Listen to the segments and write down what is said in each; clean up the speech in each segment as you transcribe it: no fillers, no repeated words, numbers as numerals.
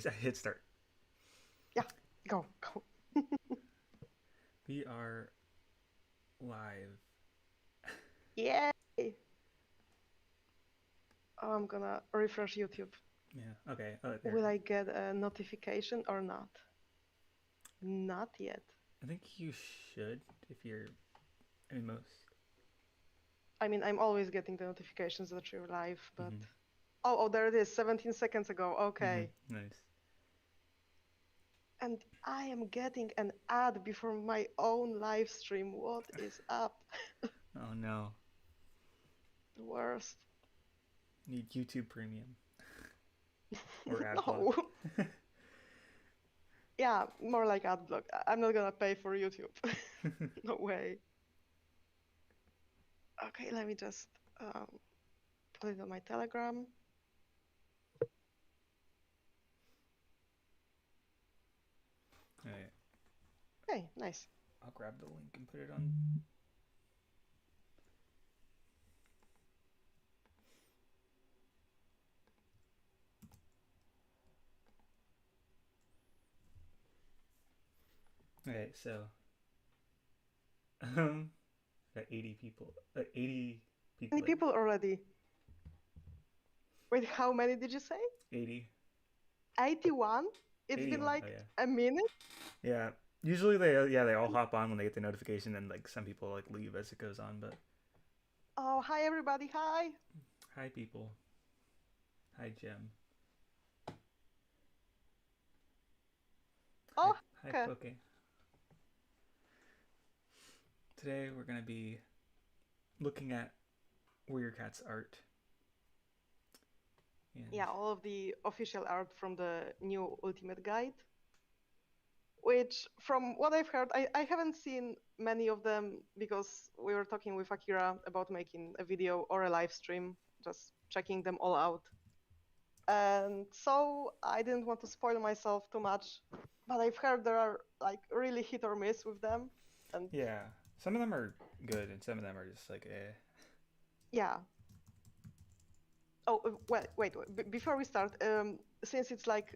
Hit start. Yeah, go. We are live. Yay! Oh, I'm gonna refresh YouTube. Yeah. Okay. Oh, there it Will is. I get a notification or not? Not yet. I think you should if you're. I mean, most. I mean, I'm always getting the notifications that you're live, but Mm-hmm. oh, there it is, 17 seconds ago. Mm-hmm. Okay. Nice. And I am getting an ad before my own live stream. What is up? Oh no. The worst. Need YouTube Premium or ad block. No. Yeah, more like ad block. I'm not gonna pay for YouTube. No way. Okay, let me just um, put it on my Telegram. Alright. Okay, nice. I'll grab the link and put it on. Okay, so got 80 people. 80 people Many there. people already. Wait, how many did you say? 80. 81? It's been 81. Oh like yeah. a minute? Yeah. Usually they all hop on when they get the notification, and like some people like leave as it goes on. But Oh, hi everybody, hi. hi people. Hi Jim. Hi Oh, hi okay. Poke. Today we're gonna be looking at Warrior Cat's art. And Yeah, all of the official art from the new Ultimate Guide, which from what I've heard, I haven't seen many of them because we were talking with Akira about making a video or a live stream, just checking them all out. And so I didn't want to spoil myself too much, but I've heard there are like really hit or miss with them. And yeah, some of them are good, and some of them are just like eh. yeah. Oh, before we start, since it's like,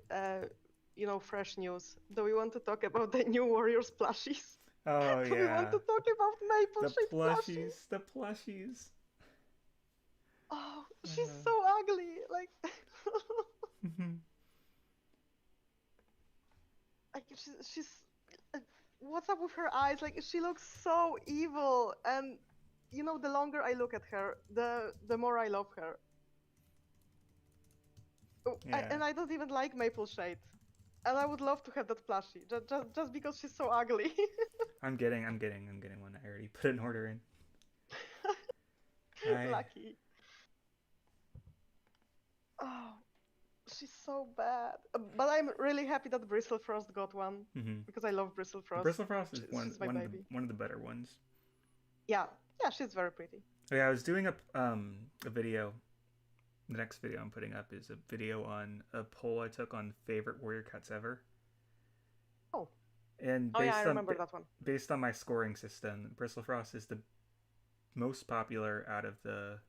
fresh news, do we want to talk about the new Warriors plushies? Oh Do we want yeah, to talk about Maple the Shade plushie? plushies, the plushies. Oh, she's Uh, so ugly. Like, like she's uh, what's up with her eyes? Like, she looks so evil. And the longer I look at her, the more I love her. Oh, yeah, and I don't even like Maple Shade. And I would love to have that plushie, just because she's so ugly. I'm getting one. I already put an order in. I Lucky. Oh, she's so bad. But I'm really happy that Bristlefrost got one mm-hmm. because I love Bristlefrost. Bristle Frost is She's my baby. one of the better ones. Yeah, yeah, she's very pretty. Oh, yeah, I was doing a video. The next video I'm putting up is a video on a poll I took on favorite warrior cuts ever, Oh, and oh yeah, I remember that one. based on my scoring system, Bristlefrost is the most popular out of the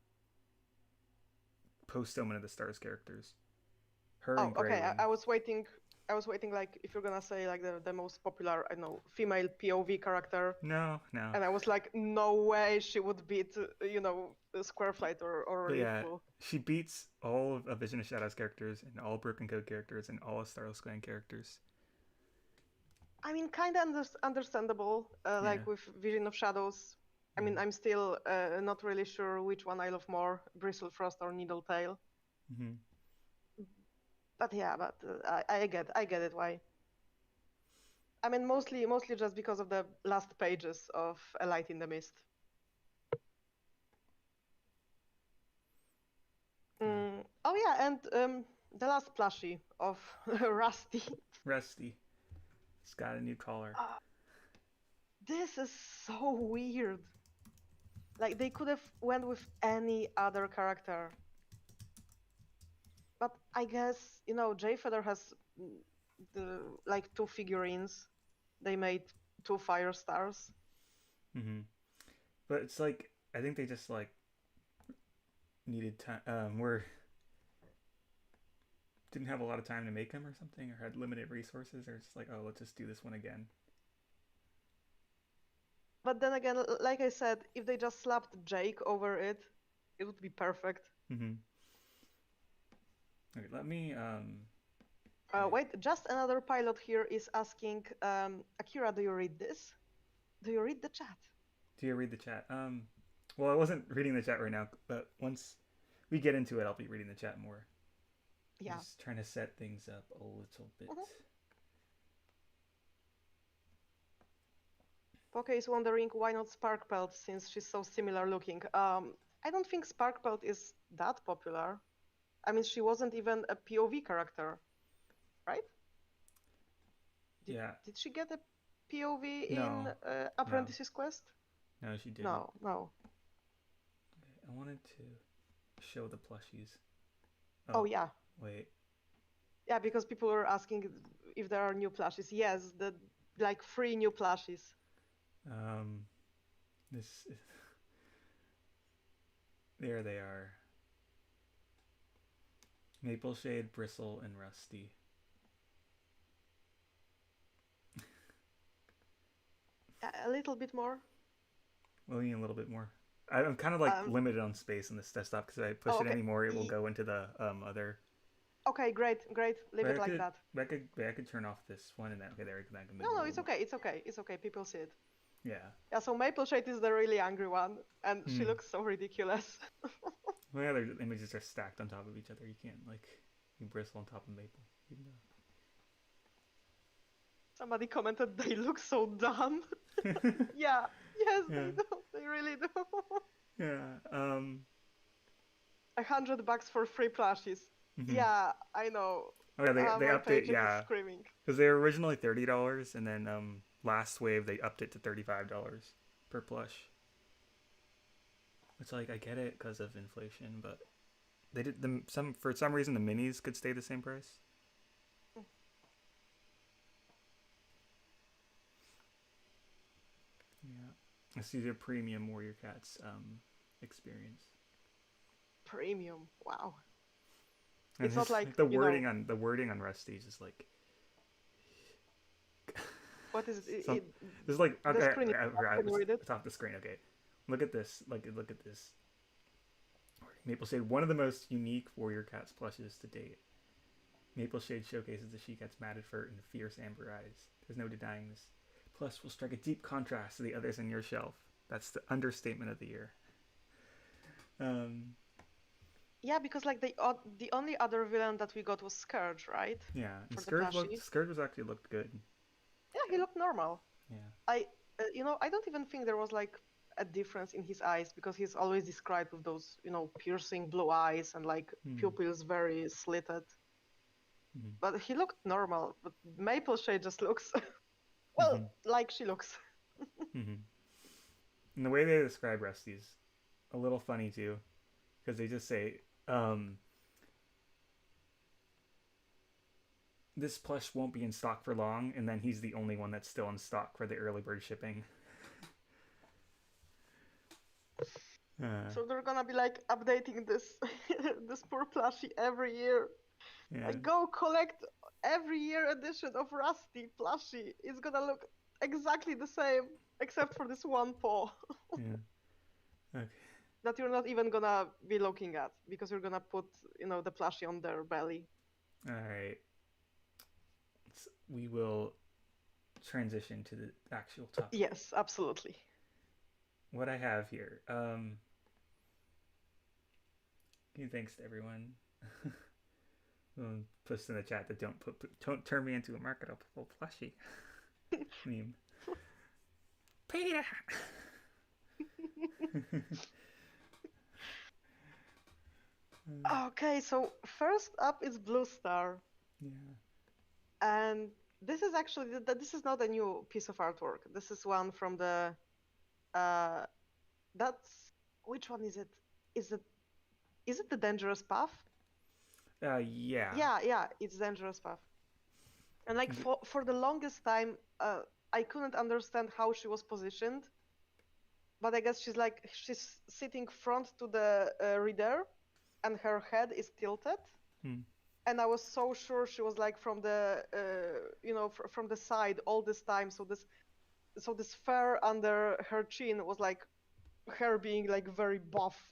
post Omen of the Stars characters. Her Oh, and okay. Greywing. I was waiting. I was waiting, like, if you're gonna say like the most popular, I don't know, female POV character, No, no. and I was like, no way she would beat, Squareflight or But yeah, Equal. she beats all of Vision of Shadows characters and all Broken Code characters and all of Starless Clan characters. I mean, kind of understandable, Yeah. like with Vision of Shadows. I mean, Mm-hmm. I'm still not really sure which one I love more, Bristlefrost or Needletail. Mm-hmm. But yeah, but I get it why. I mean, mostly just because of the last pages of A Light in the Mist. Oh yeah, and the last plushie of Rusty. Rusty. He's got a new collar. Uh, this is so weird. Like, they could have went with any other character. But I guess, J Feather has the like two figurines. They made two fire stars. Mm-hmm. But it's like I think they just like needed time. We're didn't have a lot of time to make them or something, or had limited resources, or just like, oh, let's just do this one again. But then again, like I said, if they just slapped Jake over it, it would be perfect. Mm-hmm. Okay, let me Wait, just another pilot here is asking, Akira, do you read this? Do you read the chat? Do you read the chat? Well, I wasn't reading the chat right now, but once we get into it, I'll be reading the chat more. Yeah. I'm just trying to set things up a little bit. Poke is wondering why not Sparkpelt since she's so similar looking. I don't think Sparkpelt is that popular. I mean, she wasn't even a POV character, right? Did she get a POV in Apprentice's Quest? No, she didn't. No. Okay, I wanted to show the plushies. Oh yeah. Wait. Yeah, because people were asking if there are new plushies. Yes, the like 3 new plushies. This. There they are. Maple Shade, Bristle, and Rusty. A little bit more. Well, you need a little bit more. I'm kind of like limited on space on this desktop because if I push it anymore, it will go into the other. Okay, great. Leave it like that. I could turn off this one and then okay, there I can move. No, it's okay. It's okay. People see it. Yeah. Yeah. So Maple Shade is the really angry one, and she looks so ridiculous. Well, the other images are stacked on top of each other. You can't like you Bristle on top of Maple. Somebody commented they look so dumb. Yeah. Yes, they do. They really do. Yeah. $100 for 3 plushies. Mm-hmm. Yeah, I know. Oh yeah, they update. Yeah, screaming. Because they were originally $30, and then last wave they upped it to $35 per plush. It's like I get it because of inflation, but they did for some reason the minis could stay the same price. Yeah, this is a premium Warrior Cats experience. Premium, wow. And it's not like the wording on Rusty is just like. What is it? There's like okay, it's off the screen. Okay, look at this. Look at this. Maple Shade, one of the most unique Warrior Cats plushes to date. Maple Shade showcases the she-cat's matted fur and fierce amber eyes. There's no denying this. Plush will strike a deep contrast to the others on your shelf. That's the understatement of the year. Yeah, because like the only other villain that we got was Scourge, right? Yeah, and Scourge was actually looked good. Yeah, he looked normal. Yeah. I don't even think there was like a difference in his eyes because he's always described with those, piercing blue eyes and like pupils very slitted. Mm-hmm. But he looked normal. But Maple Shade just looks, like she looks. Mm-hmm. And the way they describe Rusty's a little funny too, because they just say, this plush won't be in stock for long, and then he's the only one that's still in stock for the early bird shipping. So they're gonna be like updating this this poor plushie every year. Yeah. Like, go collect every year edition of Rusty plushie. It's gonna look exactly the same except for this one paw. Yeah. Okay. That you're not even gonna be looking at because you're gonna put the plushie on their belly. All right. We will transition to the actual topic. Yes, absolutely. What I have here. Thanks to everyone. Post in the chat that don't turn me into a marketable plushie. Meme. Peter. Okay, so first up is Blue Star. Yeah. And this is actually this is not a new piece of artwork. This is one from the that's which one is it? Is it the Dangerous Path? Yeah. Yeah, it's Dangerous Path. And like for the longest time, I couldn't understand how she was positioned. But I guess she's sitting front to the reader, and her head is tilted. and I was so sure she was like from the from the side all this time. So this fur under her chin was like her being like very buff.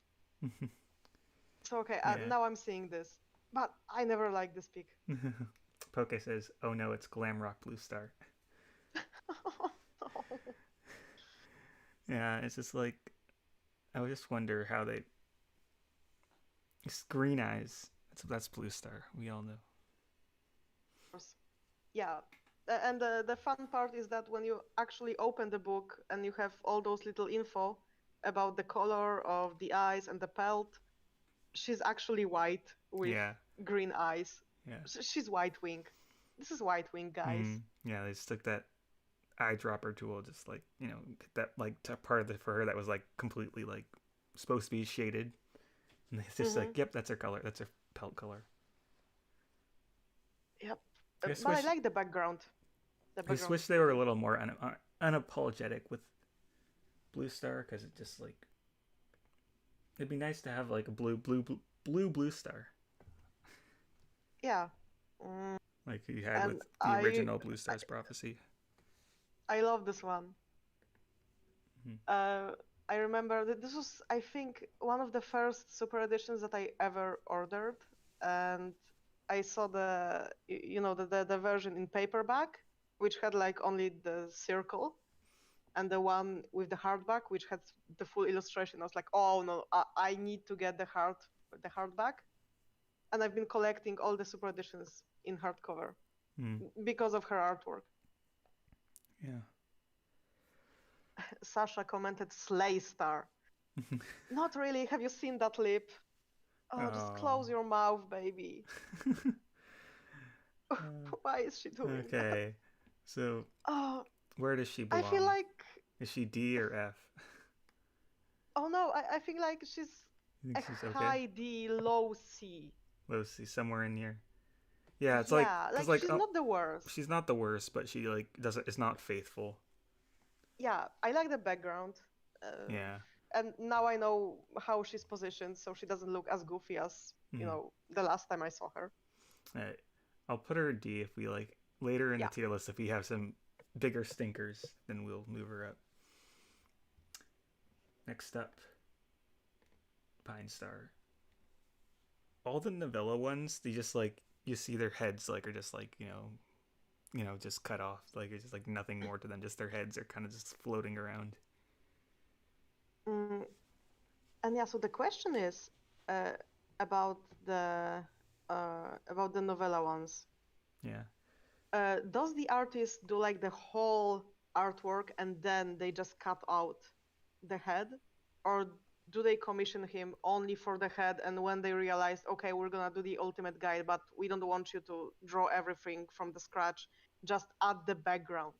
So okay, Yeah. now I'm seeing this, but I never liked this pick. Poke says, "Oh no, it's Glamrock Blue Star." No. Yeah, it's just like I would just wonder how they. It's Green Eyes. That's Blue Star. We all know. Yeah, and the fun part is that when you actually open the book and you have all those little info about the color of the eyes and the pelt, she's actually white with Yeah. green eyes. Yeah. She's White Wing. This is White Wing, guys. Yeah, they stuck that eyedropper tool, just like that like part of it for her that was like completely like supposed to be shaded, and it's just like, yep, that's her color. That's her pelt color. Yep. I just But I wish like the background. I just wish they were a little more unapologetic with Blue Star, because it just like it'd be nice to have like a blue Star. Yeah. Like you had And with the original Blue Star's Prophecy. I love this one. Mm-hmm. I remember that this was, I think, one of the first super editions that I ever ordered, and I saw the version in paperback, which had like only the circle, and the one with the hardback, which had the full illustration. I was like, oh no, I need to get the hardback, and I've been collecting all the super editions in hardcover because of her artwork. Yeah. Sasha commented Slay Star. Not really. Have you seen that lip? Oh, just close your mouth, baby. Why is she doing that? Okay. So, where does she I belong? feel like... Is she D or F? Oh no, I feel like she's high D, low C. Low C, somewhere in here. Yeah, it's like she's oh, not the worst. She's not the worst, but she like doesn't. It's not faithful. Yeah, I like the background. Yeah. And now I know how she's positioned, so she doesn't look as goofy as the last time I saw her. I'll put her D if we like later in the tier list. If we have some bigger stinkers, then we'll move her up. Next up, Pine Star. All the novella ones, they just like you see their heads like are just like just cut off. Like it's just like nothing more to them. Just their heads are kind of just floating around. And yeah, so the question is about the novella ones. Yeah. Does the artist do like the whole artwork and then they just cut out the head, or do they commission him only for the head, and when they realize, okay, we're gonna do the ultimate guide, but we don't want you to draw everything from the scratch, just add the background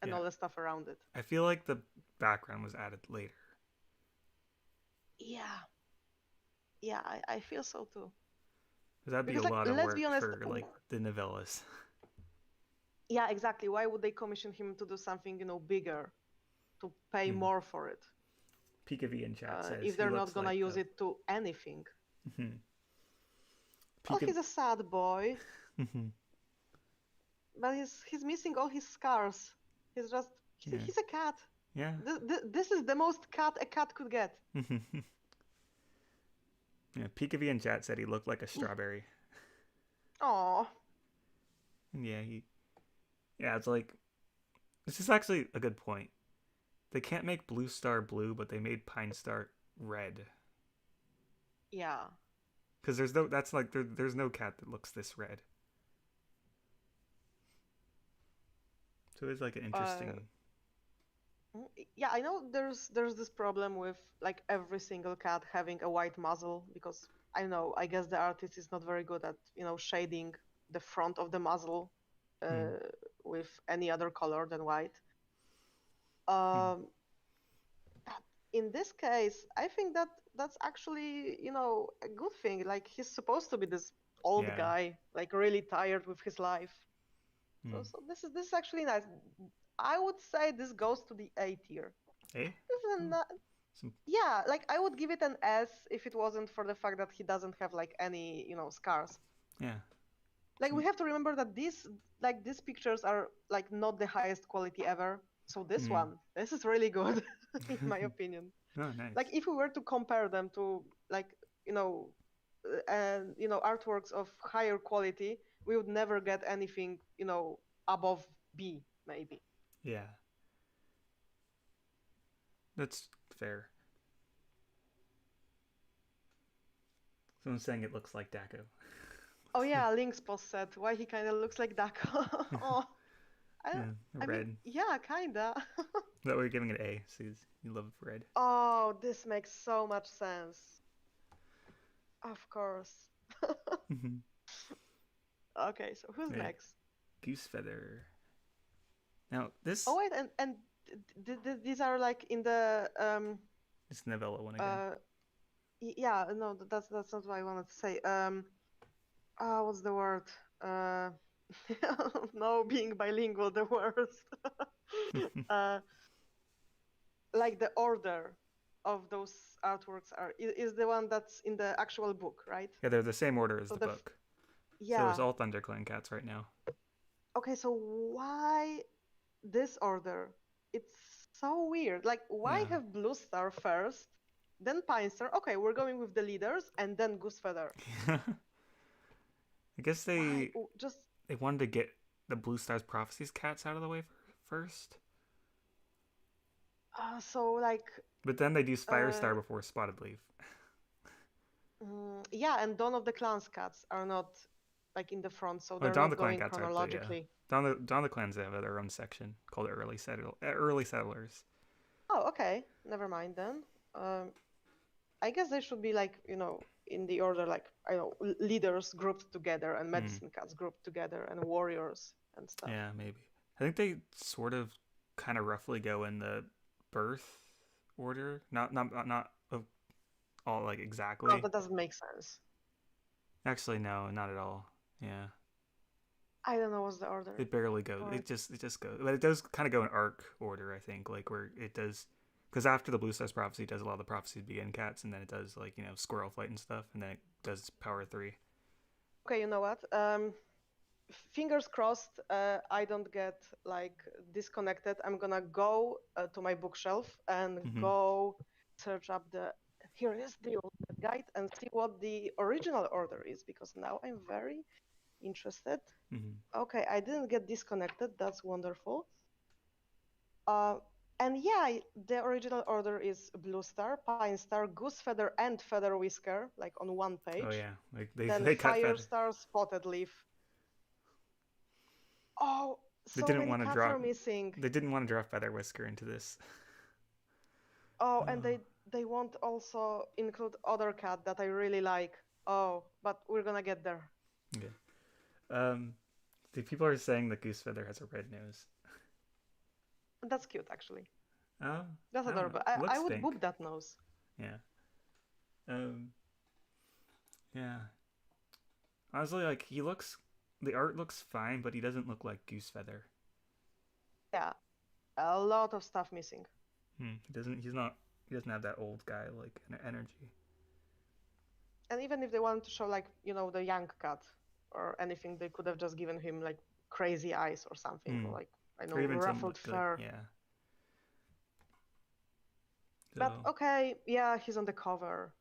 and all the stuff around it? I feel like the background was added later. Yeah, I feel so too. That'd be a lot of work for like the novellas. Yeah, exactly. Why would they commission him to do something bigger, to pay more for it? Pika in chat says if they're not gonna use it to anything. Oh, he's a sad boy. But he's missing all his scars. He's a cat. Yeah. This is the most cat a cat could get. Yeah, Pika in chat said he looked like a strawberry. Aww. Yeah, it's like, this is actually a good point. They can't make Blue Star blue, but they made Pine Star red. Yeah. Because there's no cat that looks this red. So it's like an interesting. Yeah, I know there's this problem with like every single cat having a white muzzle, because I guess the artist is not very good at shading the front of the muzzle with any other color than white. But in this case, I think that's actually a good thing. Like, he's supposed to be this old guy, like really tired with his life. So this is actually nice. I would say this goes to the A tier. A? Yeah, like I would give it an S if it wasn't for the fact that he doesn't have like any scars. Yeah. Like we have to remember that these pictures are like not the highest quality ever. So this is really good, in my opinion. Oh, nice. Like if we were to compare them to like artworks of higher quality, we would never get anything above B maybe. Yeah, that's fair. Someone's saying it looks like Dako. Oh yeah, Link's post said why he kind of looks like Dako. Oh, Yeah, I mean, red. yeah, kinda. That way you're giving it an A, so you love red. Oh, this makes so much sense. Of course. Okay, so who's next? Goose feather. Now this. Oh wait, and these are like in the It's novella one again. Yeah, no, that's not what I wanted to say. What's the word? No, being bilingual, the worst. Like the order of those artworks is the one that's in the actual book, right? Yeah, they're the same order as the book. Yeah. So it's all ThunderClan cats right now. Okay, so why this order? It's so weird. Like, why have Blue Star first, then Pine Star? Okay, we're going with the leaders, and then Goosefeather. I guess they wanted to get the Blue Star's Prophecies cats out of the way first. So like. But then they do Firestar before Spotted Leaf. Yeah, and Dawn of the Clans cats are not like in the front, so they're not going chronologically. Dawn of the Clans, they have their own section called Early Settlers. Oh, okay. Never mind then. I guess they should be like, in the order, like, I don't know, leaders grouped together and medicine cats grouped together and warriors and stuff. Yeah, maybe. I think they sort of kind of roughly go in the birth order. Not of all like exactly. No, that doesn't make sense. Actually, no, not at all. Yeah. I don't know what's the order. It barely goes. It just goes, but it does kind of go in arc order. I think like where it does, because after the Blue Star's Prophecy, it does a lot of the Prophecies begin cats, and then it does like Squirrel Flight and stuff, and then it does Power 3. Okay, you know what? Fingers crossed. I don't get like disconnected. I'm gonna go to my bookshelf and go search up here is the guide and see what the original order is, because now I'm very interested. Okay, I didn't get disconnected. That's wonderful. And yeah, the original order is Blue Star, Pine Star, Goosefeather, and Feather Whisker, like on one page. Oh yeah, like then Fire Star, Spotted Leaf. Oh, so many cats are missing. They didn't want to draw Feather Whisker into this. Oh, and they won't also include other cat that I really like. Oh, but we're gonna get there. Okay. The people are saying that Goosefeather has a red nose. That's cute, actually. Oh, that's adorable. I would boop that nose. Yeah. Yeah. Honestly, like the art looks fine, but he doesn't look like Goosefeather. Yeah, a lot of stuff missing. He doesn't have that old guy like energy. And even if they wanted to show like the young cat or anything, they could have just given him like crazy eyes or something, or like I know ruffled fur. Yeah. But okay, yeah, he's on the cover.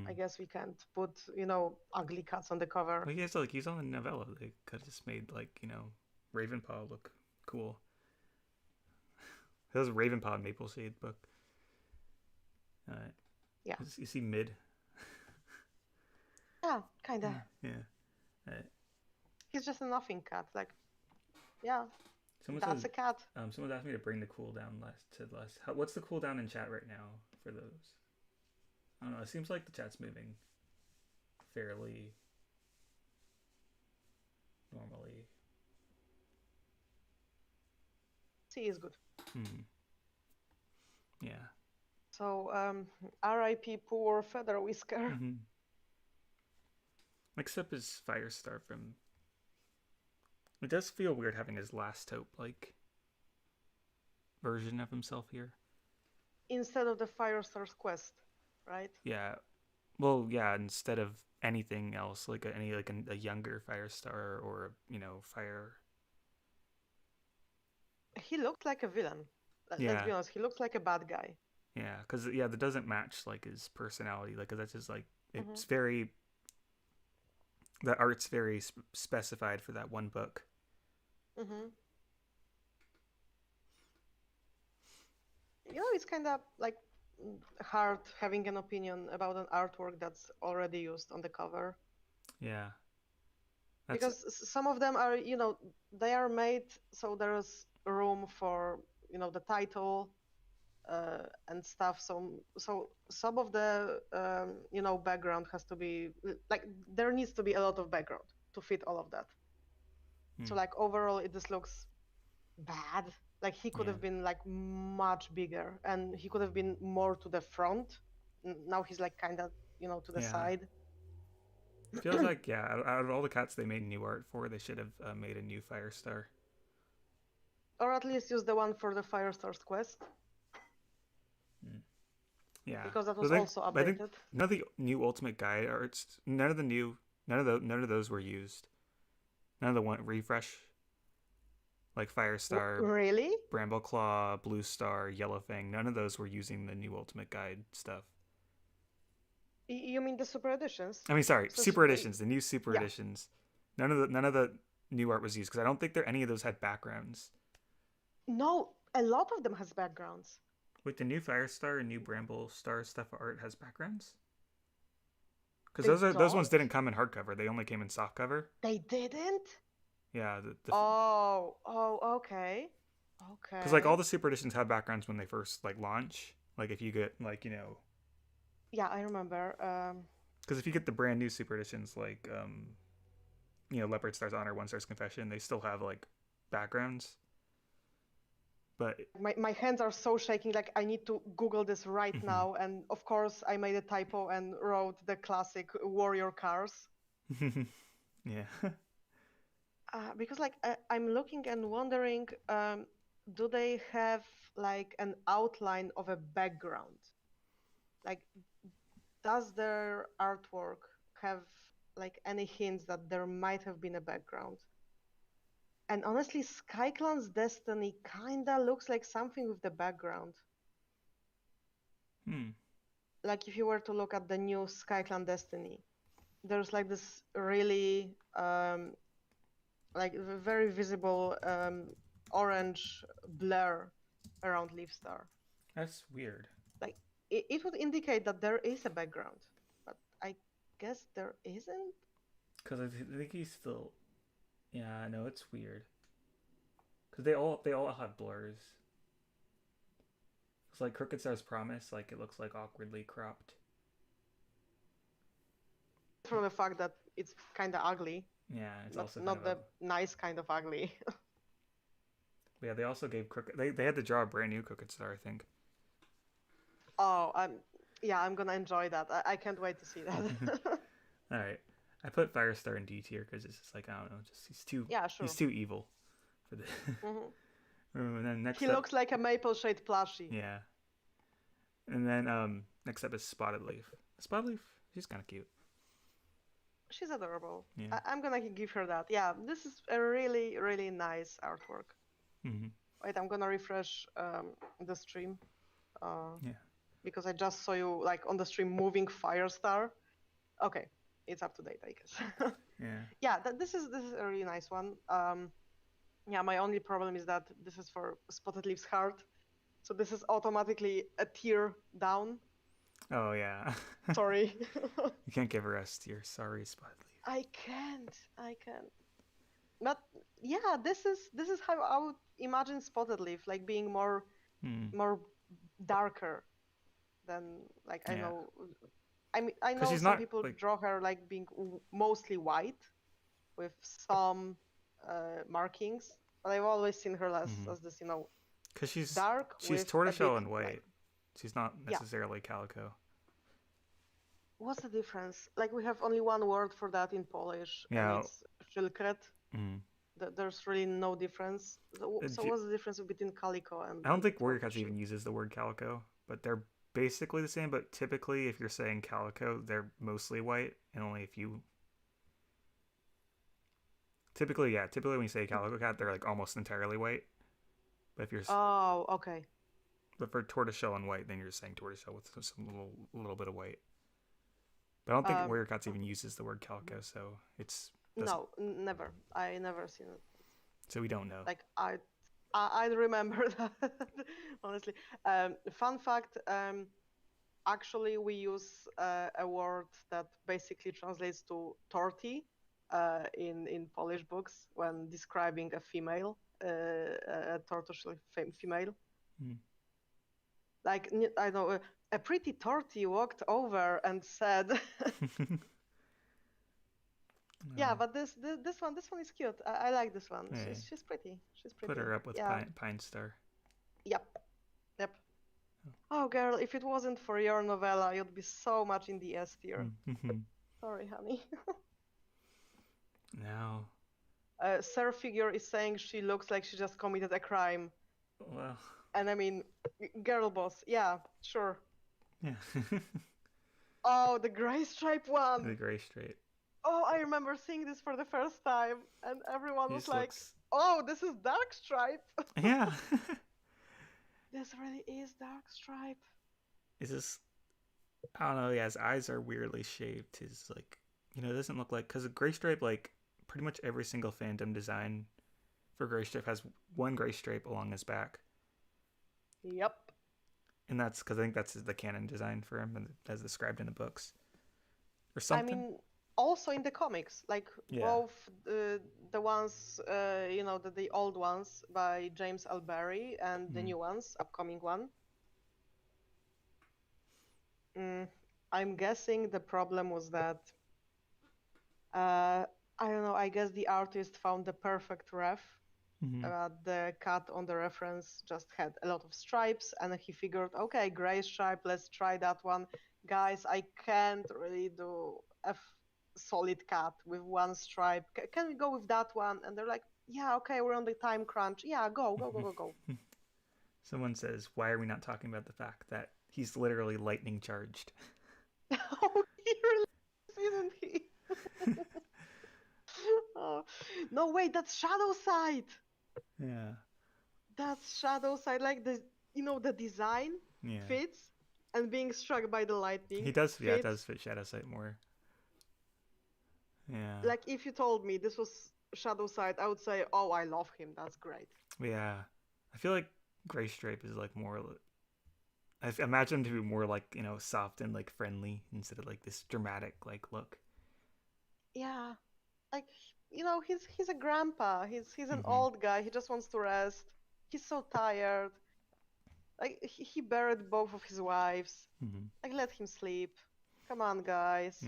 I guess we can't put ugly cats on the cover. Well, he's on the novella. They could have just made like Ravenpaw look cool. That was a Ravenpaw and Maple Shade book. Yeah. You see Mid. Yeah, kinda. Yeah. He's just a nothing cat. Like, yeah. That's a cat. Someone asked me to bring the cooldown to less. What's the cooldown in chat right now for those? I don't know. It seems like the chat's moving fairly normally. C is good. Yeah. So, R.I.P. poor Feather Whisker. Except his Firestar from. It does feel weird having his Last Hope like version of himself here. Instead of the Firestar's quest, right? Yeah. Well, yeah, instead of anything else, like any like a younger Firestar or fire. He looked like a villain. Let's Yeah, be honest, he looks like a bad guy. yeah, because that doesn't match like his personality. Like, 'cause that's just like Hmm. it's very the art's very specified for that one book. Hmm. It's kind of like hard having an opinion about an artwork that's already used on the cover. Yeah, that's Because some of them are, they are made so there's room for, the title and stuff. So some of the, background has to be like there needs to be a lot of background to fit all of that. So hmm, like overall, it just looks bad. Like he could yeah, have been like much bigger, and he could have been more to the front. Now he's like kind of, to the yeah. side. Feels like out of all the cats they made new art for, they should have made a new Firestar. Or at least use the one for the Firestar's quest, Hmm. Yeah, because that so was also I think updated. none of the new Ultimate Guide arts, none of those were used. None of the one refresh like Firestar, Really? Brambleclaw, Blue Star, Yellowfang. None of those were using the new Ultimate Guide stuff. You mean the super editions? I mean, sorry, Since Super Editions, the new Super yeah, Editions. None of the new art was used because I don't think any of those had backgrounds. no, a lot of them has backgrounds. Wait, the new Firestar and new Bramble Star stuff art has backgrounds? Because They those ones don't? didn't come in hardcover; they only came in softcover. They didn't? Yeah, Oh, okay. because like all Okay. the Super Editions have backgrounds when they first like launch. Like if you get like Yeah, I remember. because if you get the brand new Super Editions like Leopard Star's Honor, One Star's Confession, they still have like backgrounds. But My hands are so shaking, like I need to Google this right mhm. now. And of course, I made a typo and wrote the classic warrior cars. Yeah. Because like I'm looking and wondering, do they have like an outline of a background? Like, does their artwork have like any hints that there might have been a background? And honestly, Skyclan's Destiny kinda looks like something with the background. Hmm. Like if you were to look at the new Skyclan Destiny, there's like this really like very visible orange blur around Leafstar. That's weird. Like it would indicate that there is a background, but I guess there isn't. Because I think he's still. Yeah, no, it's weird. Because they all have blurs. It's like Crooked Star's Promise. Like it looks like awkwardly cropped. From the fact that it's kind of ugly, Yeah, it's not also kind not of a. the nice kind of ugly. Yeah, they also gave Crooked. They had to draw a brand new Crooked Star, I think. Oh, I'm gonna enjoy that. I can't wait to see that. All right, I put Firestar in D tier because it's just like I don't know, just Yeah, he's sure. too evil for the. Hmm. And then He next up, looks like a maple shade plushie. yeah, and then next up is Spotted Leaf. Spotted Leaf, she's kind of cute. She's adorable. Yeah. I'm gonna give her that. Yeah, this is a really, really nice artwork. Mm-hmm. Wait, I'm gonna refresh the stream uh, Yeah. because I just saw you like on the stream moving Firestar. Okay, it's up to date, I guess. Yeah. Yeah, this is a really nice one. Yeah, my only problem is that this is for Spotted Leaf's heart, so this is automatically a tier down. Oh yeah. Sorry. You can't give her S tier. Sorry, Spotted Leaf. I can't. But yeah, this is how I would imagine Spotted Leaf, like being more Hmm. more darker than like I Yeah. know. I mean, I Because know she's some not people like. draw her like being mostly white with some markings, but I've always seen her as this, Because dark she's with a bit tortoiseshell and like white. She's not yeah. necessarily calico. What's the difference? Like we have only one word for that in Polish, and Yeah. it's szylkret. Mm. There's really no difference. So what's the difference between calico I and don't think Warrior Cats tortoise shell? even uses the word calico, but they're basically the same, but typically if you're saying calico, they're mostly white, and only a few. Typically, yeah. Typically, when you say calico cat, they're like almost entirely white. But if you're, Oh, okay. but for tortoiseshell and white, then you're saying tortoiseshell with some little bit of white. But I don't think Um, Warrior Cats even uses the word calico, so it's doesn't. no, never. I never seen it. So we don't know. Like I remember that honestly. Fun fact. Actually, we use a word that basically translates to torty in Polish books when describing a female, a tortoiseshell female. Hmm. Like I know a pretty torty walked over and said, "Yeah, Oh, but this one is cute. I like this one. hey, She's pretty. She's put pretty. her up with Yeah. Pine Star. Yep. Yep. Oh, girl, if it wasn't for your novella, you'd be so much in the S tier. Sorry, honey. Now, Sir Figure is saying she looks like she just committed a crime. well, And I mean, girl boss, yeah, sure. yeah. Oh, the gray stripe one. The gray straight. Oh, I remember seeing this for the first time, and everyone He was just like, looks. "Oh, this is dark stripe." Yeah. This really is dark stripe. Is this? I don't know. Yeah, his eyes are weirdly shaped. His like, it doesn't look like because gray stripe like pretty much every single fandom design for gray stripe has one gray stripe along his back. Yep. And that's because I think that's the canon design for him, as described in the books, or something. I mean, also in the comics, like both the ones, the old ones by James Alberry and the new ones, upcoming one. I'm guessing the problem was that, I don't know, I guess the artist found the perfect ref. The cat on the reference just had a lot of stripes, and he figured, okay, gray stripe, let's try that one. Guys, I can't really do a solid cat with one stripe. Can we go with that one? And they're like, yeah, okay, we're on the time crunch. Yeah, go. Someone says, why are we not talking about the fact that he's literally lightning charged? Oh, he really is, isn't he? Oh. No, wait, that's Shadow Side. Yeah. That's Shadow Side. Like the design fits, and being struck by the lightning. He does, fits. yeah, it does fit Shadow Side more. Yeah. Like if you told me this was Shadow Side, I would say, oh, I love him. That's great. Yeah. I feel like Gray Stripe is like more. I imagine him to be more like soft and like friendly instead of like this dramatic like look. Yeah, like he's a grandpa. He's an old guy. He just wants to rest. He's so tired. Like he buried both of his wives. Like let him sleep. Come on, guys.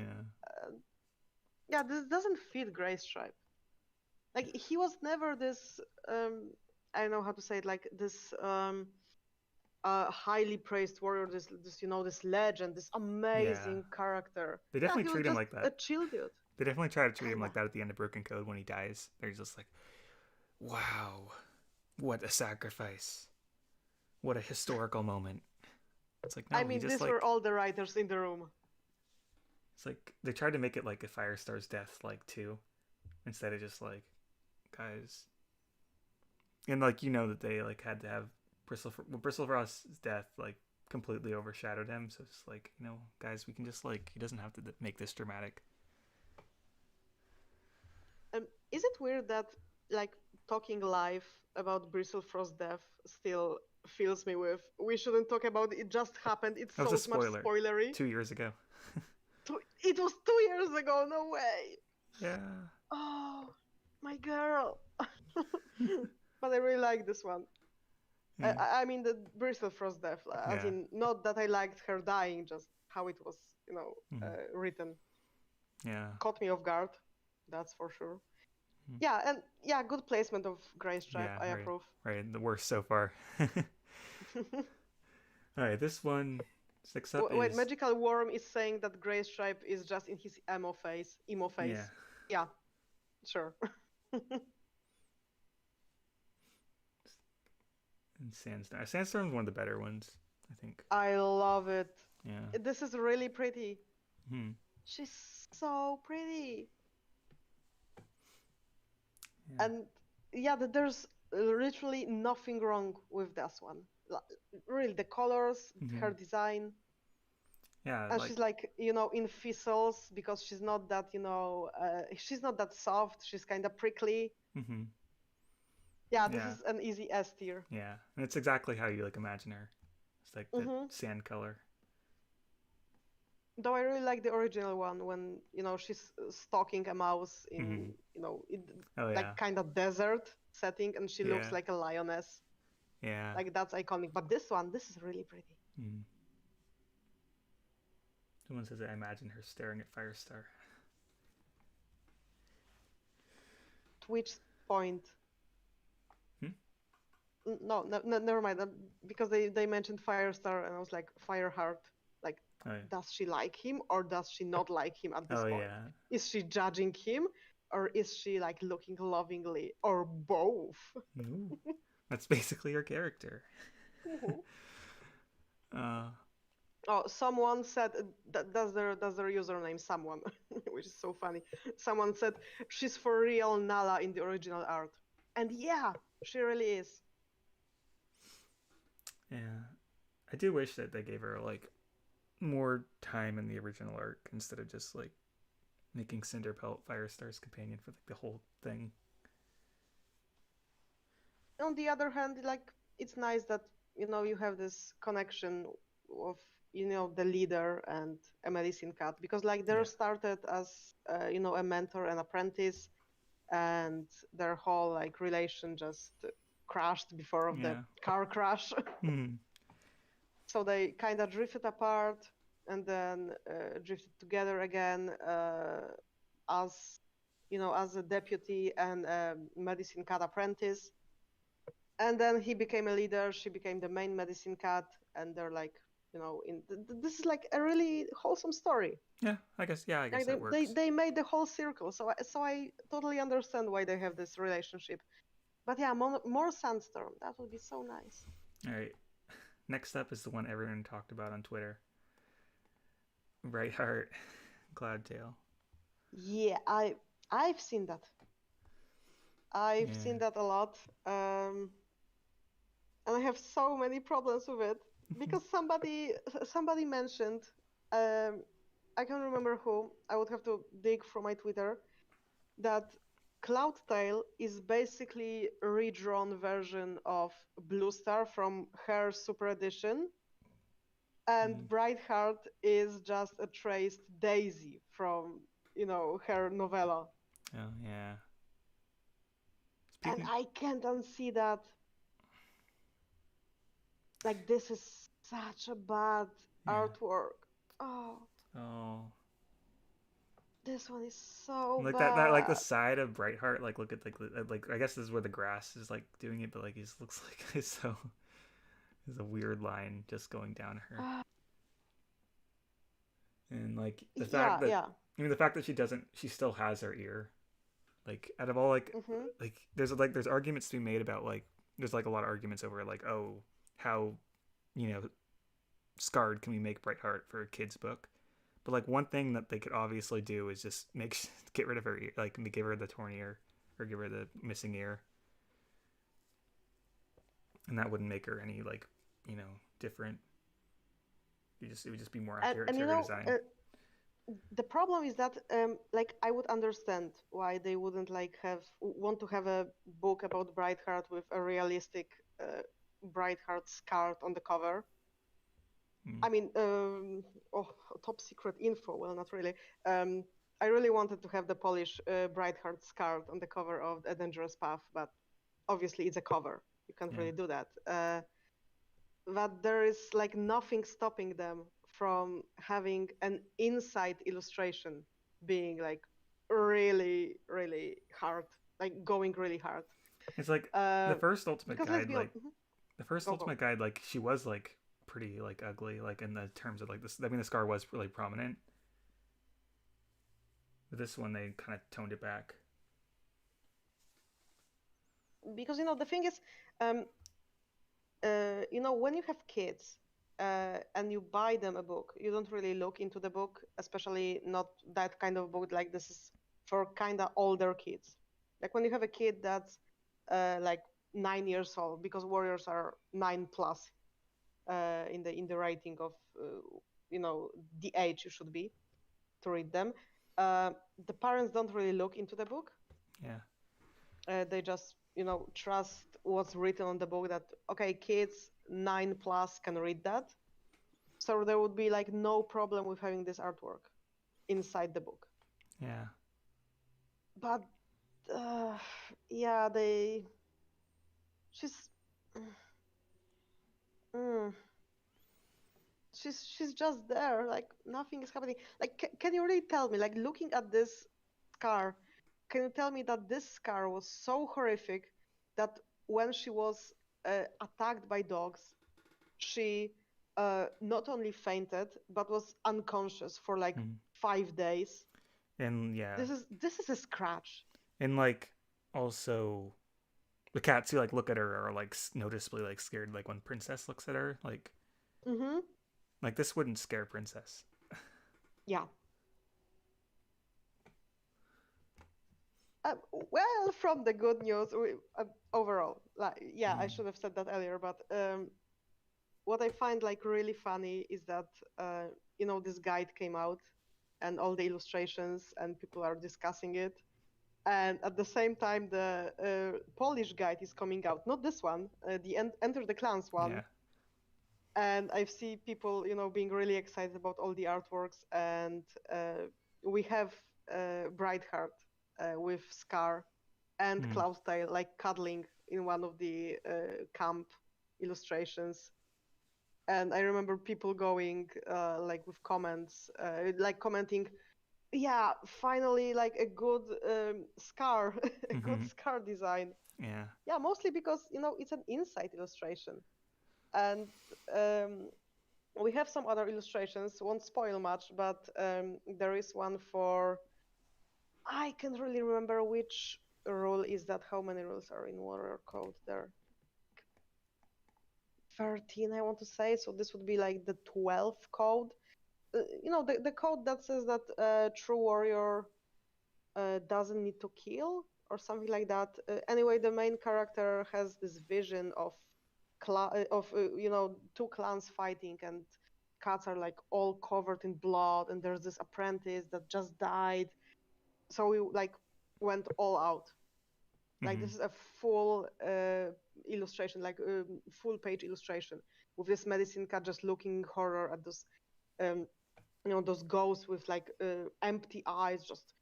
Yeah, this doesn't fit Gray Stripe. Like he was never this. I don't know how to say it. Like this. Highly praised warrior, this legend, this amazing character. They definitely treat him like that. A chill dude. They definitely try to treat him like that at the end of Broken Code when he dies. They're just like, wow, what a sacrifice. What a historical moment. It's like, no, I mean, these like, were all the writers in the room. It's like, they tried to make it like a Firestar's death, like, too. Instead of just like, guys. And like, that they like had to have Bristle Frost's death like completely overshadowed him. So it's like, guys, we can just like, he doesn't have to make this dramatic. Is it weird that like talking live about Bristlefrost's death still fills me with, we shouldn't talk about it, just happened, it's so much spoilery. 2 years ago. It was 2 years ago, no way. Yeah. Oh, my girl. But I really like this one. I mean the Bristlefrost death, as in not that I liked her dying, just how it was, written. Yeah. Caught me off guard, that's for sure. Yeah, and good placement of Gray Stripe. I approve. Right, the worst so far. All right, this one sticks up. Wait, Magical Worm is saying that Gray Stripe is just in his emo face. Yeah, sure. And Sandstorm. Sandstorm's one of the better ones, I think. I love it. Yeah. This is really pretty. Hmm. She's so pretty. Yeah. And yeah, there's literally nothing wrong with this one. Really, the colors, Hmm. her design, Yeah. and Like. she's like, in fizzles because she's not that, she's not that soft. She's kind of prickly. Hmm. Yeah, this Yeah. is an easy S tier. Yeah. And it's exactly how you like imagine her. It's like the Hmm. sand color. Though I really like the original one when, she's stalking a mouse Hmm. in, Oh like yeah. kind of desert setting, and she looks Yeah. like a lioness. Yeah. Like that's iconic. But this is really pretty. Mm. Someone says I imagine her staring at Firestar. Twitch point. Hmm? No, no, no, never mind. Because they mentioned Firestar, and I was like, Fireheart. Like, Oh yeah. does she like him or does she not like him at this Oh point? yeah. Is she judging him, or is she like looking lovingly, or both? Ooh. That's basically her character. Mhm. Uh. Oh, someone said that's their username. Someone, which is so funny. Someone said she's for real Nala in the original art, and yeah, she really is. Yeah. I do wish that they gave her like more time in the original arc instead of just like making Cinderpelt Firestar's companion for like the whole thing. On the other hand, like it's nice that you have this connection of the leader and a medicine cat, because like they Yeah. started as a mentor and apprentice, and their whole like relation just crashed before of the Yeah. car crash. Hmm. So they kind of drifted apart and then drifted together again, as as a deputy and a medicine cat apprentice. And then he became a leader, she became the main medicine cat, and they're like, this is like a really wholesome story. Yeah. I guess. Yeah. I guess Like that works. they made the whole circle, so I totally understand why they have this relationship. But yeah, more Sandstorm, that would be so nice. All right. Next up is the one everyone talked about on Twitter. Brightheart, Cloudtail. Yeah, I've seen that. I've Yeah. seen that a lot, and I have so many problems with it because somebody mentioned, um, I can't remember who. I would have to dig from my Twitter, that Cloudtail is basically a redrawn version of Blue Star from her Super Edition, and Mm. Brightheart is just a traced Daisy from her novella. Oh yeah. And Speaking. I can't unsee that. Like, this is such a bad Yeah. artwork. Oh, Oh. this one is so Like that like the bad. side of Brightheart, like look at like I guess this is where the grass is like doing it, but like it looks like it's so there's a weird line just going down her. And like the fact Yeah, that yeah. the fact that she still has her ear. Like out of all Mm-hmm. there's arguments to be made about like there's like a lot of arguments over like oh how you know scarred can we make Brightheart for a kid's book. But like one thing that they could obviously do is just get rid of her ear, like give her the torn ear or give her the missing ear, and that wouldn't make her any like different. It would just be more And, accurate and to her design. the problem is that like I would understand why they wouldn't like want to have a book about Brightheart with a realistic Brightheart scarred on the cover. Mm. I mean, oh, top secret info. Well, not really. Um, I really wanted to have the Polish Brightheart scarred on the cover of A Dangerous Path, but obviously it's a cover. You can't Yeah. really do that. But there is like nothing stopping them from having an inside illustration being like really, really hard, like going really hard. It's like the Uh, first Ultimate because let's Guide, be honest. like the first Go, go. Ultimate Guide, like she was like pretty like ugly, like in the terms of like this. I mean, the scar was really prominent. But this one, they kind of toned it back. Because the thing is, um, when you have kids, and you buy them a book, you don't really look into the book, especially not that kind of book like this is for kind of older kids. Like when you have a kid that's like 9 years old, because warriors are 9 plus in the rating of the age you should be to read them. Uh, the parents don't really look into the book. Yeah. They just trust what's written on the book, that okay, kids 9 plus can read that, so there would be like no problem with having this artwork inside the book. Yeah. But uh, yeah, she's mm, she's just there, like nothing is happening. Like can you really tell me, like looking at this scar, can you tell me that this scar was so horrific that when she was attacked by dogs, she not only fainted but was unconscious for like Mm. 5 days? And yeah. This is a scratch. And like also the cats who like look at her are like noticeably like scared, like when Princess looks at her, Mm-hmm. like this wouldn't scare Princess. Yeah. Well, from the good news, overall, like, yeah, I should have said that earlier, but what I find like really funny is that this guide came out and all the illustrations and people are discussing it, and at the same time the Polish guide is coming out, not this one, the Enter the Clans one, Yeah. and I see people being really excited about all the artworks, and we have Brightheart with Scar and Mm. Cloudtail like cuddling in one of the camp illustrations. And I remember people going like with comments, like commenting, yeah, finally like a good Scar, a good Mm-hmm. Scar design. Yeah. Yeah, mostly because it's an inside illustration, and um, we have some other illustrations. Won't spoil much, but there is one for, I can't really remember which rule is that. How many rules are in Warrior Code there? 13, I want to say. So this would be like the 12th code. The code that says that true warrior doesn't need to kill or something like that. Anyway, the main character has this vision of two clans fighting, and cats are like all covered in blood, and there's this apprentice that just died. So we like went all out. Like Mm-hmm. this is a full illustration, like full page illustration with this medicine cat just looking horror at those um, those ghosts with like empty eyes, just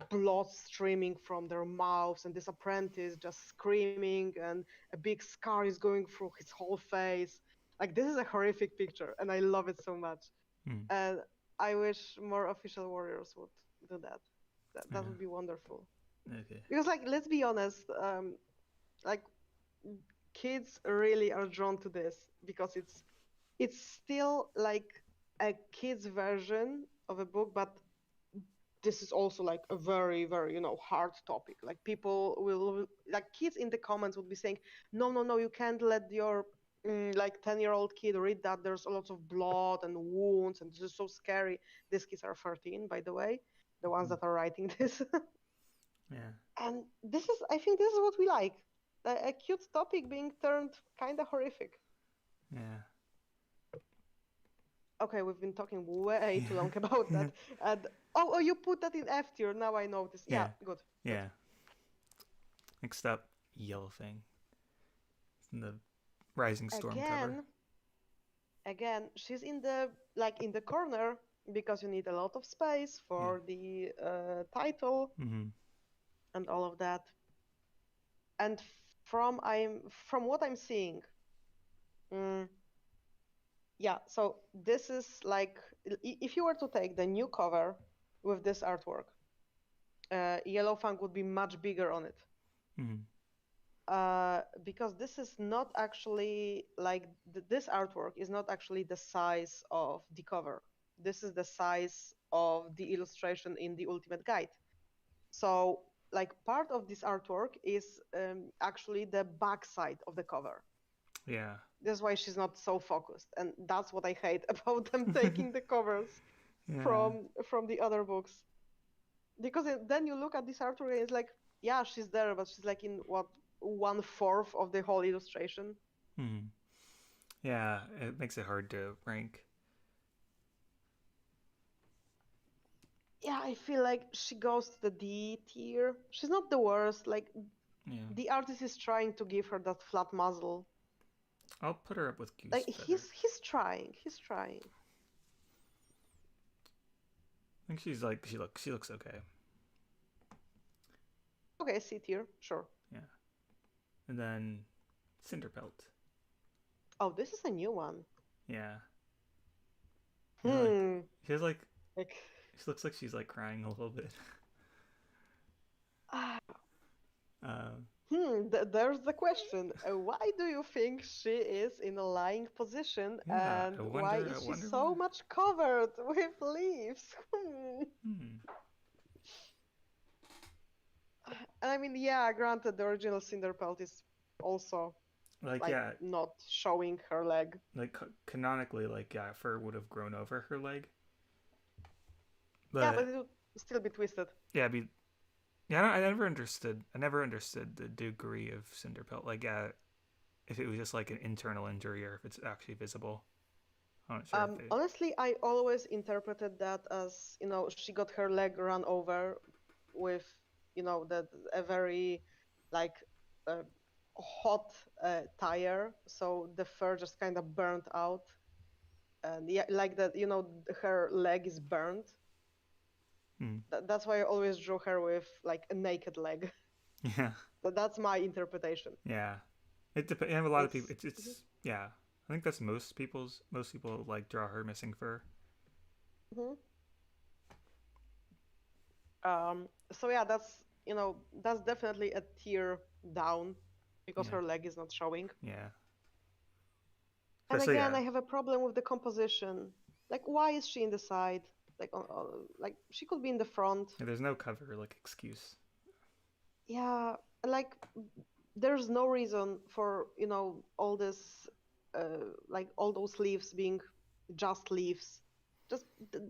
blood streaming from their mouths, and this apprentice just screaming, and a big scar is going through his whole face. Like this is a horrific picture, and I love it so much. Mm. And I wish more official warriors would do that. That Yeah. would be wonderful. Okay. Because like let's be honest, like kids really are drawn to this because it's still like a kid's version of a book, but this is also like a very very hard topic. Like people will, like kids in the comments would be saying, no no no, you can't let your like 10-year-old kid read that. There's a lot of blood and wounds and this is so scary. These kids are 13, by the way, the ones that are writing this. Yeah. And I think this is what we like, a cute topic being turned kind of horrific. Yeah. Okay, we've been talking way too long about Yeah. that. And oh, you put that in F tier. Now I notice. Yeah, Yeah. good, good. Yeah. Next up, Yellowfang. It's in the Rising Storm cover. Again, again, she's in the in the corner because you need a lot of space Yeah. for the title Mm-hmm. and all of that. And from what I'm seeing, mm, yeah. So this is like, if you were to take the new cover with this artwork, Yellowfang would be much bigger on it. Mm-hmm. Because this is not actually like this artwork is not actually the size of the cover. This is the size of the illustration in the Ultimate Guide. So like part of this artwork is actually the back side of the cover. Yeah. That's why she's not so focused, and that's what I hate about them taking the covers Yeah. from the other books. Because then you look at this artwork and it's like, yeah, she's there, but she's like in what, 1/4 of the whole illustration. Hmm. Yeah, it makes it hard to rank. Yeah, I feel like she goes to the D tier. She's not the worst. Like Yeah. the artist is trying to give her that flat muzzle. I'll put her up with Goose Like better. he's trying. He's trying. I think she looks okay. Okay, C tier, sure. Yeah. And then Cinderpelt. Oh, this is a new one. Yeah. Like Hmm. she has like Like, she looks like she's like crying a little bit. ah, Uh, there's the question. Why do you think she is in a lying position, yeah, and I why wonder. I is she wonder why. so much covered with leaves? Hmm. And I mean, yeah, granted, the original Cinderpelt is also Like like yeah, not showing her leg. like canonically, like yeah, fur would have grown over her leg. Yeah, but But it would still be twisted. yeah, be yeah. I never understood. I never understood the degree of Cinderpelt. Like yeah, if it was just like an internal injury or if it's actually visible. I'm not sure if they. Honestly, I always interpreted that as, she got her leg run over with, that a very like uh, hot tire, so the fur just kind of burnt out, and yeah, like that, her leg is burned. Hmm. That's why I always drew her with like a naked leg. Yeah. That's my interpretation. Yeah. It depends. You have a lot of people. It's It's yeah. I think that's most people like draw her missing fur. mhm. So yeah, that's definitely a tier down because Yeah. her leg is not showing. Yeah. And Especially again, yeah. I have a problem with the composition. Like, why is she in the side? Like she could be in the front. There's no cover like excuse. Yeah, like there's no reason for all this, like all those leaves being just leaves. Just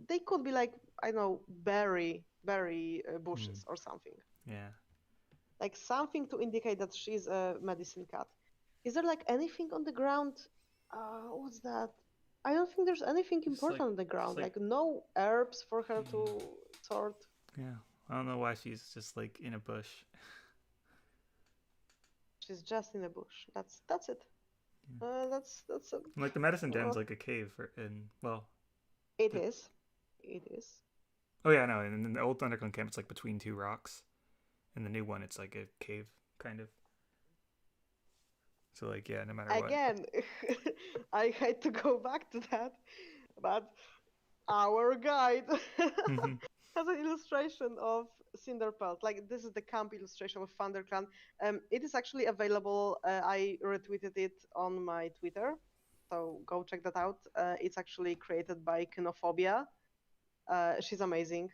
they could be like, I don't know, berry Hmm. bushes or something. Yeah. Like something to indicate that she's a medicine cat. Is there like anything on the ground? What's that? I don't think there's anything Just like important on the just ground. like Like no herbs for her hmm. to sort. Yeah. I don't know why she's just like in a bush. She's just in a bush. That's it. Yeah. That's a, And, like the medicine uh, den's like a cave for, and well it the is. It is. oh yeah no and in the old Thunderclan camp it's like between two rocks. In the new one it's like a cave kind of. So like yeah, no matter what. Again, I hate to go back to that, but our guide has an illustration of Cinderpelt. Like this is the camp illustration of ThunderClan. It is actually available. I retweeted it on my Twitter, so go check that out. It's actually created by Kenophobia. She's amazing.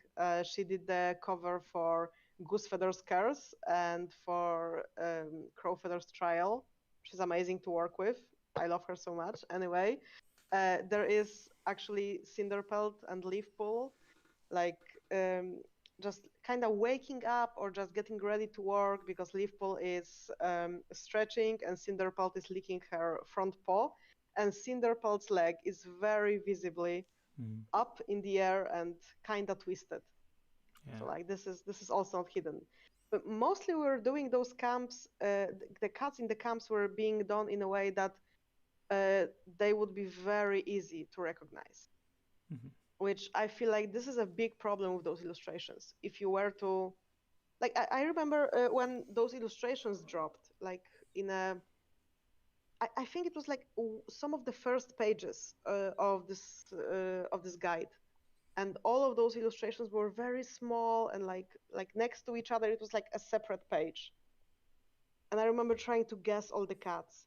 She did the cover for Goosefeather's Curse and for Crowfeather's Trial. She's amazing to work with. I love her so much. Anyway, there is actually Cinderpelt and Leafpool, like just kind of waking up or just getting ready to work because Leafpool is stretching and Cinderpelt is licking her front paw. And Cinderpelt's leg is very visibly Mm. up in the air and kind of twisted. Yeah. So like this is also not hidden. But mostly we were doing those camps. The cuts in the camps were being done in a way that they would be very easy to recognize. Mm-hmm. Which I feel like this is a big problem with those illustrations. If you were to, like, I remember when those illustrations dropped, like in a, I think it was like some of the first pages of this guide, and all of those illustrations were very small and like next to each other. It was like a separate page, and I remember trying to guess all the cats,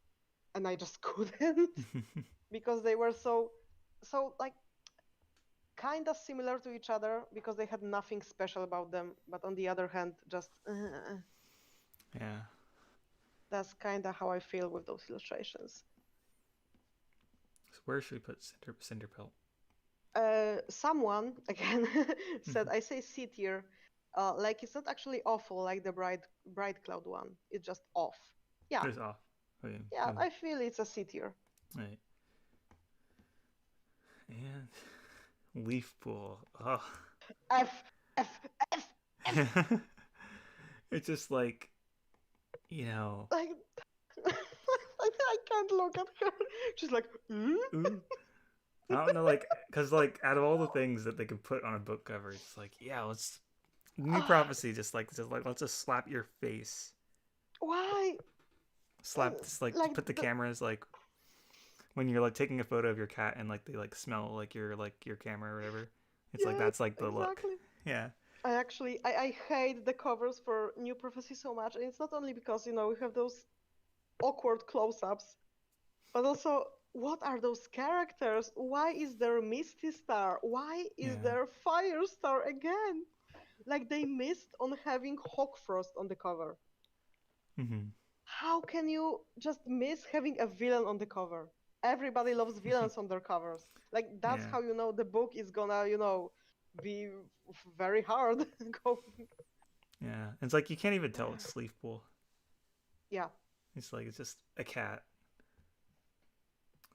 and I just couldn't because they were so like kind of similar to each other because they had nothing special about them, but on the other hand, just yeah. that's kind of how I feel with those illustrations. Where should we put Cinderpelt? Someone again said, Mm-hmm. I say C tier, like it's not actually awful like the Bright Cloud one. It's just off. Yeah, It's off. Okay. yeah, I feel it's a C tier. Right. And Leaf Pool. Oh. F F F F. It's just like, you know. Like I can't look at her. She's like, Ooh. I don't know, like, because like out of all the things that they could put on a book cover, it's like, yeah, let's New Prophecy. Just like let's just slap your face. why? Slap, just like Like put the cameras like when you're like taking a photo of your cat and like they like smell like your camera or whatever. It's like yes, that's like the look. exactly. Yeah. I hate the covers for New Prophecy so much, and it's not only because we have those awkward close-ups, but also what are those characters? Why is there Misty Star? Why is Yeah. there Firestar again? Like they missed on having Hawkfrost on the cover. Mm-hmm. How can you just miss having a villain on the cover? Everybody loves villains on their covers. Like that's Yeah. how you know the book is gonna, be very hard. Go. Yeah. It's like you can't even tell it's Sleep Pool. Yeah. It's like it's just a cat.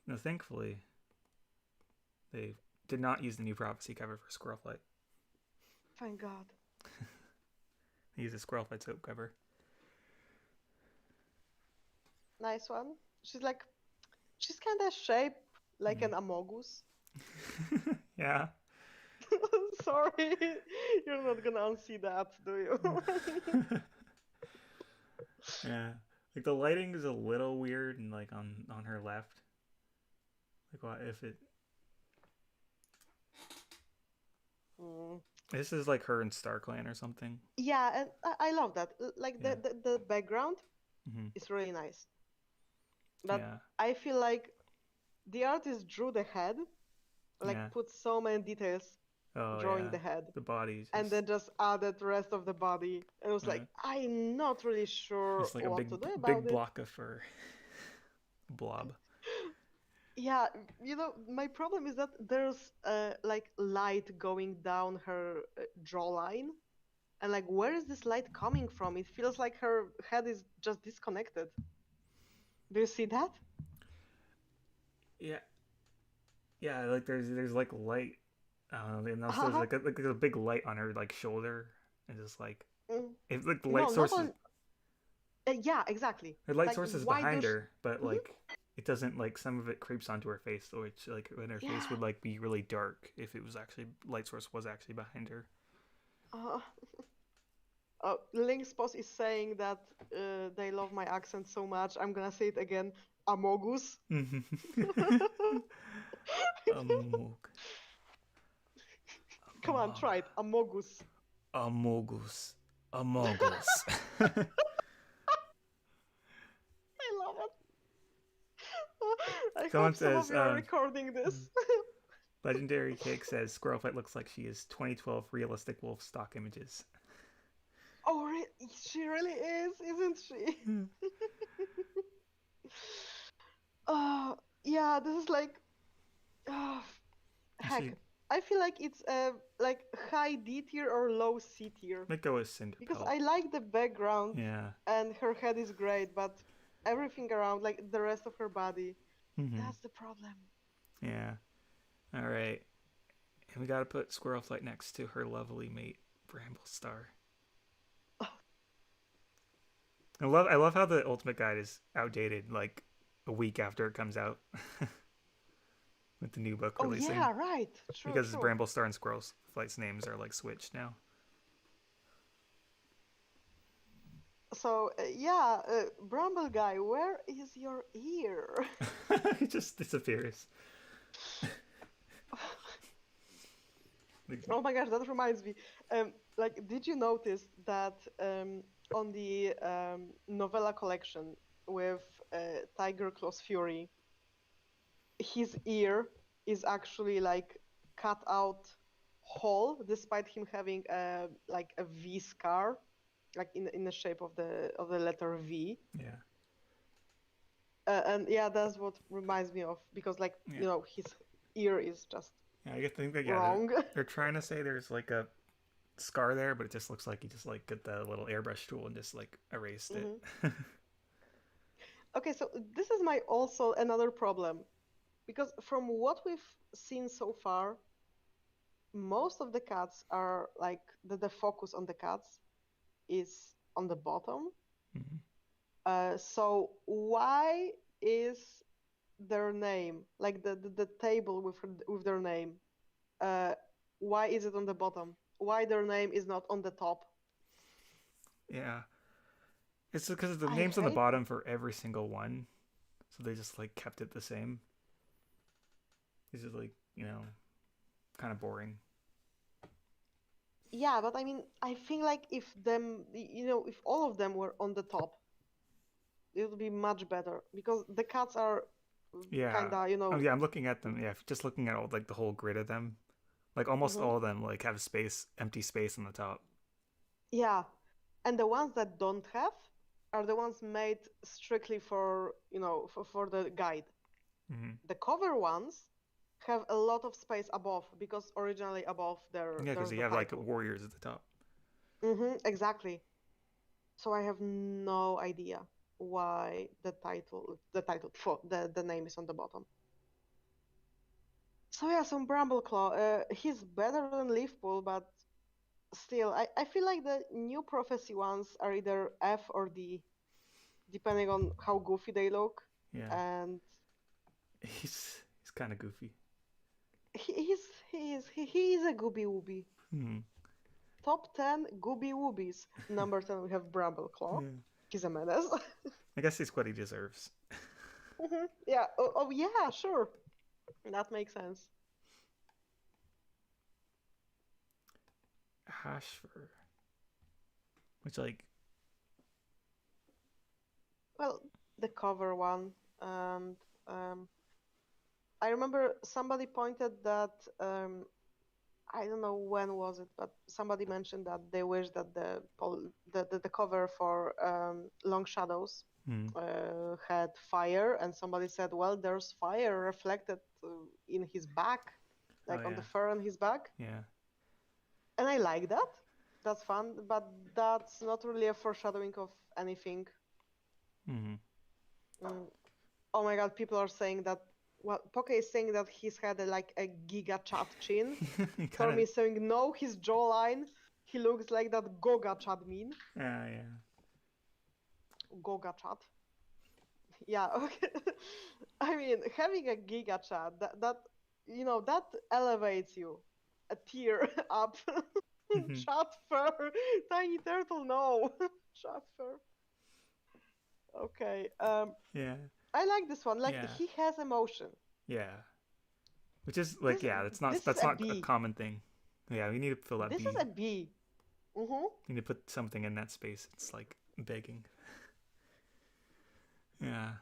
No, thankfully, they did not use the New Prophecy cover for Squirrel Flight. Thank God. They used a Squirrel Flight soap cover. Nice one. She's kind of shaped like an Amogus. Yeah. Sorry, you're not gonna unsee that, do you? Yeah. Like the lighting is a little weird and like on her left. Like what if it Mm. this is like her in StarClan or something. Yeah, and I love that. Like Yeah. the background Mm-hmm. is really nice, but Yeah. I feel like the artist drew the head, like Yeah. put so many details Oh drawing yeah. the head, The bodies and then just added the rest of the body. And it was like, I'm not really sure it's like a what big to do about big it. block of fur. Blob. Yeah, my problem is that there's like light going down her jawline, and like, where is this light coming from? It feels like her head is just disconnected. Do you see that? Yeah. Yeah, like there's like light. And also there's Uh-huh. like a big light on her like shoulder, and just like Mm. it's like the light No, not source is on. Yeah, exactly. her light Like, source is why do? behind her, but like it doesn't like some of it creeps onto her face, which like when her face Yeah. would like be really dark if it was actually light source was actually behind her. Uh, Link's post is saying that they love my accent so much. I'm gonna say it again. Amogus. Amog. Come on, try it. Amogus. Amogus. Amogus. I love it. I Someone hope some says, of you are recording this. Legendary Cake says Squirrelfight looks like she is 2012 realistic wolf stock images. Oh, she really is, isn't she? Yeah, this is like, oh, heck. I feel like it's like high D tier or low C tier. Might go with Cinderpelt. Because I like the background. Yeah. And her head is great, but everything around, like the rest of her body, that's the problem. Yeah. All right. And we got to put Squirrelflight next to her lovely mate, Bramblestar. I love how the Ultimate Guide is outdated like a week after it comes out. With the new book releasing. Oh yeah, right. True, because true. Bramblestar and Squirrelflight's names are like switched now. So Bramble Guy, where is your ear? It just disappears. Oh my gosh, that reminds me. Like, did you notice that on the novella collection with Tiger Claws Fury, his ear is actually like cut out whole, despite him having like a V scar, like in the shape of the letter V. Yeah. And yeah, that's what reminds me of because like Yeah. his ear is just Yeah, I think that yeah, wrong. they're trying to say there's like a scar there, but it just looks like he just like got the little airbrush tool and just like erased it. Hmm. Okay, so this is my also another problem because from what we've seen so far, most of the cats are like the focus on the cats is on the bottom. Mhm. So why is their name like the table with their name? Uh, why is it on the bottom? Why their name is not on the top? Yeah, it's because the I name's on the hate. bottom for every single one, so they just like kept it the same. It's just like kind of boring. Yeah, but I mean, I think like if all of them were on the top, it would be much better because the cats are Yeah. kinda, Oh yeah, I'm looking at them. Yeah, just looking at all like the whole grid of them. Like almost mhm. all of them like have space, empty space on the top. Yeah, and the ones that don't have are the ones made strictly for the guide. Hmm. The cover ones have a lot of space above because originally above Yeah, because there's you the have like title. warriors at the top. Exactly. So I have no idea why the title for the name is on the bottom. So yeah, some Brambleclaw. He's better than Leafpool, but still, I feel like the new prophecy ones are either F or D, depending on how goofy they look. Yeah, And he's kind of goofy. he is a gooby wooby. Hmm. Top 10 gooby woobies. Number 10 we have Brambleclaw. Yeah, He's a menace. I guess he's what he deserves. Yeah. Oh yeah, sure. That makes sense. Hashfur, which like Well, the cover one, and um, I remember somebody pointed that I don't know when was it, but somebody mentioned that they wish that the cover for Long Shadows hmm. had fire, and somebody said, well, there's fire reflected in his back, Oh like on the yeah, fur on his back, yeah. and I like that. That's fun, but that's not really a foreshadowing of anything. Hmm. Mm. Oh my god, people are saying that. Well, Poke is saying that he's had like a giga chat chin. He kind Stormy of is saying no, his jawline. He looks like that Goga chat meme. yeah. Goga chat. Yeah, okay. I mean, having a giga chat that elevates you a tier up. Hmm. Chat fur, tiny turtle. No, chat fur. Okay. Yeah, I like this one. Like yeah, he has emotion. yeah. Which is like This yeah, this is that's a not a B. common thing. Yeah, we need to fill that This is B. a B. Mm-hmm. We need to put something in that space. It's like begging. Yeah.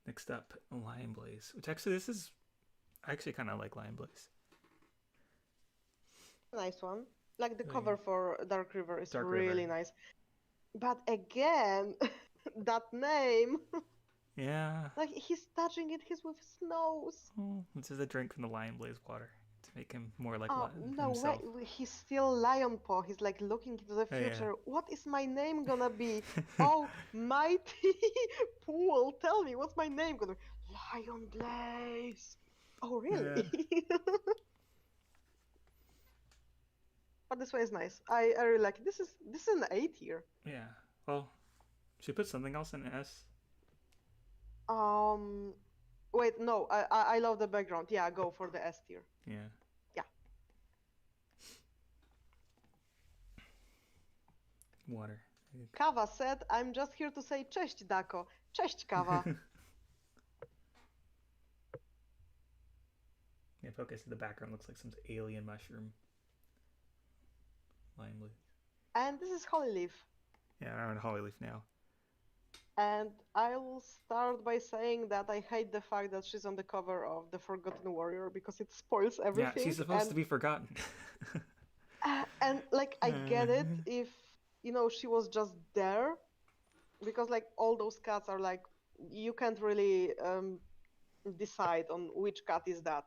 Next up, Lion Blaze. Which actually this is I actually kind of like Lion Blaze. Nice one. Like the Oh yeah. cover for Dark River is Dark River. really nice. But again, that name, Yeah. like he's touching it, he's with his nose. Oh, this is a drink from the Lion Blaze water to make him more like Oh no, wait, himself. he's still Lion Paw. He's like looking into the Oh yeah. future. What is my name gonna be? Oh, mighty pool. Tell me, what's my name gonna be? Lion Blaze. Oh Yeah. really? But this one is nice. I really like it. This is an A tier. Yeah. Well, should we put something else in S? Um, Wait, no, I love the background. Yeah, go for the S tier. Yeah. Yeah. Water. Kawa said, I'm just here to say cześć, Dako. Cześć, Kawa. Yeah, focus. The background looks like some alien mushroom. Lion Blaze. And this is Holy Leaf. Yeah, I'm on Hollyleaf now. And I will start by saying that I hate the fact that she's on the cover of The Forgotten Warrior because it spoils Yeah, everything. she's supposed to be forgotten. And like I get it if she was just there, because like all those cats are like you can't really decide on which cat is that.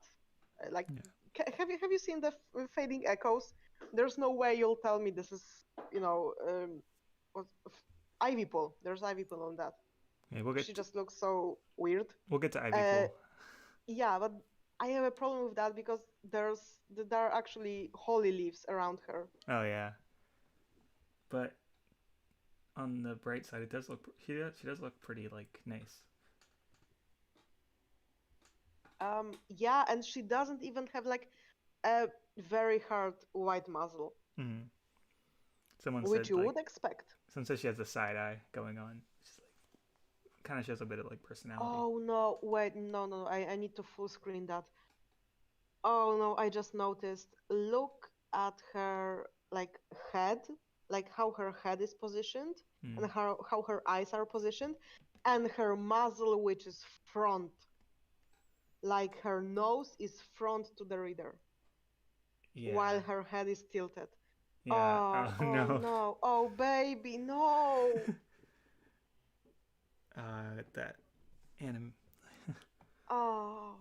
Like, Yeah. have you seen the fading echoes? There's no way you'll tell me this is you know what, Ivy Pool. There's Ivy Pool on that. Yeah, She just looks so weird. we'll get to Ivy Uh, Pool. yeah, but I have a problem with that because there are actually holly leaves around her. Oh yeah, but on the bright side, it does look she does look pretty like nice. Yeah, and she doesn't even have like a very hard white muzzle, Mm-hmm. Someone which said you like would expect. someone said she has the side eye going on. She's like kind of shows a bit of like personality. Oh no, wait, no, I need to full screen that. Oh no, I just noticed. Look at her like head, like how her head is positioned Mm. and how her eyes are positioned, and her muzzle, which is front. Like her nose is front to the reader, Yeah. while her head is tilted. Yeah. Oh, Oh oh no. no, oh baby, no. That anim. Oh,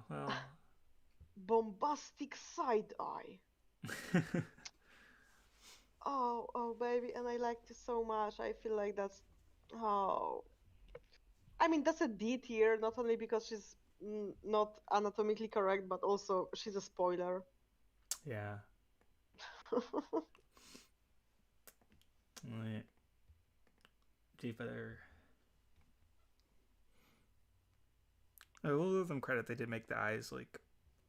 Well. bombastic side eye. Oh, baby, and I liked it so much. I feel like that's, oh, I mean, that's a D tier, not only because she's not anatomically correct, but also she's a spoiler. Yeah. Right. G Feather. I will give them credit. They did make the eyes like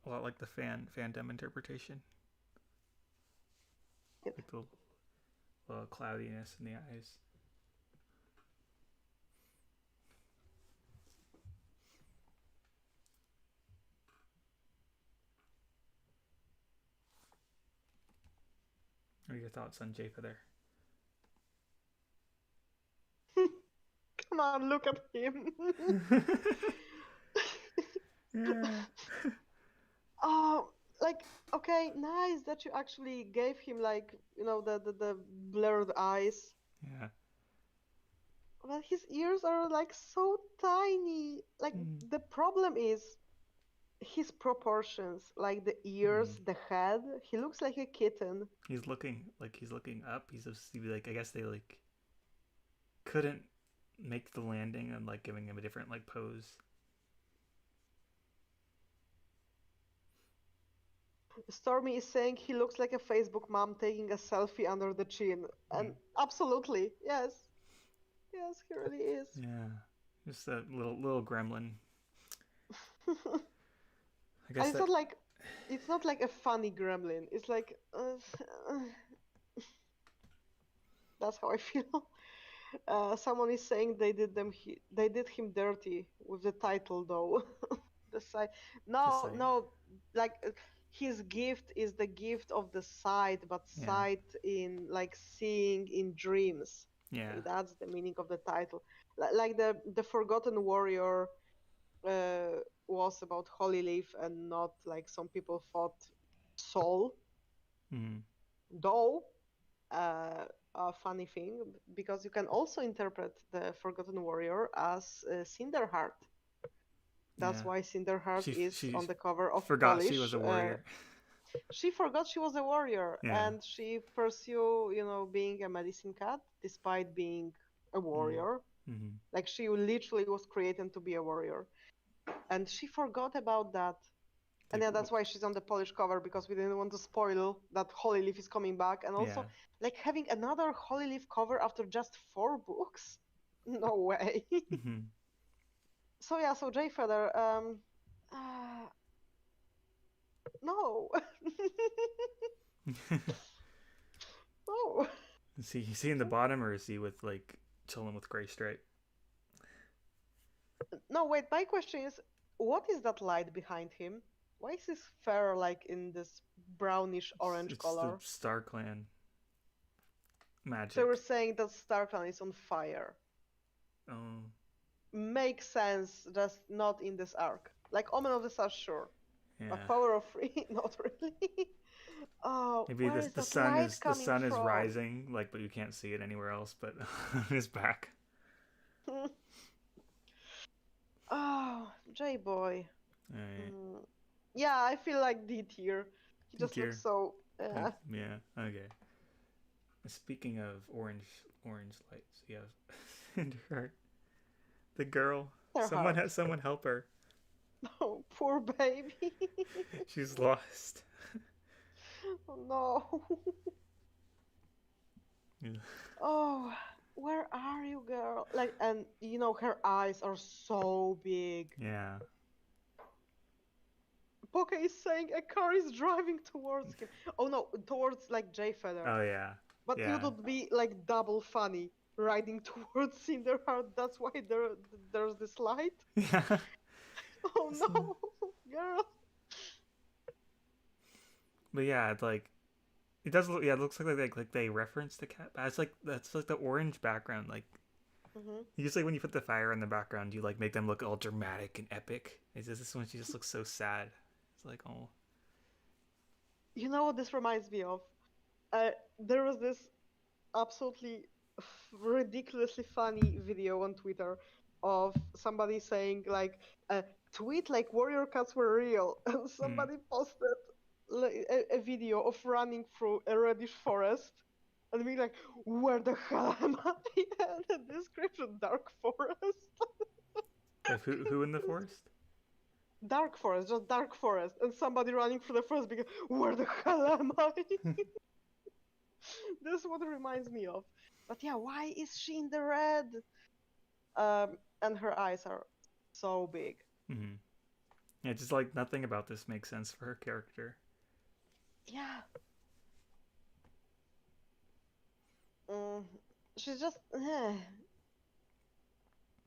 a lot like the fandom interpretation, like the little cloudiness in the eyes. What are your thoughts on J Feather? Come on, look at him. Yeah. Oh, like, okay, nice that you actually gave him like, the blurred eyes. Yeah. But his ears are like so tiny. Like Mm. the problem is his proportions, like the Mm. ears, the head. He looks like a kitten. He's looking up. He's supposed to be like I guess they like couldn't make the landing and like giving him a different like pose. Stormy is saying he looks like a Facebook mom taking a selfie under the chin. Mm. And absolutely, yes. Yes, he really is. Yeah. Just a little gremlin. I And guess that it's not like a funny gremlin. It's like that's how I feel. Someone is saying they did him dirty with the title though. The side. the No, site. no, like his gift is the gift of the sight, but Yeah. sight in like seeing in dreams. Yeah. Like, that's the meaning of the title. Like the Forgotten Warrior was about Holy Leaf and not like some people thought Soul. Mm. Though a funny thing because you can also interpret the Forgotten Warrior as Cinderheart. That's Yeah. why Cinderheart is She on the cover of forgot she Polish. was a warrior. She forgot she was a warrior Yeah. and she pursued, being a medicine cat despite being a Mm. warrior. Mm-hmm. Like she literally was created to be a warrior. And she forgot about that. And Like, yeah, that's why she's on the Polish cover because we didn't want to spoil that Holy Leaf is coming back. And yeah. also, like having another Holy Leaf cover after just 4 books? No way. Mm-hmm. So yeah, so Jay Feather, uh, no, no. Is he in the bottom or is he with like chilling with Gray Stripe? No, wait, my question is, what is that light behind him? Why is his fur like in this brownish orange It's the color? Star Clan So we're magic. saying that StarClan is on fire. Oh. Makes sense, just not in this arc. Like Omen of the Stars, sure. Yeah. But Power of Three, not really. Oh, Maybe where is the that sun light is the coming sun is from? rising, like, but you can't see it anywhere else, but on his back. Oh, J-Boy. All right. Mm. Yeah, I feel like D tier. He just looks Here. so. Yeah. Okay. Speaking of orange lights, you have Cinderheart, the girl. Their heart. Someone help her. Oh, poor baby. She's lost. Oh no. Yeah. Oh, where are you, girl? Like, and her eyes are so big. Yeah. Poke is saying a car is driving towards him. Oh no, towards like Jay Feather. Oh yeah. But it Yeah. would be like double funny riding towards Cinderheart. That's why there's this light. Yeah. Oh no, girl. But yeah, it's like it does look. Yeah, it looks like they reference the cat. But it's like that's like the orange background. Like Hmm. you just like when you put the fire in the background, you like make them look all dramatic and epic. It's just this one. She just looks so sad. It's like oh. You know what this reminds me of? There was this absolutely ridiculously funny video on Twitter of somebody saying like, "Tweet like warrior cats were real," and Mm. somebody posted a video of running through a reddish forest, and being like, "Where the hell am I?" And the description, dark forest. Of who in the forest? Dark forest, just dark forest, and somebody running through the forest because where the hell am I? This is what it reminds me of. But yeah, why is she in the red? And her eyes are so big. Mm-hmm. Yeah, just like nothing about this makes sense for her character. Yeah. Mm, she's just,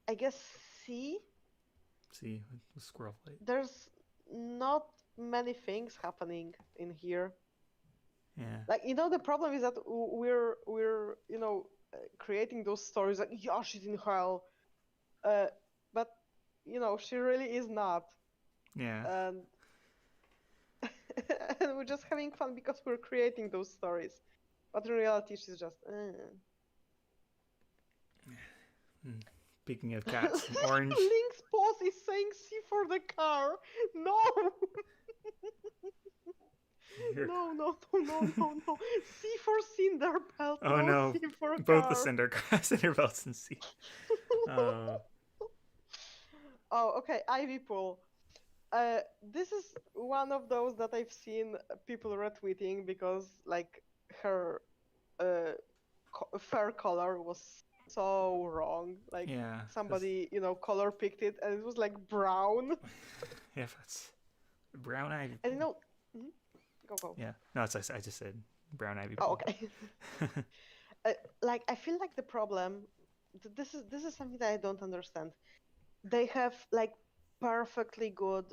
I guess, see, See, with squirrel fight. there's not many things happening in here. Yeah. Like, the problem is that we're creating those stories like, yeah, she's in hell. But, she really is not. Yeah. And, and we're just having fun because we're creating those stories. But in reality, she's just, Speaking of cats, orange. Link's boss is saying C for the car. No! No, no, no, no, no, no. C for cinder belt. Oh No, no, C for both the car. cinder belts and C. Oh. Oh, okay. Ivy Pool. This is one of those that I've seen people retweeting because, like, her fur color was so wrong. Like, Yeah. somebody, color picked it and it was like brown. Yeah, that's brown ivy. And mhm. Go. Yeah. No, I just said brown ivy. Oh, okay. Like, I feel like the problem. This is something that I don't understand. They have like perfectly good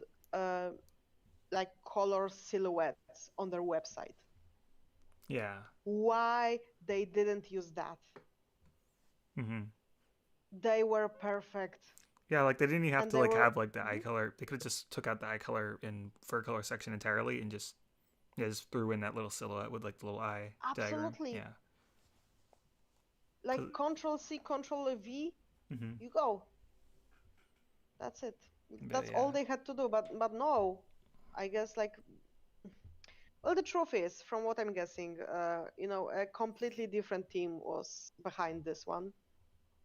like color silhouettes on their website. Yeah. Why they didn't use that? Mm-hmm. They were perfect. Yeah, like they didn't even have And to they like were. have like the eye Mhm. color. They could have just took out the eye color in fur color section entirely and just threw in that little silhouette with like the little eye diagram. Absolutely. Yeah. Like Control C, Control V, Mm-hmm. you go. That's it. But That's all yeah. they had to do. But no, I guess like. Well, the truth is, from what I'm guessing, a completely different team was behind this one.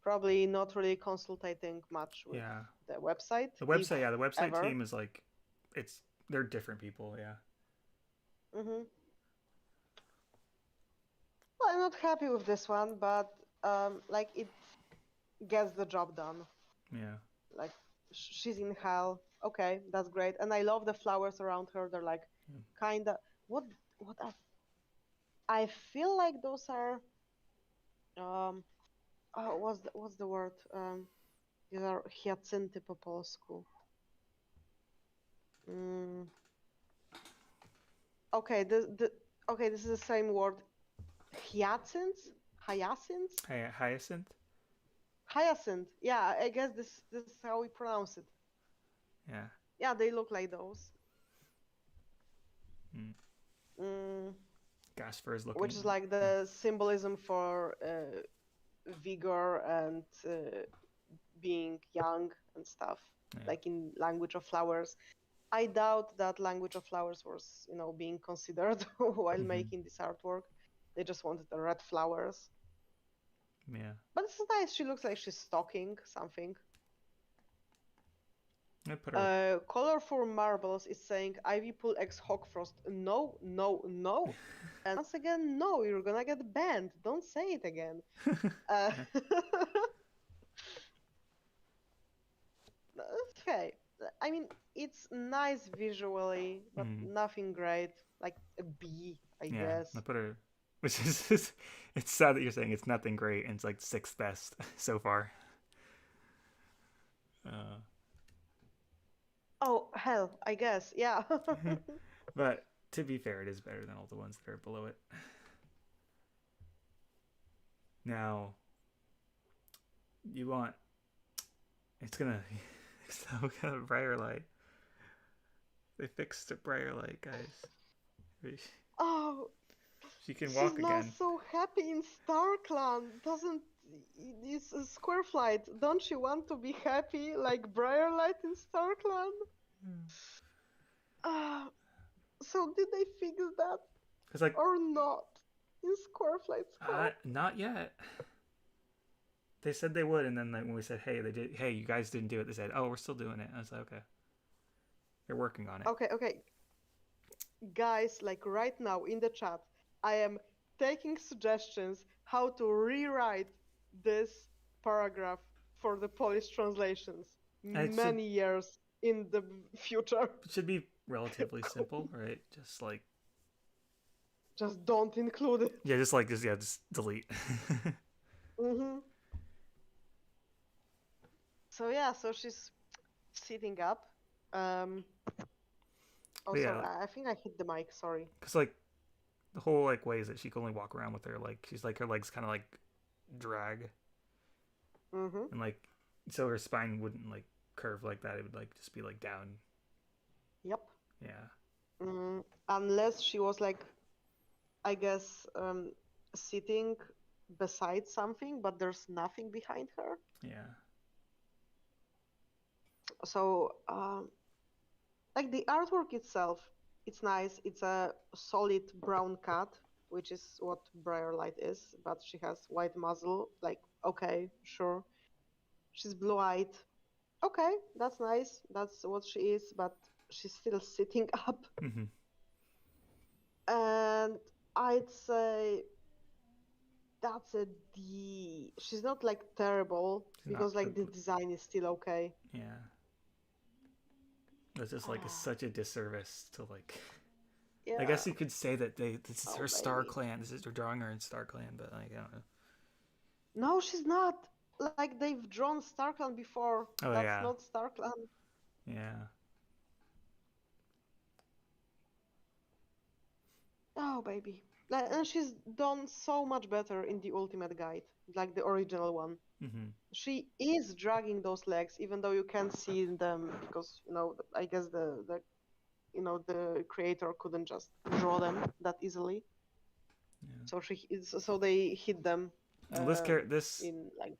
Probably not really consulting much with Yeah. the website, The if website, yeah, the website ever. team is like, they're different people, yeah. Hmm. Well, I'm not happy with this one, but like it gets the job done. Yeah. Like she's in hell. Okay, that's great, and I love the flowers around her. They're like Yeah. kinda what are. I feel like those are um. Oh, what's the word? These are hyacinty po polsku. Mm. Okay, okay, this is the same word. Hyacinths? Hyacinths? Hyacinth? Hyacinth. Yeah, I guess this is how we pronounce it. Yeah. Yeah, they look like those. Mm. mm, Gasper is which looking. is like the symbolism for vigor and being young and stuff, Yeah. like in language of flowers. I doubt that language of flowers was, being considered while making this artwork. They just wanted the red flowers. Yeah. But it's nice. She looks like she's stalking something. I put her. Colorful Marbles is saying Ivy Pool X Hawkfrost. No, no, no. And once again, no, you're gonna get banned. Don't say it again. Uh, okay. I mean, it's nice visually, but nothing great. Like a B, I guess. I put her. Which is, it's sad that you're saying it's nothing great and it's like sixth best so far. Oh, hell, I guess, yeah. But to be fair, it is better than all the ones that are below it. Now, you want. It's gonna. So kind of brighter light. They fixed a brighter light, guys. Oh, she can she's walk not again. so happy in StarClan. Doesn't it's a Square Flight? Don't you want to be happy like Briarlight in StarClan? So did they fix that? It's like or not in Square Flight Squad? Not yet. They said they would, and then like, when we said, "Hey, they did. Hey, you guys didn't do it," they said, "Oh, we're still doing it." And I was like, "Okay, they're working on it." Okay, guys, like right now in the chat, I am taking suggestions how to rewrite this paragraph for the Polish translations many years in the future. It should be relatively simple, right? Just don't include it. Yeah, just delete. So yeah, so she's sitting up. Yeah, I think I hit the mic. Sorry. Because like the whole like way is that she can only walk around with her like she's like her legs kind of like drag, and like so her spine wouldn't like curve like that. It would like just be like down. Yep. Yeah. Unless she was like, I guess, sitting beside something, but there's nothing behind her. Yeah. So, like the artwork itself, it's nice. It's a solid brown cat, which is what Briarlight is, but she has white muzzle. Like, okay, sure. She's blue-eyed. Okay, that's nice. That's what she is, but she's still sitting up. And I'd say that's a D. She's not like terrible because like the design is still okay. Yeah. That's just like such a disservice to like. Yeah. I guess you could say that this is her Star Clan. This is her drawing her in Star Clan, but like I don't know. No, she's not. Like they've drawn Star Clan before. Oh, that's not Star Clan. Yeah. Oh baby. And she's done so much better in the Ultimate Guide, like the original one. She is dragging those legs, even though you can't see them because I guess the creator couldn't just draw them that easily. Yeah. So they hit them. This in like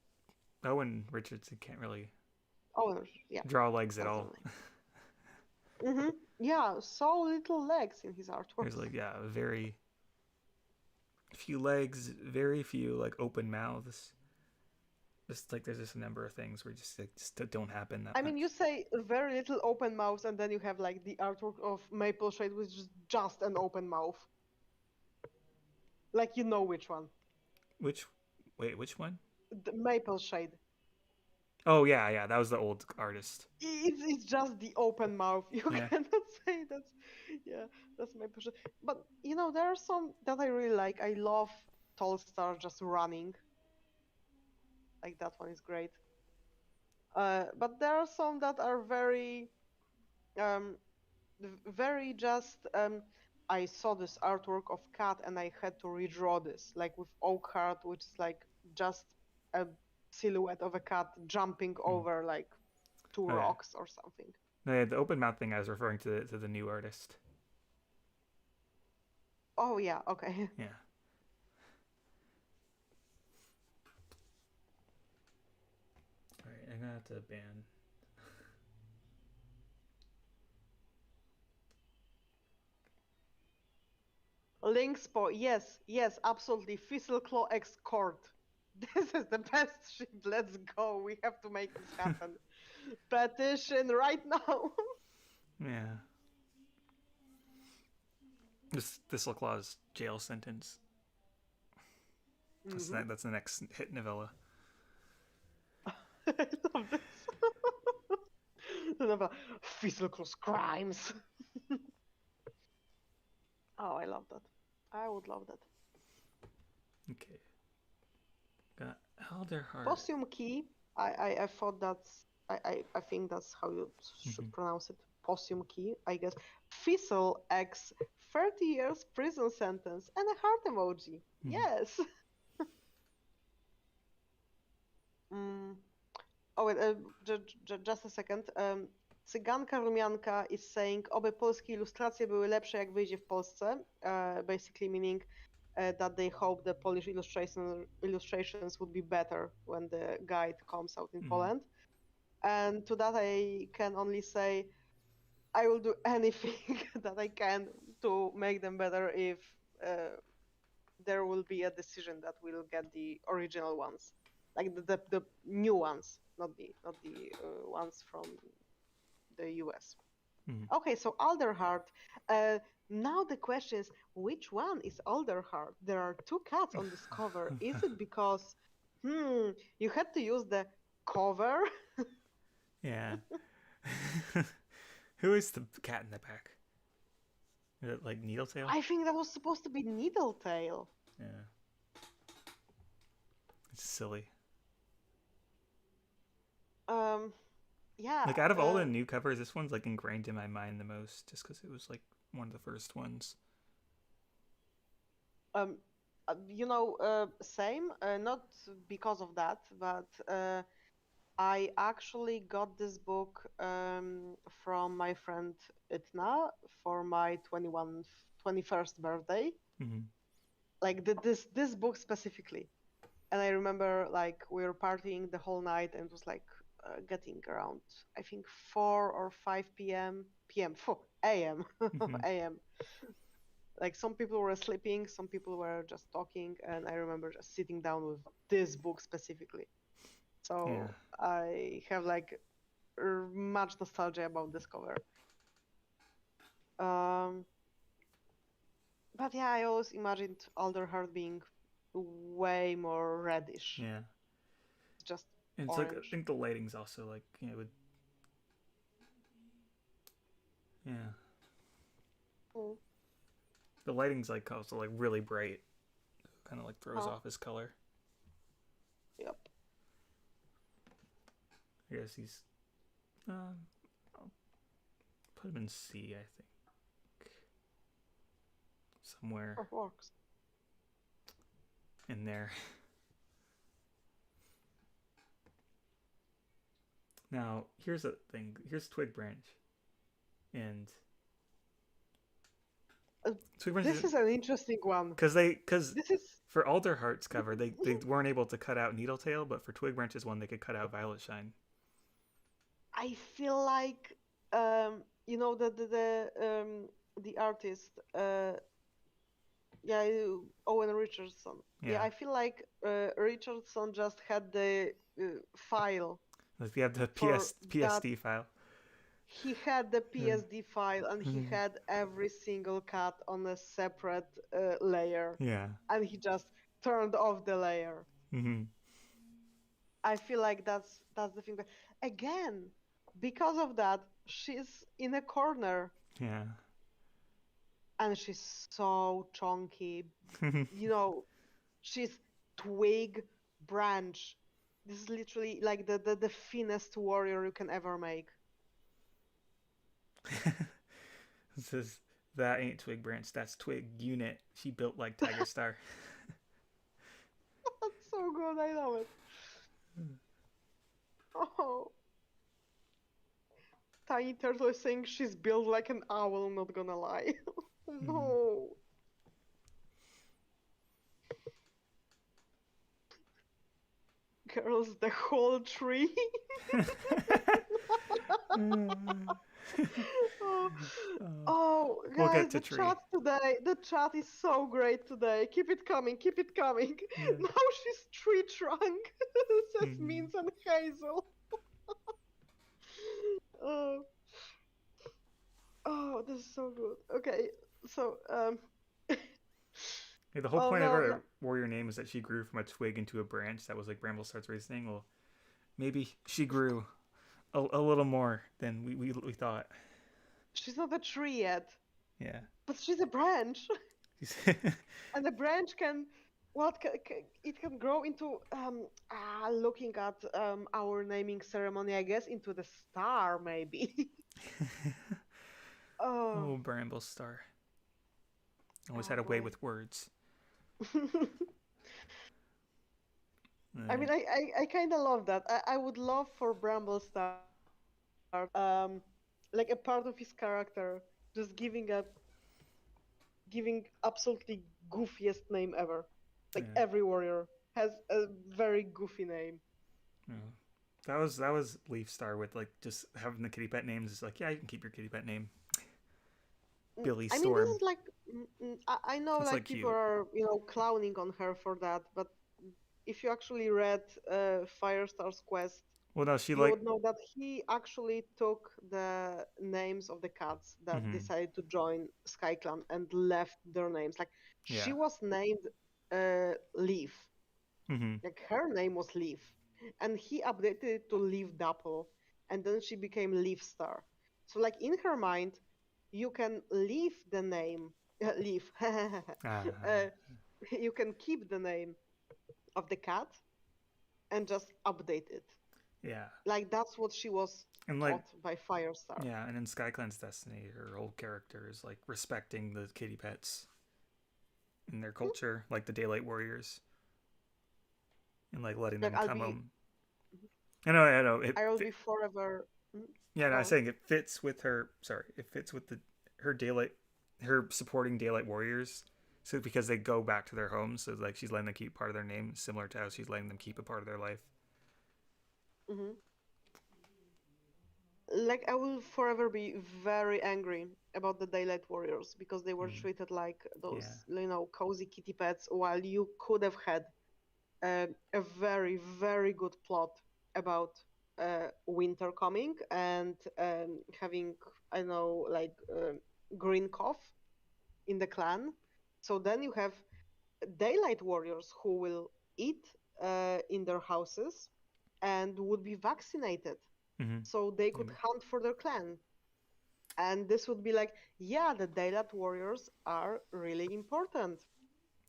Owen Richardson can't really yeah, draw legs at all. Yeah, so little legs in his artwork. There's like very few legs, very few like open mouths. Just like there's just a number of things where just don't happen that much. Mean, you say very little open mouths, and then you have like the artwork of Maple Shade, which is just an open mouth. Like which one? Which one? The Maple Shade. Oh yeah, that was the old artist. It's just the open mouth. You cannot say that's Maple Shade. But there are some that I really like. I love Tall Star just running. Like that one is great. But there are some that are very, very just. I saw this artwork of cat and I had to redraw this, like with Oak Heart, which is like just a silhouette of a cat jumping over like two rocks or something. No, the open mouth thing I was referring to the new artist. Oh yeah, okay. Yeah. All right, I'm gonna have to ban. Linkspo, yes, absolutely. Fizzleclaw X Court. This is the best ship. Let's go. We have to make this happen. Petition right now. Yeah. This Claw's jail sentence. Mm-hmm. That's the next hit novella. I love this. The Fizzleclaw's crimes. Oh, I love that. I would love that. Okay. Got Elderheart. Posthum key. I thought I think that's how you should pronounce it. Posthum key, I guess. Fizzle X 30 years prison sentence and a heart emoji. Yes. Oh wait, just a second. Cyganka Rumianka is saying, oby polskie ilustracje były lepsze jak wyjdzie w Polsce. Basically meaning that they hope the Polish illustrations would be better when the guide comes out in Poland. And to that I can only say, I will do anything that I can to make them better if there will be a decision that we'll get the original ones, like the new ones, not the ones from the US. Okay, so Alderheart. Now the question is, which one is Alderheart? There are two cats on this cover. Is it because, you had to use the cover? Yeah. Who is the cat in the back? Is it like Needletail? I think that was supposed to be Needletail. Yeah. It's silly. Yeah. Like out of all the new covers, this one's like ingrained in my mind the most, just because it was like one of the first ones. Same. Not because of that, but I actually got this book from my friend Itna for my 21st birthday. Like this book specifically. And I remember like we were partying the whole night and it was like getting around, I think 4 or 5 p.m. 4 a.m. a.m. Like some people were sleeping, some people were just talking, and I remember just sitting down with this book specifically. So I have like much nostalgia about this cover. But yeah, I always imagined Alderheart being way more reddish. Yeah. It's just and it's orange. like I think the lighting's also like would. Yeah. The lighting's like also like really bright. Kind of like throws off his color. Yep. I guess he's. I'll put him in C, I think. Somewhere. Works. In there. Now, here's the thing. Here's Twig Branch. And Twig Branch this is an interesting one. Because for Alderheart's cover, they weren't able to cut out Needletail, but for Twig Branch's one, they could cut out Violet Shine. I feel like, the artist, Owen Richardson. Yeah, I feel like Richardson just had the file. Like you have the PSD file. He had the PSD file, and he had every single cat on a separate layer. Yeah. And he just turned off the layer. I feel like that's the thing. But again, because of that, she's in a corner. Yeah. And she's so chunky. She's Twig Branch. This is literally like the thinnest warrior you can ever make. That ain't Twig Branch, that's Twig Unit. She built like Tiger Star. That's so good, I love it. Oh. Tiny Turtle is saying she's built like an owl, not gonna lie. No. curls the whole tree. Oh, oh, We'll guys, get to the tree. chat today, the chat is so great today. Keep it coming, keep it coming. Yeah. Now she's tree trunk, says Mm. Mince and Hazel. Oh, oh, this is so good. Okay, so Yeah, the whole oh point of no, her warrior name is that she grew from a twig into a branch. That was like Bramble starts reasoning. Well, maybe she grew a little more than we thought. she's not a tree yet, Yeah. but she's a branch, and the branch can, it can grow into looking at our naming ceremony, I guess, into the star maybe. Oh, Oh, Bramble Star. Always oh had a way boy. with words. I mean, I kind of love that. I would love for Bramble Star, like a part of his character, just giving absolutely goofiest name ever. Like Yeah. every warrior has a very goofy name. Yeah. That was Leaf Star with like just having the kitty pet names. It's like, yeah, you can keep your kitty pet name, Billy I mean, this Storm. is like, I know It's like like people cute. are, clowning on her for that, but if you actually read Firestar's quest, Well, no, she you like. would know that he actually took the names of the cats that Mm-hmm. decided to join SkyClan and left their names. Like she Yeah. was named Leaf, Mm-hmm. like her name was Leaf, and he updated it to Leaf Dapple, and then she became Leaf Star. So like in her mind, you can leave the name Leaf. Ah. You can keep the name of the cat and just update it. Yeah. Like that's what she was And like, taught by Firestar. yeah, and in SkyClan's Destiny, her whole character is like respecting the kitty pets in their Hmm? culture, like the Daylight Warriors, and like letting Like them I'll come be, home. I know. I will be forever. Yeah, no, Go I was on. saying it fits with her. Sorry, it fits with her daylight, her supporting Daylight Warriors. So because they go back to their homes, so like she's letting them keep part of their name, similar to how she's letting them keep a part of their life. Hmm. Like I will forever be very angry about the Daylight Warriors because they were Mm. treated like those, Yeah. cozy kitty pets, while you could have had a very, very good plot about winter coming and having, I know, like green cough in the clan. So then you have daylight warriors who will eat in their houses and would be vaccinated Mm-hmm. so they could Maybe. hunt for their clan. And this would be like, yeah, the daylight warriors are really important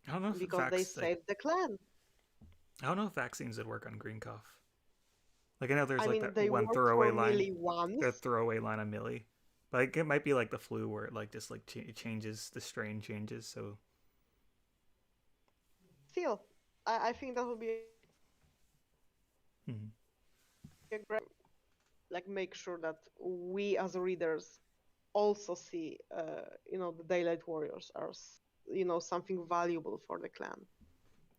I don't know if because they saved the clan. I don't know if vaccines would work on green cough. Like I know there's I like mean, that they one worked throwaway for line, Millie the once. throwaway line on Millie, but like, it might be like the flu where it like just like changes the strain changes. So Still, I think that would be mm-hmm. a great, like, make sure that we as readers also see, the daylight warriors are, something valuable for the clan.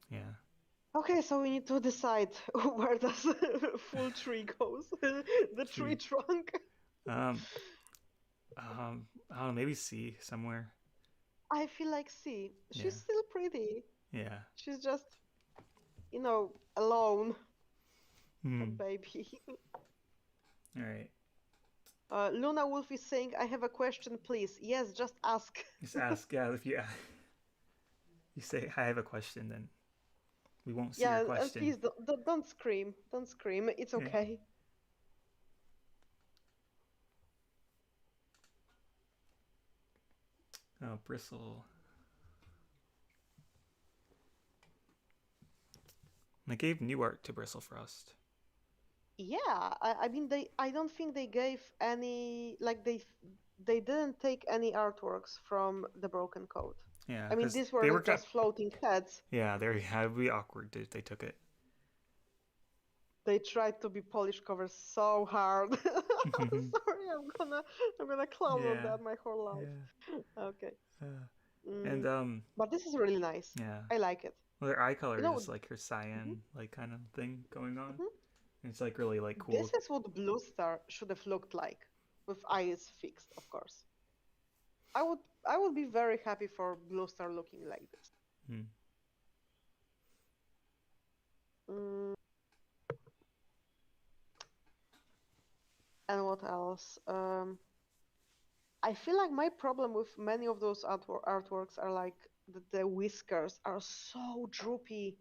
Yeah. Okay, so we need to decide where does full tree goes. The tree Tree. trunk. Um, I don't know, maybe C somewhere. I feel like C. She's Yeah. still pretty. Yeah. She's just, alone. A Hmm. baby. All right. Luna Wolf is saying, I have a question, please. Yes, just ask. Just ask. Yeah. If you say I have a question, then we won't see your Yeah, and question. please don't scream. Don't scream. It's Yeah. okay. Oh, Bristle. They gave new art to Bristlefrost. Yeah, I mean I don't think they gave any, like, they didn't take any artworks from the Broken Code. Yeah, I mean, because these they were were kind. just floating heads. Yeah, they would be awkward if they took it. They tried to be polish covers so hard. Sorry, I'm gonna clown on Yeah. that my whole Yeah. life. Okay. Uh, and Mm, but this is really nice. yeah. I like it. Well, her eye color You is know, just like her mhm, cyan like kind of thing going on. mhm. And it's like really like This cool. is what Blue Star should have looked like, with eyes fixed, of course. I would I would be very happy for Blue Star looking like this. Hmm. Mm, and what else? I feel like my problem with many of those artworks are like the whiskers are so droopy.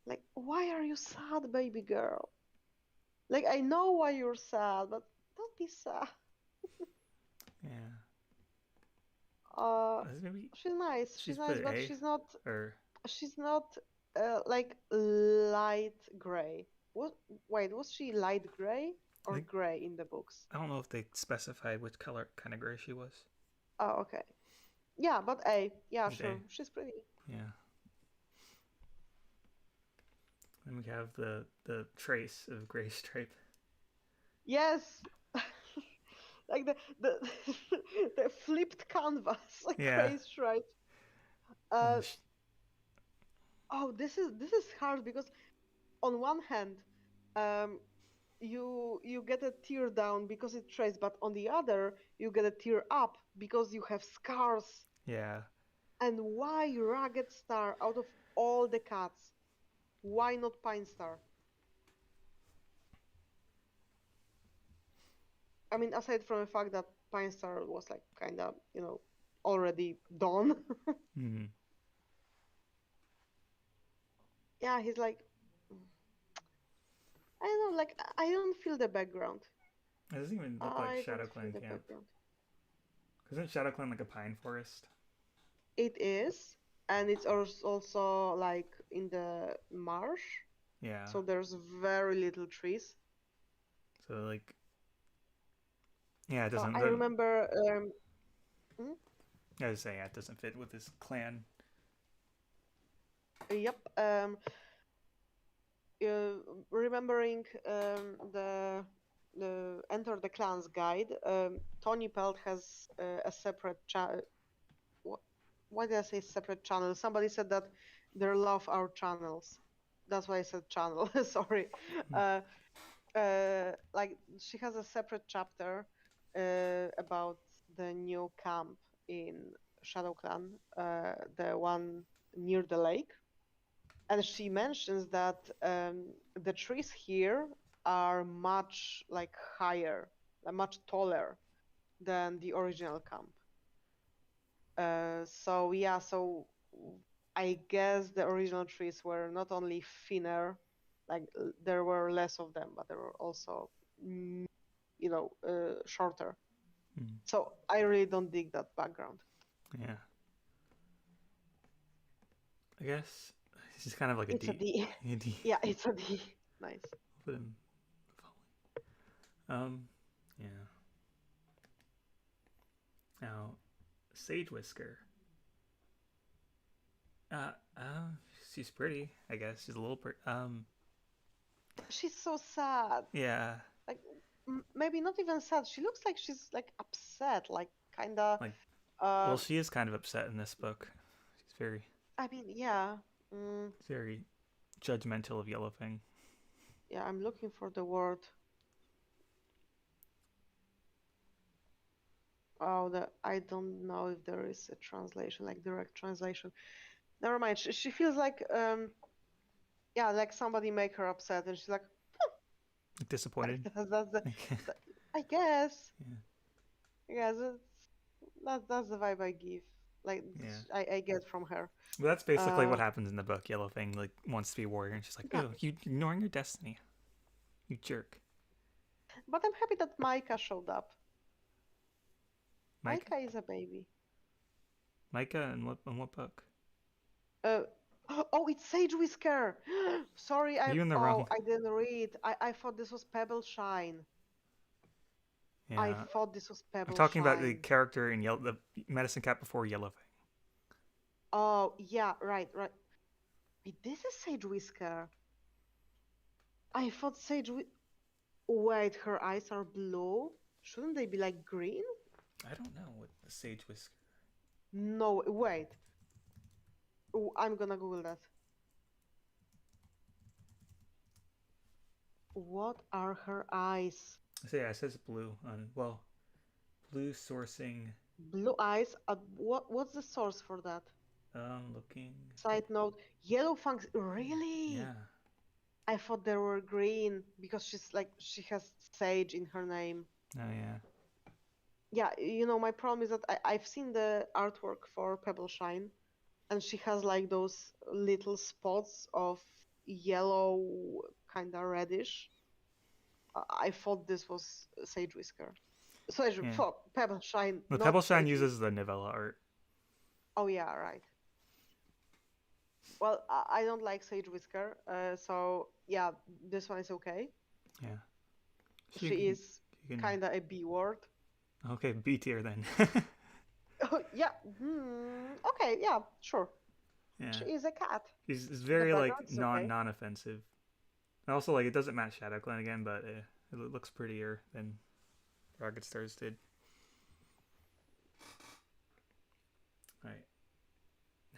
Like, why are you sad, baby girl? Like, I know why you're sad, but don't be sad. Yeah. Uh, Maybe she's nice. she's She's put nice, but A or she's not like light gray. What? Wait, was she light gray I or think gray in the books? I don't know if they specified which color kind of gray she was. Oh, okay. Yeah, but A. Yeah, Is A. sure. She's pretty. Yeah. Then we have the trace of gray stripe. Yes. Like the the flipped canvas, like Yeah. gray stripe. And Uh, oh, this is hard because on one hand, um, you get a tear down because it trace, but on the other, you get a tear up because you have scars. yeah. And why Ragged Star out of all the cats? Why not Pine Star? I mean, aside from the fact that Pine Star was like kind of, already done. Hmm. Yeah, he's like, I don't know, like I don't feel the background. It doesn't even look like I don't Shadow feel Clan the camp. background. Isn't Shadow Clan like a pine forest? It is, and it's also like in the marsh, Yeah. so there's very little trees. So like, yeah, it So doesn't. I remember, hmm? I was saying, yeah, it doesn't fit with this clan. Yep, remembering the Enter the Clans guide, Tony Pelt has a separate channel. Why did I say separate channel? Somebody said that they love our channels. That's why I said channel. Sorry. Hmm. Uh, like she has a separate chapter about the new camp in Shadow Clan, the one near the lake, and she mentions that the trees here are much like higher, much taller than the original camp. So yeah, so I guess the original trees were not only thinner, like there were less of them, but there were also, mm, shorter. Hmm. So I really don't dig that background. Yeah. I guess he's kind of like a It's a D. D. A D. Yeah, it's a D. Nice. Put him. Yeah. Now, Sage Whisker. Uh, uh, she's pretty. I guess she's a little pretty. She's so sad. Yeah. Like maybe not even sad. She looks like she's like upset, like kinda. Like, well, Uh, she is kind of upset in this book. She's very, I mean, yeah. Mm, very judgmental of Yellowfang. yeah, I'm looking for the word. Oh, I don't know if there is a translation, like direct translation. Never mind. She feels like yeah, like somebody make her upset, and she's like, like Disappointed. that's the I guess. Yes, that's the vibe I give. Like Yeah. I get from her. But that's basically what Uh, happens in the book. Yellowfang like wants to be a warrior, and she's like, yeah. "Oh, you ignoring your destiny, you jerk." But I'm happy that Micah showed up. Micah, Micah is a baby. Micah, and what book? Uh, oh, it's Sage Whisker. Sorry, Are you in the wrong? I didn't read. I thought this was Pebble Shine. I Yeah, thought this was I'm Pebble talking about the Shine. character in the Medicine Cat before Yellowfang. Oh, yeah, right, right. Wait, this is Sage Whisker. I thought Wait, her eyes are blue. Shouldn't they be like green? I don't know what the Sage Whisker. No, wait. Ooh, I'm gonna Google that. What are her eyes? So yeah, it says blue on blue sourcing. Blue eyes. What's the source for that? Looking. Side note: yellow fangs. Really? Yeah. I thought they were green because she has sage in her name. Oh yeah. Yeah, my problem is that I've seen the artwork for Pebble Shine, and she has like those little spots of yellow, kind of reddish. I thought this was Sage Whisker. Sage Yeah. for Pebble Shine, The not Pebble Shine Sage uses Whisker. the novella art. Oh yeah, right. Well, I don't like Sage Whisker, so yeah, this one is okay. Yeah. So She is you can. kinda a B word. Okay, B tier then. Oh yeah. Okay, yeah, sure. Yeah. She is a cat. It's The very like background is okay. non-offensive. And also like it doesn't match Shadow Clan again, but it looks prettier than Rocket Stars did. Right.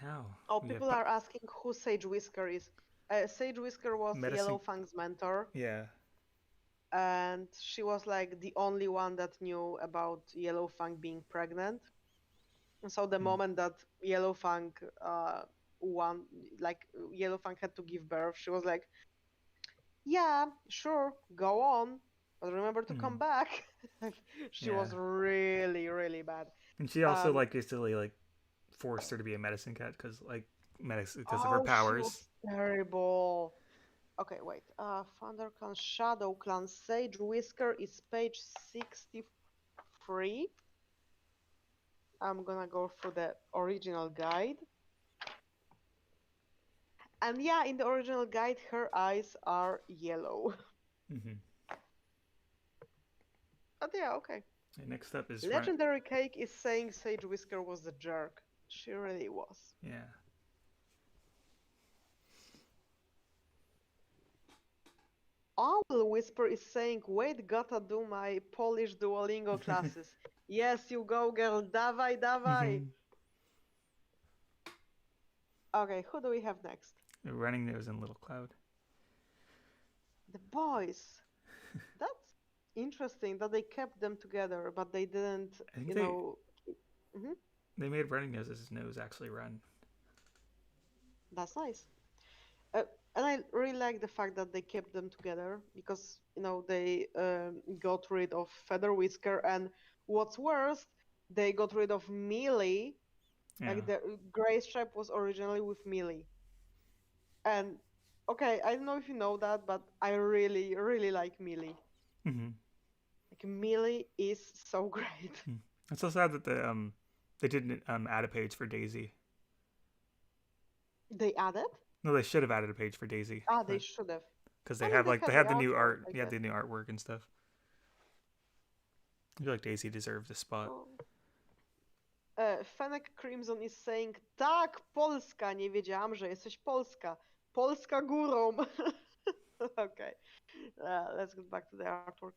Now Oh, we have people are asking who Sage Whisker is. Sage Whisker was Medicine. Yellowfang's mentor, Yeah. and she was like the only one that knew about Yellowfang being pregnant. And so the moment that Yellowfang won, like Yellowfang had to give birth, she was like, "Yeah, sure, go on, but remember to come back." She Yeah. was really, really bad. And she also Um, like basically like forced her to be a medicine cat because of her oh, she powers. was terrible. Okay, wait. Thunder Clan, Shadow Clan, Sage Whisker is page 63. I'm gonna go through the original guide. And yeah, in the original guide, her eyes are yellow. Mm-hmm. But yeah, okay. And next up is Legendary Cake is saying Sage Whisker was the jerk. She really was. Yeah. Owl Whisper is saying, wait, gotta do my Polish Duolingo classes. Yes, you go, girl. Dawaj, dawaj. Okay, who do we have next? Running Nose and Little Cloud. The boys. That's interesting that they kept them together, but they didn't, I think they Mhm. made Running Nose's nose actually run. That's nice. And I really like the fact that they kept them together because, they got rid of Feather Whisker, and what's worse, they got rid of Mealy. Yeah. Like the Gray Stripe was originally with Mealy. And okay, I don't know if you know that, but I really, really like Mealy. Mm-hmm. Like Mealy is so great. It's so sad that they didn't add a page for Daisy. They added? No, they should have added a page for Daisy. They should have. Because I they mean, have they like had they the had the new artwork, art, I they had guess. the new artwork and stuff. I feel like Daisy deserved a spot. Oh. Fennec Crimson is saying, tak, Polska, nie wiedziałam, że jesteś Polska. Polska górą. Okay, let's get back to the artwork.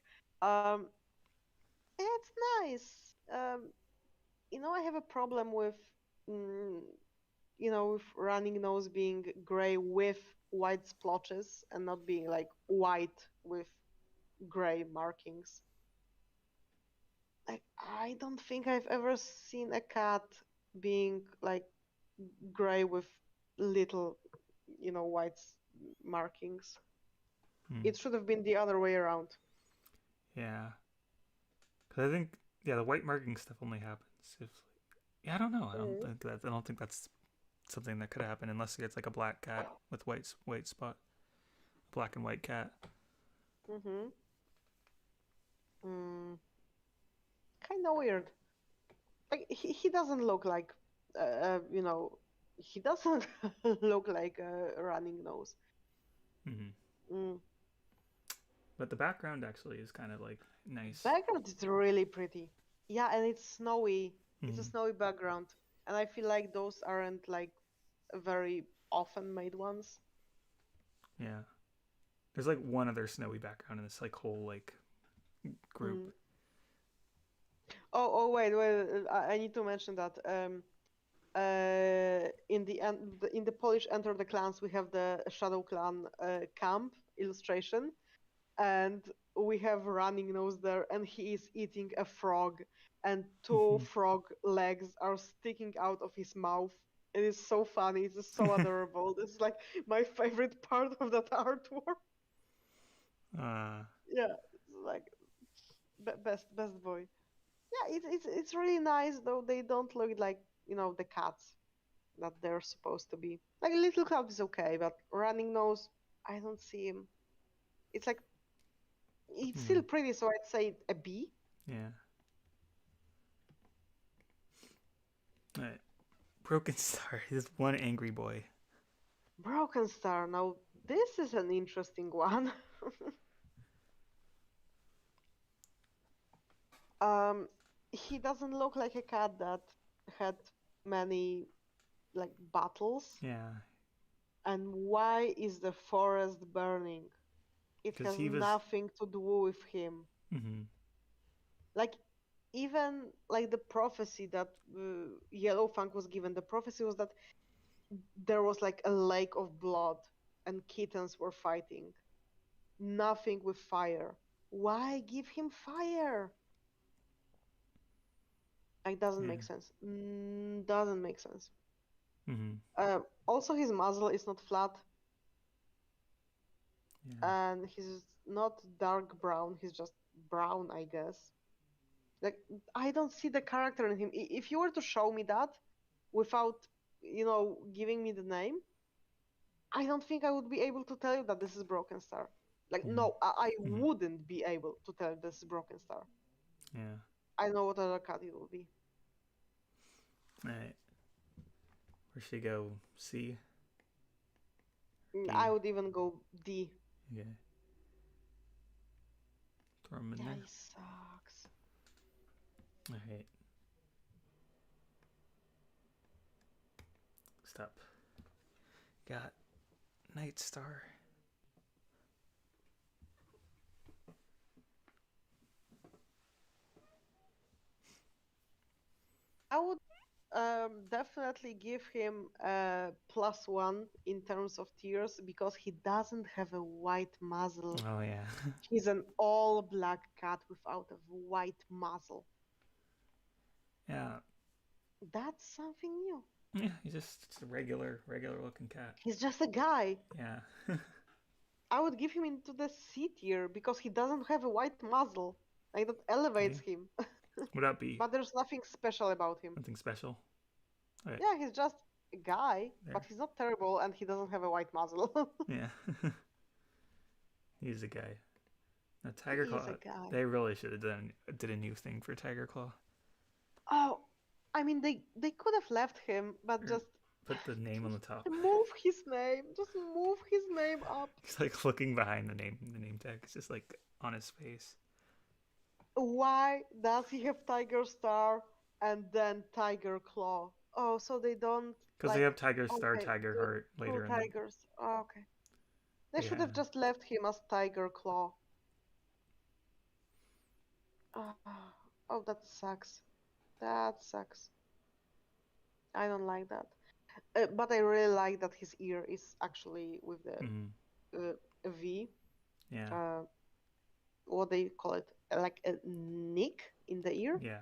It's nice. I have a problem with, with Running Nose being gray with white splotches and not being like white with gray markings. Like, I don't think I've ever seen a cat being like gray with little, white markings. It should have been the other way around. Yeah. Because I think the white marking stuff only happens if I don't know. I don't think that's something that could happen unless it's like a black cat with white spot, black and white cat. Mm. Kind of weird. Like he doesn't look like, he doesn't look like a Running Nose. But the background actually is kind of like nice. Background is really pretty. Yeah, and it's snowy. It's a snowy background, and I feel like those aren't like very often made ones. Yeah. There's like one other snowy background in this like whole like group. Oh wait, I need to mention that in the end, in the Polish Enter the Clans, we have the Shadow Clan camp illustration, and we have Running Nose there, and he is eating a frog, and two frog legs are sticking out of his mouth. It is so funny. It's so adorable. This is like my favorite part of that artwork. Yeah, like best boy. Yeah, it's really nice though. They don't look like the cats that they're supposed to be. Like Little Cloud is okay, but Running Nose, I don't see him. It's like it's still pretty, so I'd say a B. Yeah. All right. Broken Star is one angry boy. Broken Star. Now this is an interesting one. He doesn't look like a cat that had many like battles. Yeah. And why is the forest burning? It has nothing to do with him. Like even like the prophecy that Yellow Fang was given, the prophecy was that there was like a lake of blood and kittens were fighting. Nothing with fire. Why give him fire? It doesn't make sense. Doesn't make sense. Also, his muzzle is not flat. And he's not dark brown. He's just brown, I guess. Like, I don't see the character in him. If you were to show me that without, giving me the name, I don't think I would be able to tell you that this is Broken Star. Like, no, I wouldn't be able to tell you this is Broken Star. Yeah. I know what other cat it will be. Alright. Where should we go? C? D? I would even go D. Yeah. Throw him in there. He sucks. Alright. Stop. Got Night Star. I would definitely give him a +1 in terms of tiers because he doesn't have a white muzzle. Oh yeah. He's an all black cat without a white muzzle. Yeah. That's something new. Yeah, he's just a regular looking cat. He's just a guy. Yeah. I would give him into the C tier because he doesn't have a white muzzle. Like that elevates him. Would that be? But there's nothing special about him. Nothing special? Okay. Yeah, he's just a guy, but he's not terrible and he doesn't have a white muzzle. Yeah. He's a guy. Now Tiger Claw, they really should have did a new thing for Tiger Claw. Oh, I mean they could have left him, but just put the name on the top. Move his name. Just move his name up. He's like looking behind the name tag. It's just like on his face. Why does he have Tiger Star and then Tiger Claw? Oh, so they don't. Because they have Tiger Star, Tiger Heart later in. Tigers. Oh, okay. They should have just left him as Tiger Claw. Oh, that sucks. That sucks. I don't like that. But I really like that his ear is actually with the V. Yeah. What they call it, like a nick in the ear. Yeah.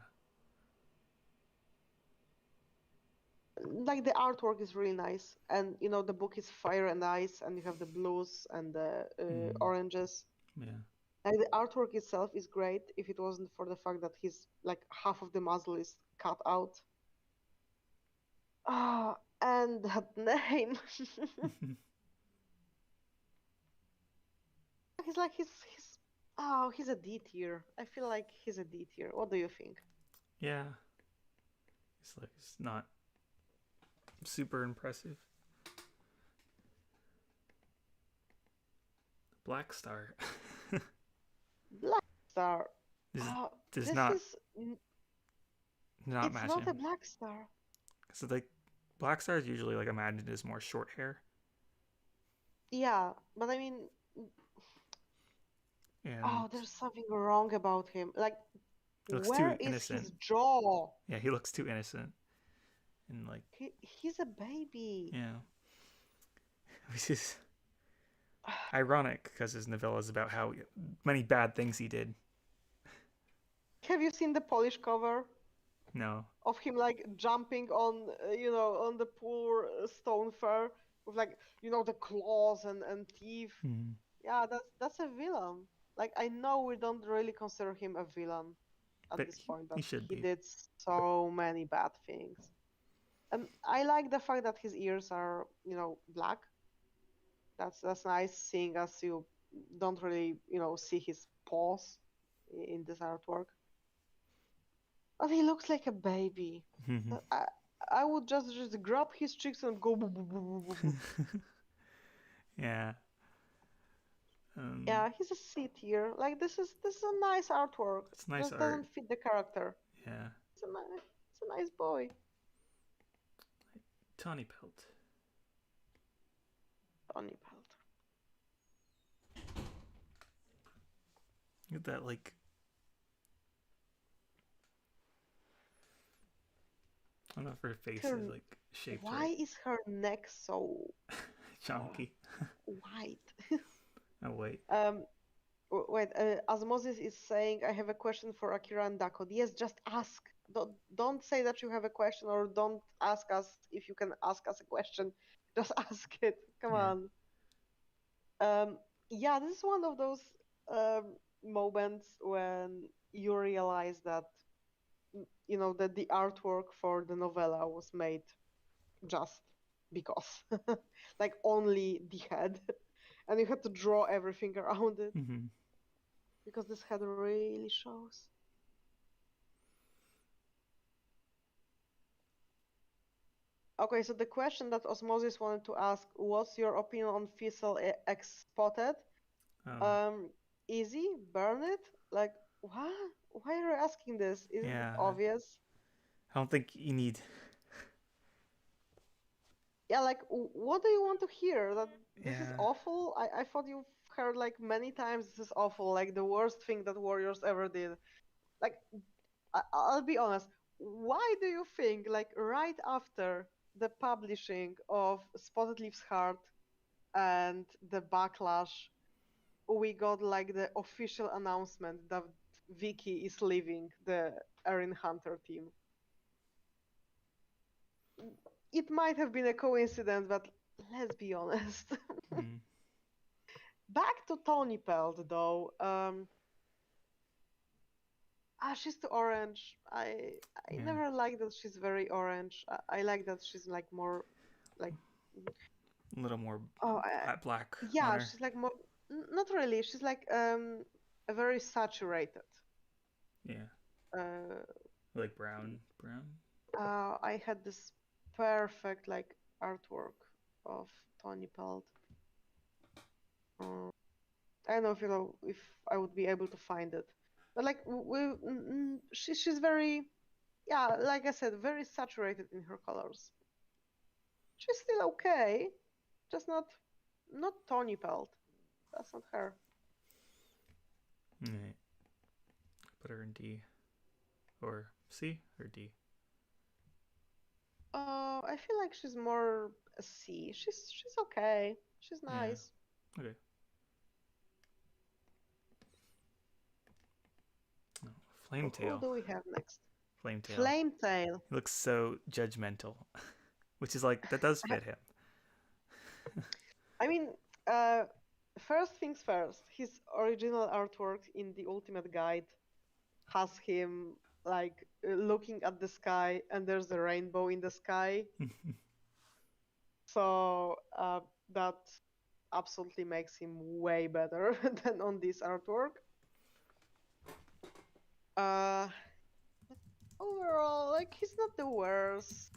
Like the artwork is really nice, and the book is Fire and Ice, and you have the blues and the oranges. Yeah. Like the artwork itself is great if it wasn't for the fact that he's like half of the muzzle is cut out. Ah, and that name. He's a D tier. I feel like he's a D tier. What do you think? Yeah. It's not super impressive. Black Star. Black Star. Does not match him. It's not a Black Star. So like Black Star is usually like imagined as more short hair. Yeah, but I mean, there's something wrong about him. Like, where is his jaw? Yeah, he looks too innocent. and like he's a baby. yeah, which is ironic because his novella is about how many bad things he did. Have you seen the Polish cover No. of him like jumping on on the poor stone fur with like the claws and teeth? Mm. Yeah, that's a villain. Like I know we don't really consider him a villain at But this point, he but should he be. did so many bad things. And I like the fact that his ears are, black. That's nice seeing as you don't really, see his paws in this artwork. But he looks like a baby. I I would just grab his cheeks and go boo, boo, boo, boo, boo, boo. Yeah. Yeah, he's a C tier. Like this is a nice artwork. It's nice Just art. doesn't fit the character. Yeah. It's a nice boy. Tawny Pelt. Tony Pelt. Look at that, like. I don't know if her face is like shaped Why right. is her neck so Chunky. white? Oh wait. Wait. Osmosis is saying, "I have a question for Akira and Dako." Yes, just ask. Don't say that you have a question, or don't ask us if you can ask us a question. Just ask it. Come Yeah. on. Yeah, this is one of those moments when you realize that that the artwork for the novella was made just because, like only the head, and you had to draw everything around it Mm-hmm. because this head really shows. Okay, so the question that Osmosis wanted to ask, what's your opinion on Fizzle X Spotted? Oh. Um, Easy, burn it? Like, what? Why are you asking this? Isn't it Yeah. obvious? I don't think you need. Yeah, like, what do you want to hear? That this is Yeah. awful? I thought you've heard like many times this is awful, like the worst thing that Warriors ever did. Like, I'll be honest, why do you think, like, right after the publishing of Spotted Leaf's Heart and the backlash, we got like the official announcement that Vicky is leaving the Erin Hunter team? It might have been a coincidence, but let's be honest. Mm. Back to Tony Pelt, though. She's too orange. I Yeah. never liked that she's very orange. I like that she's like more like A little more oh black on yeah, her. she's like more not really. She's like a very saturated. Yeah. Uh, Like brown. Brown. I had this perfect like artwork of Tony Pelt. I don't know if I would be able to find it, but like she's very yeah, like I said, very saturated in her colors. She's still okay, just not Tony Pelt. That's not her. Right. Put her in D. Or C or D. I feel like she's more a C. She's okay. She's Yeah. nice. Okay. Oh, Who Flametail. do we have next? Flametail. Flametail. He looks so judgmental, which is like that does fit him. I mean, uh, first things first. His original artwork in the Ultimate Guide has him like looking at the sky, and there's a rainbow in the sky. So that absolutely makes him way better than on this artwork. Uh, Overall, like he's not the worst.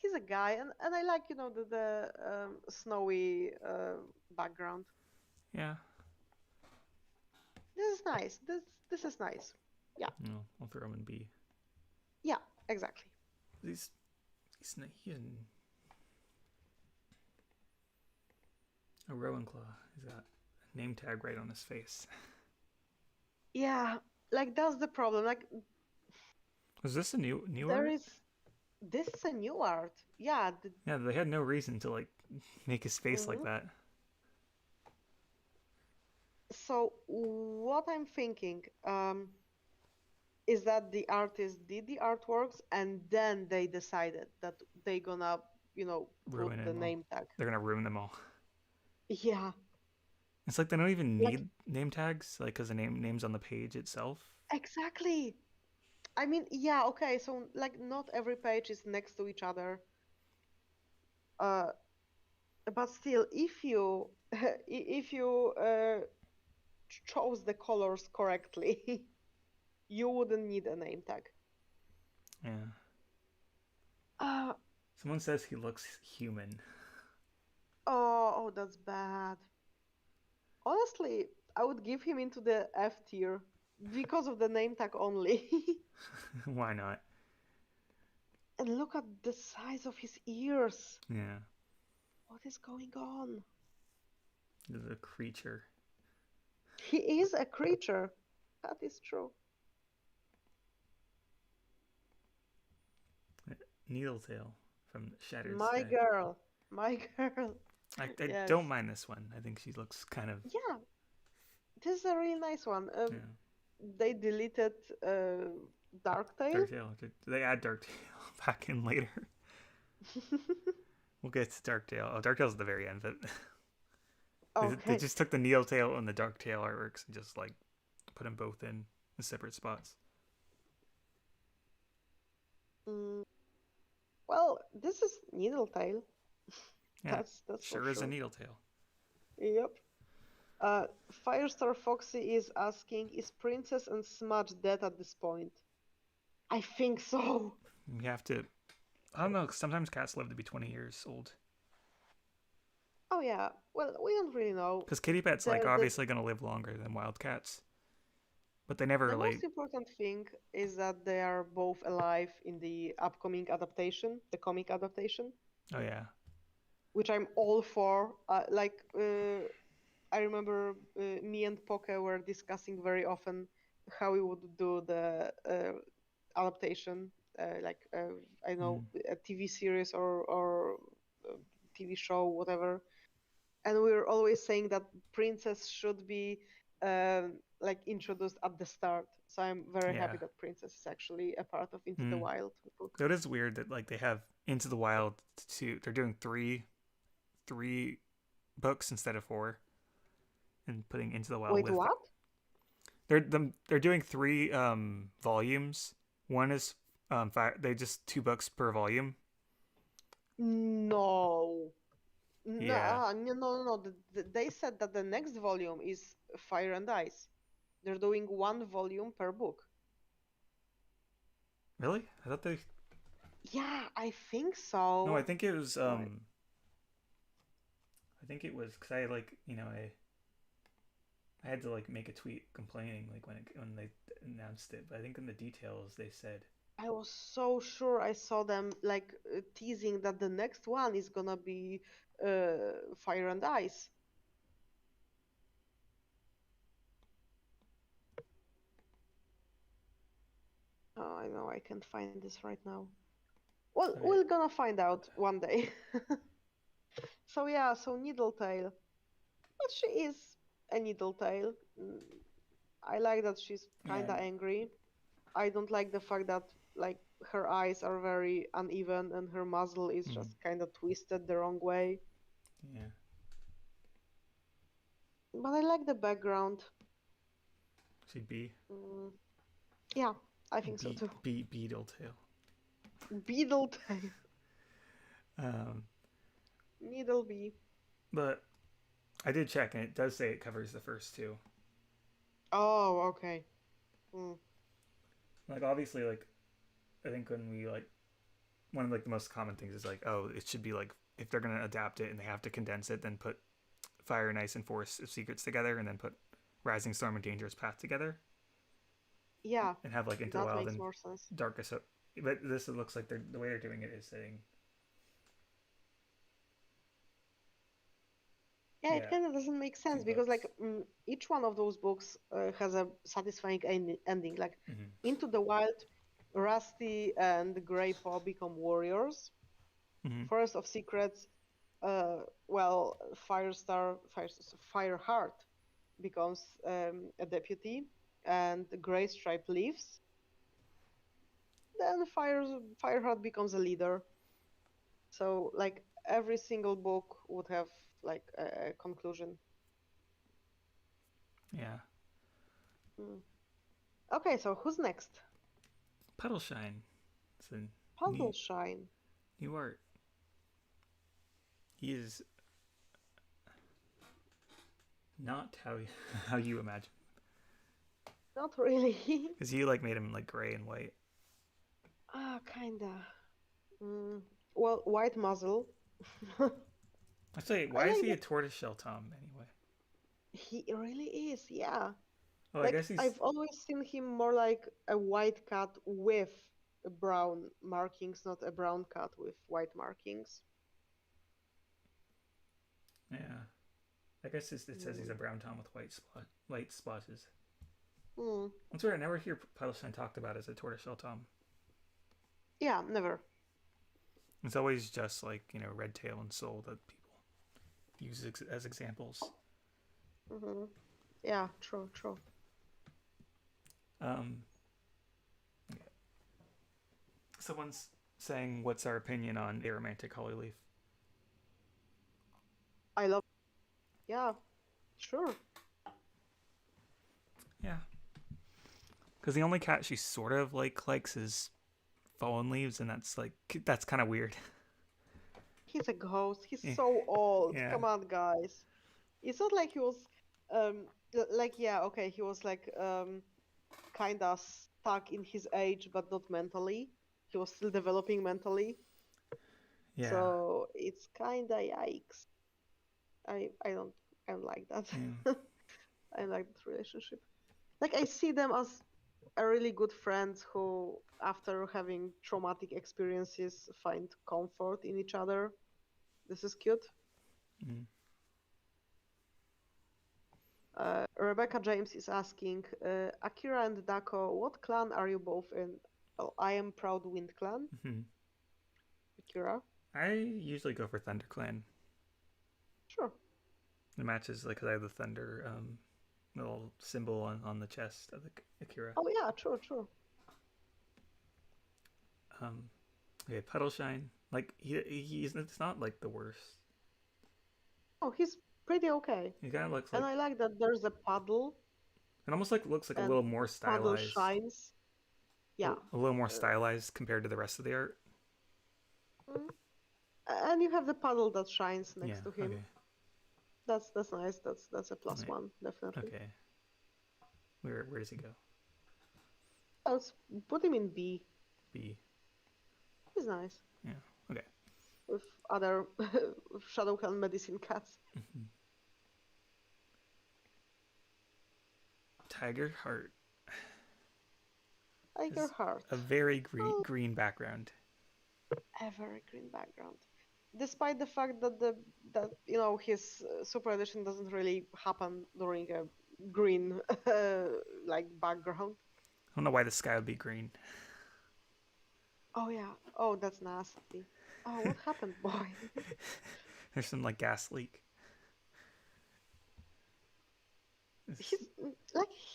He's a guy, and I like the snowy background. Yeah. This is nice. This is nice. Yeah, No, I'll throw him in B. yeah, exactly. He's a Rowan Claw. He's got a name tag right on his face. Yeah, like that's the problem. Like Was this a new There art? is this is a new art. Yeah. Yeah, they had no reason to like make his face like Mhm. that. So what I'm thinking is that the artist did the artworks and then they decided that they gonna, put Ruin the them all. name tag. They're gonna ruin them all. Yeah, It's like they don't even like need name tags, like because the name's on the page itself. exactly. I mean, yeah, okay, so like not every page is next to each other. Uh, but still, if you if you chose the colors correctly, you wouldn't need a name tag. Yeah. Uh, Someone says he looks human. oh, that's bad. Honestly, I would give him into the F tier because of the name tag only. Why not? And look at the size of his ears. Yeah. What is going on? He's a creature. He is a creature. That is true. Needletail from Shattered My Sky. girl. My girl. I Yes. don't mind this one. I think she looks kind of. Yeah, this is a really nice one. Yeah. They deleted Darktail. Darktail. Did they add Darktail back in later? We'll get to Darktail. Oh, Darktail's at the very end, but they Okay. just took the Needletail and the Darktail artworks and just like put them both in separate spots. Mm, well, this is Needletail. Yeah, That's for sure is a sure. Needletail. Yep. Firestar Foxy is asking, is Princess and Smudge dead at this point? I think so. You have to. I don't know. Sometimes cats live to be 20 years old. Oh yeah. Well, we don't really know. Because kitty pets like The the obviously gonna live longer than wild cats, but they never the really. most important thing is that they are both alive in the upcoming adaptation, the comic adaptation, Oh yeah. which I'm all for. I remember me and Poke were discussing very often how we would do the adaptation, I know Mm. a TV series or TV show, whatever. And we were always saying that Princess should be like introduced at the start. So I'm very Yeah. happy that Princess is actually a part of Into the Mm. Wild book. So it is weird that like they have Into the Wild two. They're doing three books instead of four, and putting Into the Wild Wait, with. what? They're doing three volumes. One is they just two books per volume. No. No, Yeah. no, no, no. They said that the next volume is Fire and Ice. They're doing one volume per book. Really? I thought they. Yeah, I think No, I so. think it was. Right. I think it was because I like I had to like make a tweet complaining like when they announced it. But I think in the details they said. I was so sure I saw them like teasing that the next one is gonna be Fire and Ice. Oh, I know I can't find this right now. Well, Okay. we're gonna find out one day. So yeah, so Needletail. But she is a Needletail. I like that she's Yeah. kinda angry. I don't like the fact that like her eyes are very uneven and her muzzle is Mm, just kinda twisted the wrong way. yeah. But I like the background. She'd be Mm, yeah, I think so too. Beetle tail. Beedletail. Um, Needlebee. but I did check and it does say it covers the first two. Oh, okay. Mm. Like obviously like I think when we like one of like the most common things is like oh it should be like if they're gonna adapt it and they have to condense it then put Fire and Ice and Force of Secrets together and then put Rising Storm and Dangerous Path together Yeah, and have like Into the that Wild makes and more sense. Darkest. But this it looks like the way they're doing it is saying Yeah, it yeah kind of doesn't make two sense because books. like each one of those books has a satisfying ending. Like Mm-hmm. Into the Wild Rusty and Greypaw become warriors. Mm-hmm. Forest of Secrets, well, Fireheart becomes a deputy, and Greystripe leaves. Then Fireheart becomes a leader. So like every single book would have like a conclusion. Yeah. Mm. Okay, so who's next? Puddleshine. It's a Puddleshine. new art. He is not how you imagine. Not really. Because you like made him like gray and white. Kinda. Mm. Well, white muzzle. Actually, I why is like he a that. tortoiseshell Tom anyway? He really is, yeah. Oh, I Like guess he's I've always seen him more like a white cat with brown markings, not a brown cat with white markings. yeah. I guess it says he's a Mm. brown Tom with white splotches. Mm. That's weird. I never hear Puddleshine talked about as a tortoiseshell Tom. Yeah, never. It's always just like Red Tail and Soul that people use as examples. Mm-hmm. Yeah, true, true. Um, okay. Someone's saying, "What's our opinion on aromantic hollyleaf?" I love. Yeah, sure. Yeah, because the only cat she sort of likes is Fallen Leaves, and that's kind of weird. He's a ghost. He's Yeah. so old. Yeah. Come on, guys. It's not like he was, like yeah, okay, he was like kinda stuck in his age, but not mentally. He was still developing mentally. Yeah. So it's kinda yikes. I don't like that. Yeah. I like that relationship. Like I see them as a really good friends who, after having traumatic experiences, find comfort in each other. This is cute. Mm. Rebecca James is asking, Akira and Dako, what clan are you both in? Well, I am Proud Wind Clan. Mm-hmm. Akira? I usually go for ThunderClan. Sure. It matches like 'cause I have the thunder little symbol on the chest of the Akira. Oh yeah, true, true. Okay, Puddleshine. Like he's it's not like the worst. Oh, he's pretty okay. He kind of looks And like I like that there's a puddle it almost like looks like a and little more puddle stylized. shines. Yeah. A little more Uh, stylized compared to the rest of the art. mm. And you have the puddle that shines Yeah. next to him. Okay. That's nice. That's a plus Right. one, definitely. Okay. Where does he go? Let's put him in B. B. He's nice. Yeah. Okay. With other Shadow Clan medicine cats. Mm-hmm. Tiger Heart. Tiger Heart. A very green background. A very green background. Despite the fact that his super edition doesn't really happen during a green like background. I don't know why the sky would be green. Oh yeah. Oh, that's nasty. Oh, what happened, boy? There's some like gas leak.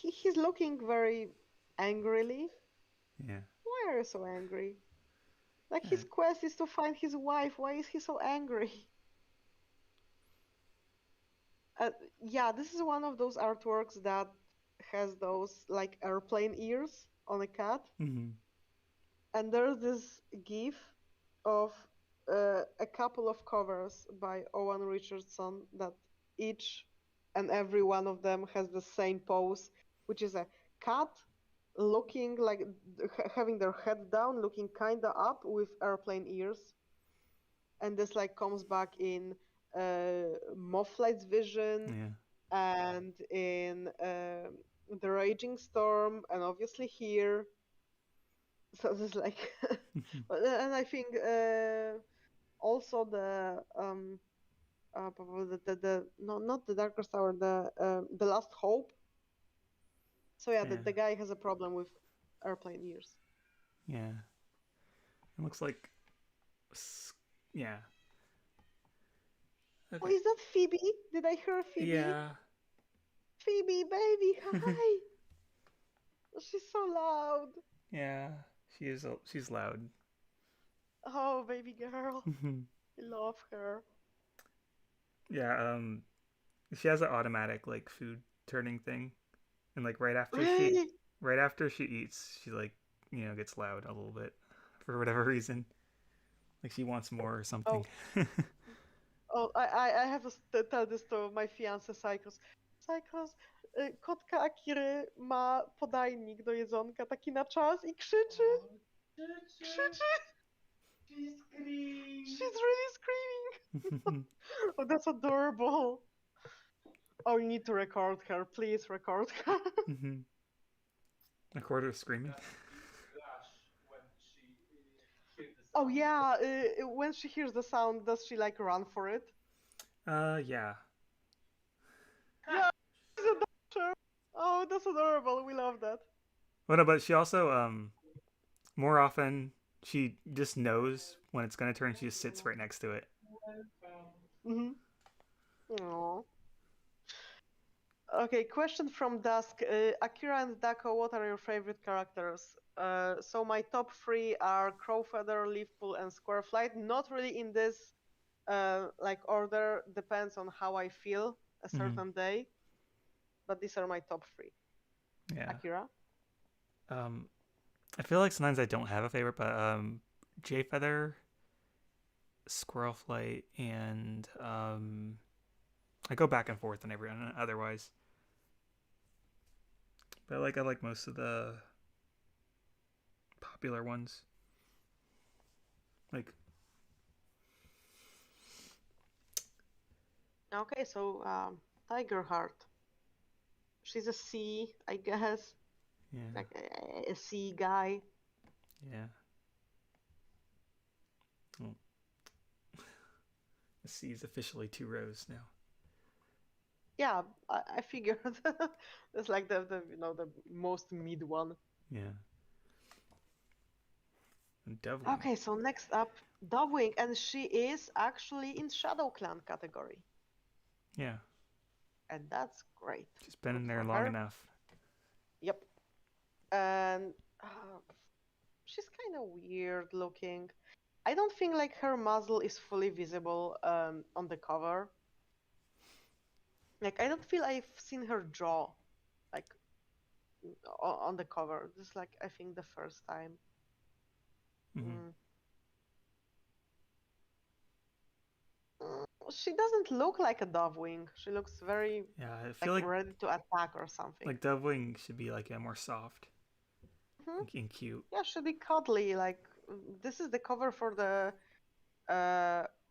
He's looking very angrily. Yeah. Why are you so angry? Like his quest is to find his wife. Why is he so angry? Yeah, this is one of those artworks that has those like airplane ears on a cat. Mm-hmm. And there's this gif of a couple of covers by Owen Richardson that each and every one of them has the same pose, which is a cat looking like having their head down, looking kinda up with airplane ears. And this like comes back in Mothlight's Vision and in The Raging Storm, and obviously here. So this is like, and I think also the no, not the Darkest Hour, the Last Hope. So yeah, the guy has a problem with airplane ears. Yeah. It looks like. Yeah. Oh, Okay. is that Phoebe? Did I hear Phoebe? Yeah. Phoebe, baby, hi! She's so loud. Yeah. She is. She's loud. Oh, baby girl. I love her. Yeah. She has an automatic like food turning thing, and like Really? right after she eats, she like gets loud a little bit for whatever reason. Like she wants more or something. Oh, I have to tell this to my fiancé Cycles. Cycles, kotka Akiry ma podajnik do jedzonka taki na czas i krzyczy. Krzyczy. She's really screaming. Oh, that's adorable. Oh, you need to record her. Please record her. Record her screaming. Oh yeah, when she hears the sound, does she like run for it? Yeah. Yeah, she's a doctor. Oh, that's adorable. We love that. Well, no, but she also more often she just knows when it's gonna turn. She just sits right next to it. Mm-hmm. Aww. Okay, question from Dusk. Akira and Dako, what are your favorite characters? So my top three are Crowfeather, Leafpool, and Squareflight. Not really in this like order. Depends on how I feel a certain day. But these are my top three. Yeah. Akira? I feel like sometimes I don't have a favorite, but Jay Feather, Squirrel Flight, and I go back and forth on everyone otherwise. But I like most of the popular ones. Like Okay, so Tiger Heart. She's a C, I guess. yeah. Like a C guy. Yeah. Well, the C is officially 2 rows now. Yeah, I figured. It's like the the most mid one. Yeah. And Dovewing. Okay, so next up, Dovewing, and she is actually in Shadow Clan category. Yeah. And that's great. She's been Good in there for long her. enough. Yep. And she's kind of weird looking. I don't think like her muzzle is fully visible on the cover. Like I don't feel I've seen her jaw like on the cover. This is like I think the first time. Mm. She doesn't look like a Dovewing. She looks very I feel like like ready to attack or something. like Dovewing should be like more soft and cute. Yeah, should be cuddly. Like this is the cover for the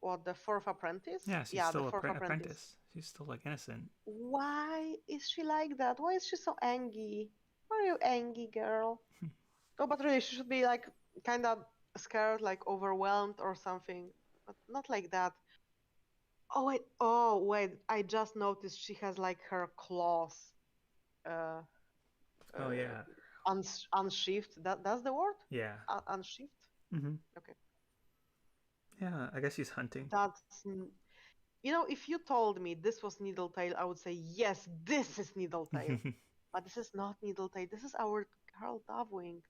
what, the Fourth Apprentice? Yeah, she's Yeah, the still Fourth Apprentice. apprentice. She's still like innocent. Why is she like that? Why is she so angry? Why are you angry, girl? Oh, but really, she should be like kind of scared, like overwhelmed or something, but not like that. Oh wait, I just noticed she has like her claws uh, Oh yeah. unsheathed. That's the word? Yeah. Unsheathed? Okay. Yeah, I guess she's hunting. That's if you told me this was Needletail, I would say yes, this is Needletail. But this is not Needletail. This is our girl Dovewing.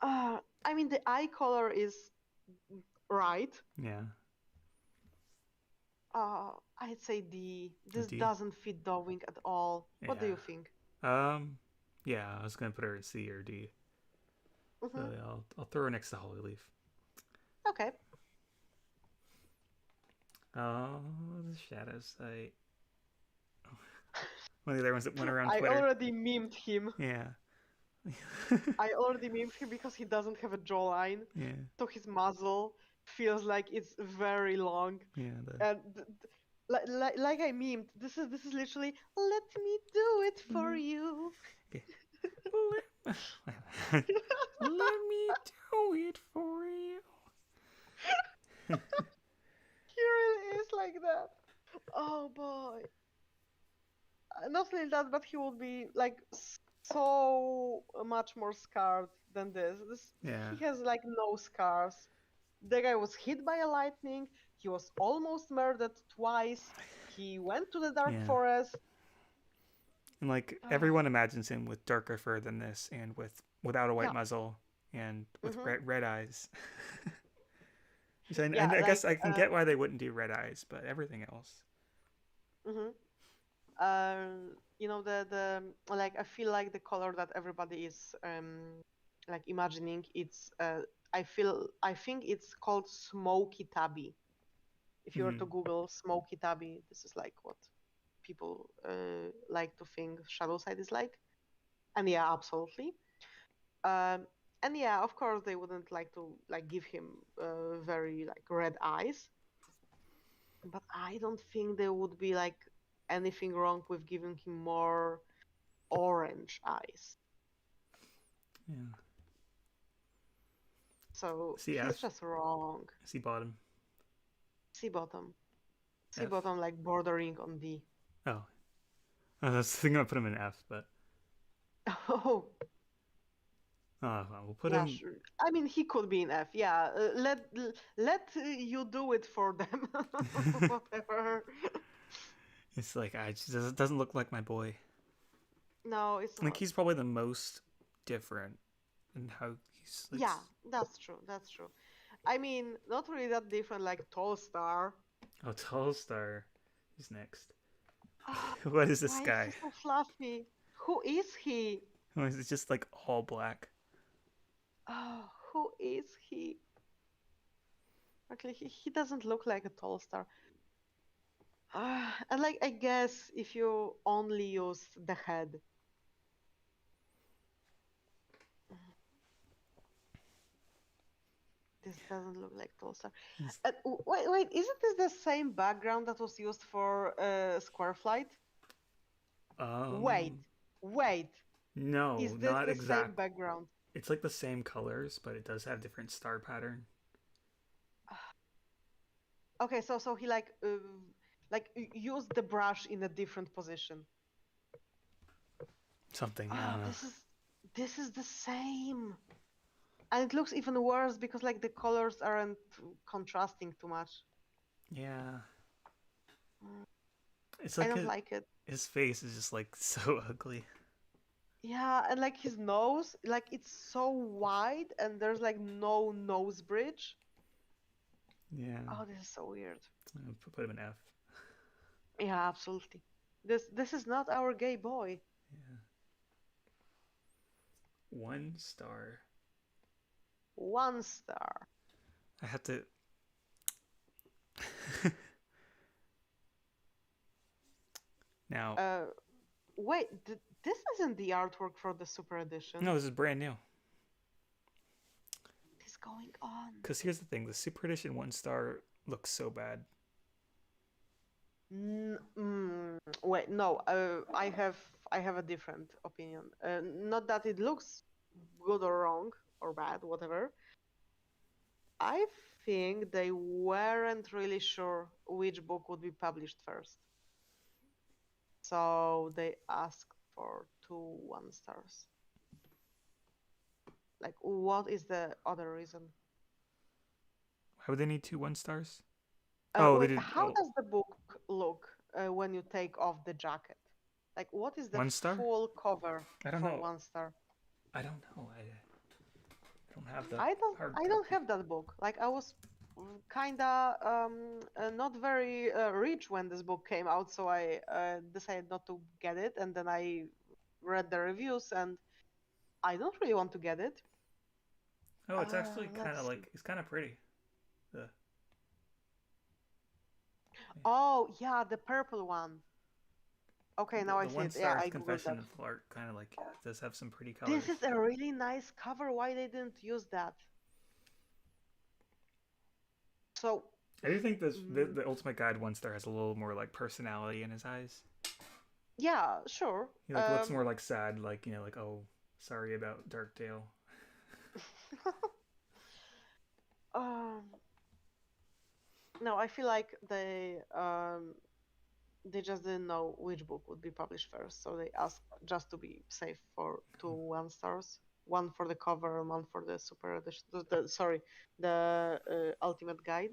I mean, the eye color is right. Yeah. I'd say D. This D? doesn't fit Dovewing at all. Yeah. What do you think? Yeah, I was gonna put her at C or D. Mm-hmm. So yeah, I'll throw her next to Holy Leaf. Okay. Oh, the shadow site. One of the other ones that went around Twitter. I already memed him. Yeah. I already memed him because he doesn't have a jawline. Yeah. So his muzzle feels like it's very long. Yeah. And like I memed, this is literally let me do it for you. Okay. Let me do it for you. He really is like that. Oh boy. Not only that, but he would be like so much more scarred than this. Yeah. He has like no scars. The guy was hit by a lightning. He was almost murdered twice. He went to the dark Yeah. forest. And like everyone imagines him with darker fur than this, and without a white Yeah. muzzle, and with Mm-hmm. red eyes. Which I Yeah, guess like I can get why they wouldn't do red eyes, but everything else. mm-hmm. You know the like I feel like the color that everybody is like imagining it's I think it's called smoky tabby. If you were to Mm-hmm. Google smoky tabby, this is like what people like to think shadow side is like. And yeah, absolutely. Um, and yeah, of course they wouldn't like to like give him very like red eyes, but I don't think there would be like anything wrong with giving him more orange eyes. Yeah. So See he's F. just wrong. See bottom. C bottom. C F. bottom like bordering on D. Oh, I was thinking I put him in F, but Oh, well, we'll put yeah, him. sure. I mean, he could be in F. Yeah, let you do it for them. Whatever. It's like I just it doesn't look like my boy. No, it's Like not. he's probably the most different in how he's like. Yeah, that's true. That's true. I mean, not really that different like Tall Star. Oh, Tall Star. Who's next? What is this Why is he guy? so fluffy? Who is he? Oh, is it just like all black? Oh, who is he? Actually, he doesn't look like a Tall Star. And like, I guess if you only use the head. This doesn't look like Tall Star. Wait, isn't this the same background that was used for Square Flight? Wait, Um, wait. no, Is this not the same exact. background? It's like the same colors, but it does have different star pattern. Okay, so he like used the brush in a different position. Something I Oh, don't know. this is the same. And it looks even worse because like the colors aren't contrasting too much. Yeah, Mm, it's I like don't like it. his face is just like so ugly. Yeah, and like his nose, like it's so wide and there's like no nose bridge. Yeah, Oh, this is so weird. I'll put him in F. Yeah, absolutely. This is not our gay boy. Yeah, 1 star. 1 star. I have to. Now, Wait, this isn't the artwork for the Super Edition. no, this is brand new. What is going on? Because here's the thing: the Super Edition 1 star looks so bad. Wait, no. I have a different opinion. Not that it looks good or wrong or bad, whatever. I think they weren't really sure which book would be published first. So they asked for 2 1 stars. Like, what is the other reason? Why would they need 2 1 stars? Oh, they Wait, did. how Oh, does the book look when you take off the jacket? Like, what is the 1 star? full cover I don't for know. 1 star? I don't know. I don't have the hard I don't copy. have that book. Like, I was kinda not very rich when this book came out, so I decided not to get it, and then I read the reviews, and I don't really want to get it. Oh, it's actually kind of Let's see. like it's kind of pretty. The Oh, yeah, the purple one. Okay, now I the see one it. Yeah, star I googled confession that. of art kind of like does have some pretty This colors. is a really nice cover. Why they didn't use that? So, I do think this mm, the Ultimate Guide 1 star has a little more like personality in his eyes. yeah, sure. He like looks more like sad, like like oh sorry about Darkdale. um, no, I feel like they they just didn't know which book would be published first, so they asked just to be safe for 2 1 stars, one for the cover and one for the super edition. The ultimate guide.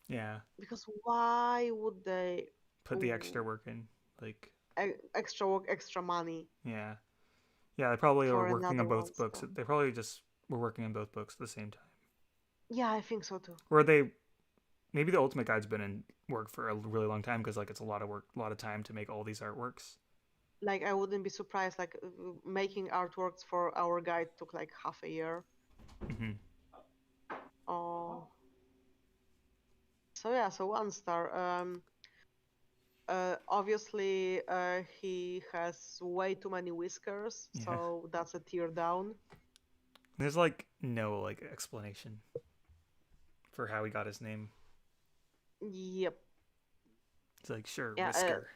Yeah. Because why would they Put the extra work in, like extra work, extra money? Yeah. Yeah, they probably are For working on another one. both books. So. They probably just were working on both books at the same time. Yeah, I think so too. Or they maybe the Ultimate Guide's been in work for a really long time because like it's a lot of work, a lot of time to make all these artworks. Like I wouldn't be surprised. Like making artworks for our guide took like half a year. Mm-hmm. Oh. So yeah, so 1 star. Obviously, he has way too many whiskers, Yeah. so that's a tear down. There's like no like explanation for how he got his name. Yep. It's like sure, Yeah. Whisker,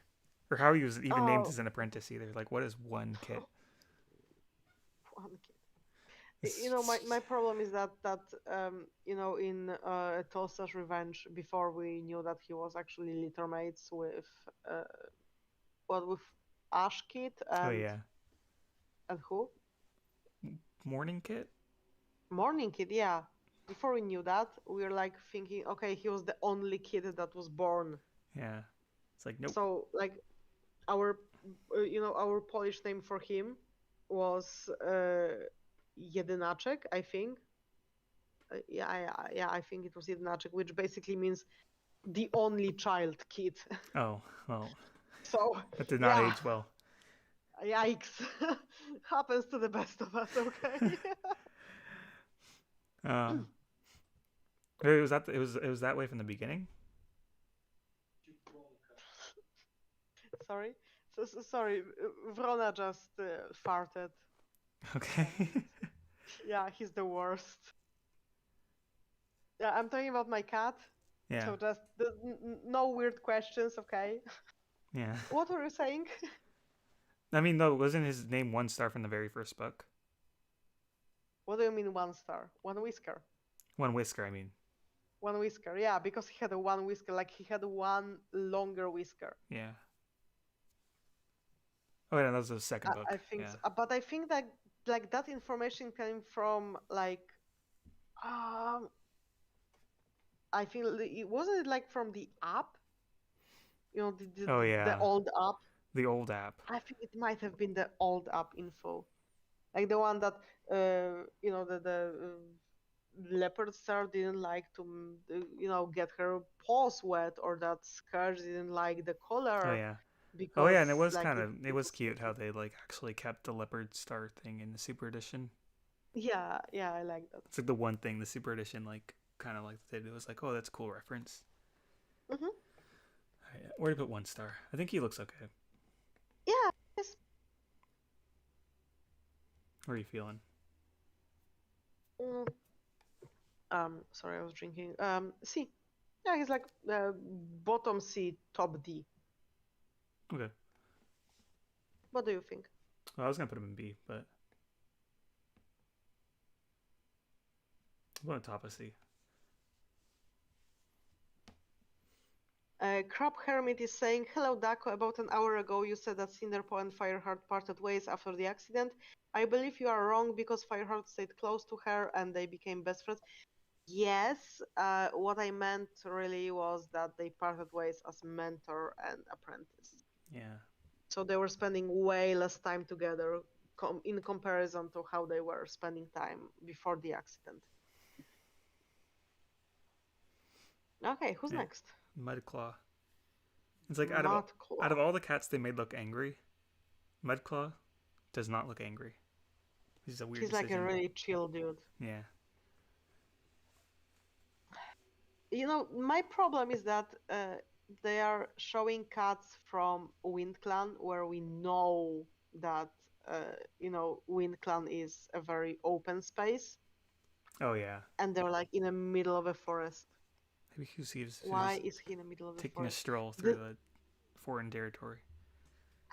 or how he was even named as an apprentice either. Like what is one kit? One kid. My problem is that in Tulsa's Revenge, before we knew that he was actually littermates with with Ash Kid and who? Morning Kit? Morning Kid, yeah. Before we knew that, we were like thinking, okay, he was the only kid that was born. Yeah. It's like nope. So like our our Polish name for him was Jedynaczek, I think. I think it was Jedynaczek, which basically means the only child kid. Oh, well. So that did not age well. Yikes. Happens to the best of us, okay? It was that way from the beginning? Sorry. Sorry, Vrona just farted. Okay. Yeah, he's the worst. Yeah, I'm talking about my cat. Yeah. So just no weird questions, okay? Yeah. What were you saying? I mean, no, wasn't his name 1 star from the very first book? What do you mean 1 star? One whisker. One whisker, I mean. One whisker, yeah, because he had one whisker, like he had one longer whisker. Yeah. Oh, yeah, that was the second book. I think, so. But I think that like that information came from like, I think it wasn't like from the app. The old app. The old app. I think it might have been the old app info, like the one that the leopard star didn't like to get her paws wet, or that Scourge didn't like the color. Oh yeah. Because, and it was like, it was cute how they like actually kept the leopard star thing in the super edition. Yeah, I like that. It's like the one thing the super edition like kind of like did. It was like, oh, that's a cool reference. Mm-hmm. Right, where do you put 1 star? I think he looks okay. Yeah. Yes. What are you feeling? Sorry, I was drinking. C. Yeah, he's like bottom C, top D. Okay. What do you think? Well, I was gonna put him in B, but I'm going to top of C. Crab Hermit is saying, hello Dako, about an hour ago you said that Cinderpaw and Fireheart parted ways after the accident. I believe you are wrong because Fireheart stayed close to her and they became best friends. Yes, what I meant really was that they parted ways as mentor and apprentice. Yeah. So they were spending way less time together in comparison to how they were spending time before the accident. Okay, who's next? Mudclaw. It's like out of all the cats they made look angry, Mudclaw does not look angry. He's a weird decision. Like a really chill dude. Yeah. My problem is that they are showing cats from Wind Clan, where we know that Wind Clan is a very open space. Oh yeah. And they're like in the middle of a forest. Maybe why is he in the middle of the taking forest? a stroll through the foreign territory?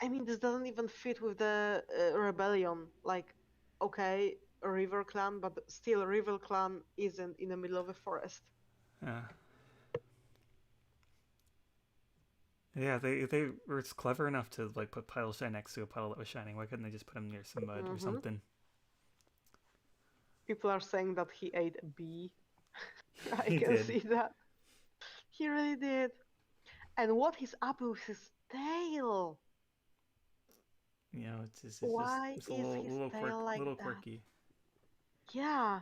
I mean, this doesn't even fit with the rebellion. Like, okay, a River Clan, but still, River Clan isn't in the middle of a forest. Yeah, they were clever enough to like put pile shine next to a pile that was shining. Why couldn't they just put him near some mud or Hmm. something? People are saying that he ate a bee. I He can did. see that. He really did. And what is up with his tail? You know, it's just Why it's a is his little tail like little that? quirky. Yeah,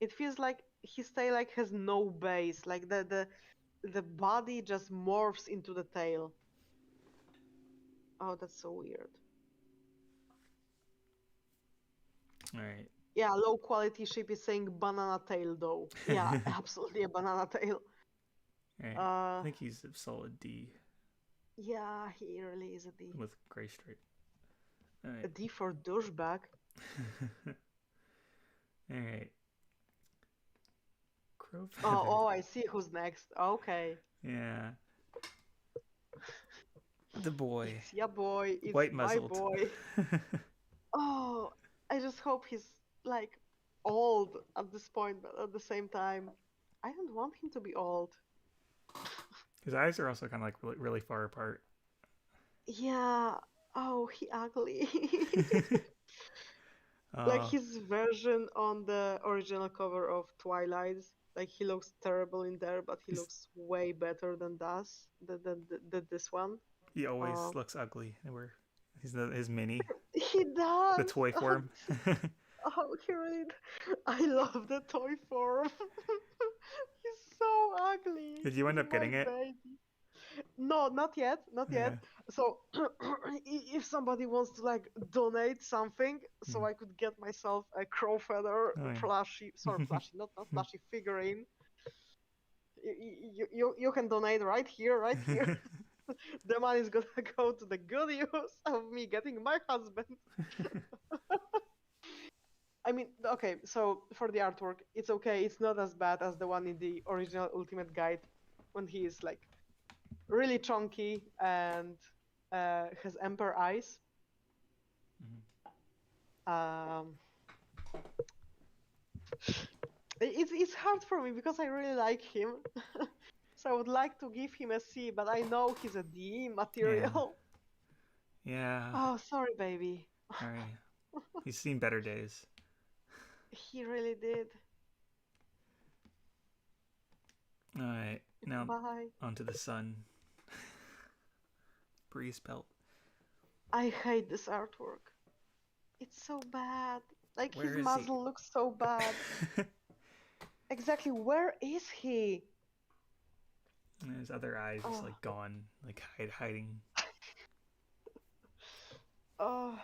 it feels like his tail like has no base. Like the body just morphs into the tail. Oh, that's so weird. All right, Yeah, low quality ship is saying banana tail though. Yeah, all absolutely a banana tail. right. I Uh, think he's a solid D yeah, he really is a D. with gray stripe. All A right, D for douchebag. all right. Crow Oh, feather. oh, I see who's next. Okay. Yeah, the boy, It's your boy. It's white my muzzled. boy. Oh, I just hope he's like old at this point, but at the same time, I don't want him to be old. His eyes are also kind of like really far apart. Yeah. Oh, he ugly. Like uh, his version on the original cover of Twilight. Like he looks terrible in there, but he he's looks way better than this one. he always Uh, looks ugly. Where he's his mini, he the does. toy form. Oh, he really. I love the toy form. He's so ugly. Did you He's end up my getting it? baby. No, not yet, not yet. Yeah. So, if somebody wants to like donate something, so Hmm. I could get myself a crow feather Oh plushie, sorry, yeah. plushie, not plushie figurine, you can donate right here, right here. The money is gonna go to the good use of me getting my husband. I mean, okay, so for the artwork, it's okay. It's not as bad as the one in the original Ultimate Guide when he is like really chunky and has emperor eyes. Mhm. Um, it's hard for me because I really like him. So I would like to give him a C, but I know he's a D Yeah. material. Yeah. Oh, sorry, baby. All right. He's seen better days. He really did. All right. Now Bye. onto the sun. Breeze pelt. I hate this artwork. It's so bad. Like his Where is he? muzzle looks so bad. Exactly, where is he? And his other eyes just Oh, like gone, like hiding. oh,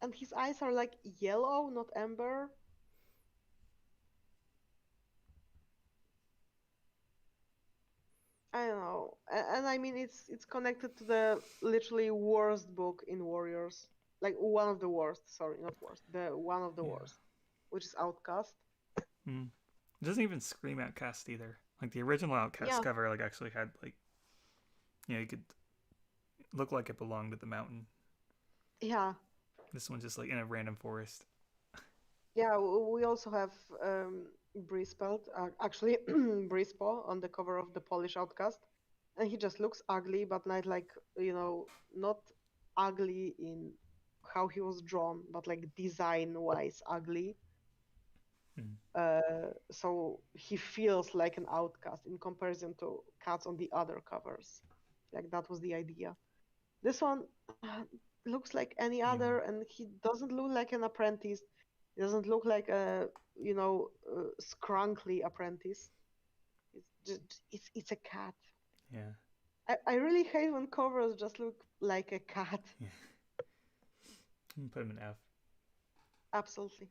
and his eyes are like yellow, not amber. I don't know, and I mean it's connected to the literally worst book in Warriors, like one of the worst. Sorry, not worst, the one of the Yeah. worst, which is Outcast. Mm. It doesn't even scream Outcast either. Like the original Outcast Yeah, cover, like actually had like you could look like it belonged to the mountain. yeah, This one's just like in a random forest. yeah. We also have Breezepelt, actually Breezepaw on the cover of the Polish Outcast, and he just looks ugly, but not like not ugly in how he was drawn, but like design-wise ugly. Mm. So he feels like an outcast in comparison to cats on the other covers. Like that was the idea. This one looks like any Yeah. other, and he doesn't look like an apprentice. He doesn't look like a scrunkly apprentice. It's just it's a cat. Yeah. I really hate when covers just look like a cat. Yeah. Put him in F. Absolutely,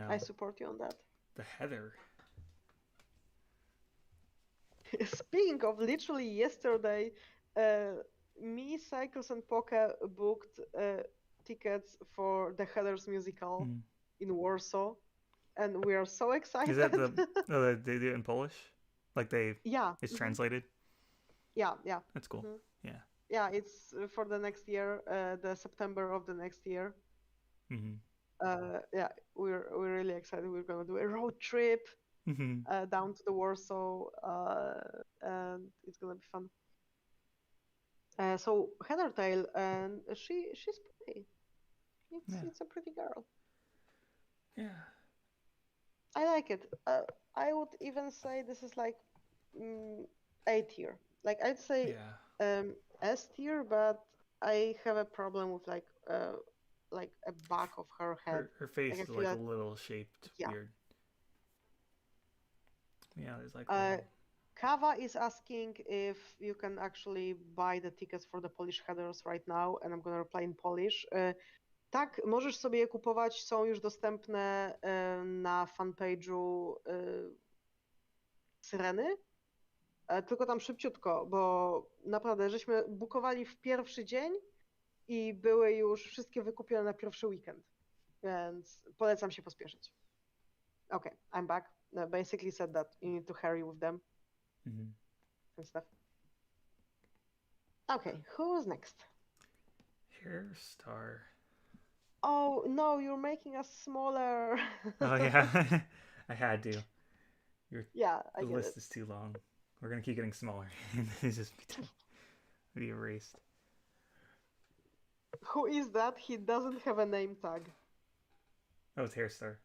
I Now support you on that. the Heather. Speaking of literally yesterday, uh, me, Cycles, and Poke booked tickets for the Heathers musical Mm. in Warsaw, and we are so Is excited. that the they do it in Polish? Like they Yeah, it's translated. yeah, yeah, That's cool. hmm Yeah. yeah. It's for the next year, the September of the next year. Mm-hmm. Yeah, we're really excited. We're gonna do a road trip Mm-hmm. down to the Warsaw, and it's gonna be fun. So Heathertail, and she's pretty. Yeah. It's a pretty girl. Yeah. I like it. I would even say this is like A tier. Like I'd say Yeah. S tier, but I have a problem with like a back of her head. Her face Like I is feel like a like little shaped yeah. weird. Yeah, there's like a Uh, little. Kava is asking if you can actually buy the tickets for the Polish headers right now, and I'm gonna reply in Polish. Tak, możesz sobie je kupować, są już dostępne na fanpage'u Syreny. Tylko tam szybciutko, bo naprawdę żeśmy bookowali w pierwszy dzień i były już wszystkie wykupione na pierwszy weekend, więc polecam się pospieszyć. Okay, I'm back. Basically said that you need to hurry with them and stuff. Okay, who's next? Hair Star. Oh no, you're making us smaller. Oh yeah, I had to. Yeah, I The get list it. is too long. We're gonna keep getting smaller, and then it's just be erased. Who is that? He doesn't have a name tag. Oh, it's Hair Star.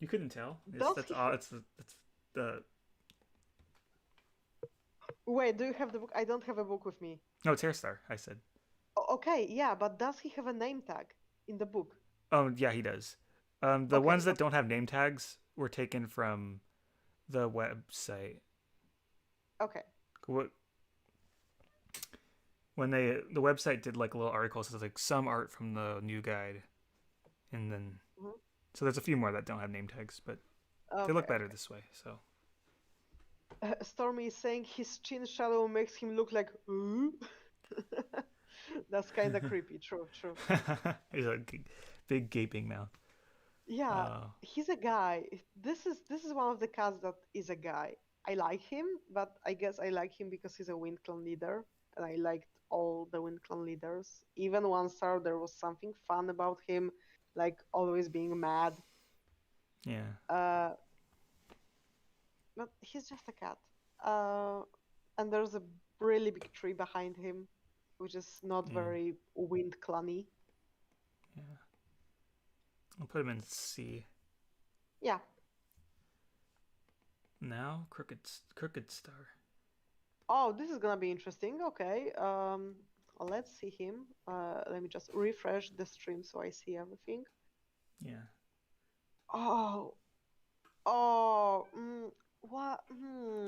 You couldn't tell. Does That's he? odd. It's the. Wait, do you have the book? I don't have a book with me. No, it's Hair Star. I said. Okay, yeah, but does he have a name tag in the book? Oh yeah, he does. The Okay, ones that don't have name tags were taken from the website. okay. What when the website did like a little article says like some art from the new guide, and then Mhm. so there's a few more that don't have name tags, but they look Okay. better this way. So Stormy is saying his chin shadow makes him look like. That's kind of creepy. True, true. he's a big gaping mouth. Yeah, Uh, he's a guy. This is one of the cats that is a guy. I like him, but I guess I like him because he's a Wind Clan leader, and I liked all the Wind Clan leaders. Even one star, there was something fun about him, like always being mad. yeah, Uh, but he's just a cat. And there's a really big tree behind him, which is not yeah, very Wind Clanny. yeah. I'll put him in C. Yeah. Now crooked star. Oh, this is gonna be interesting. Okay. Let's see him. Let me just refresh the stream so I see everything. Yeah. Oh, oh, what?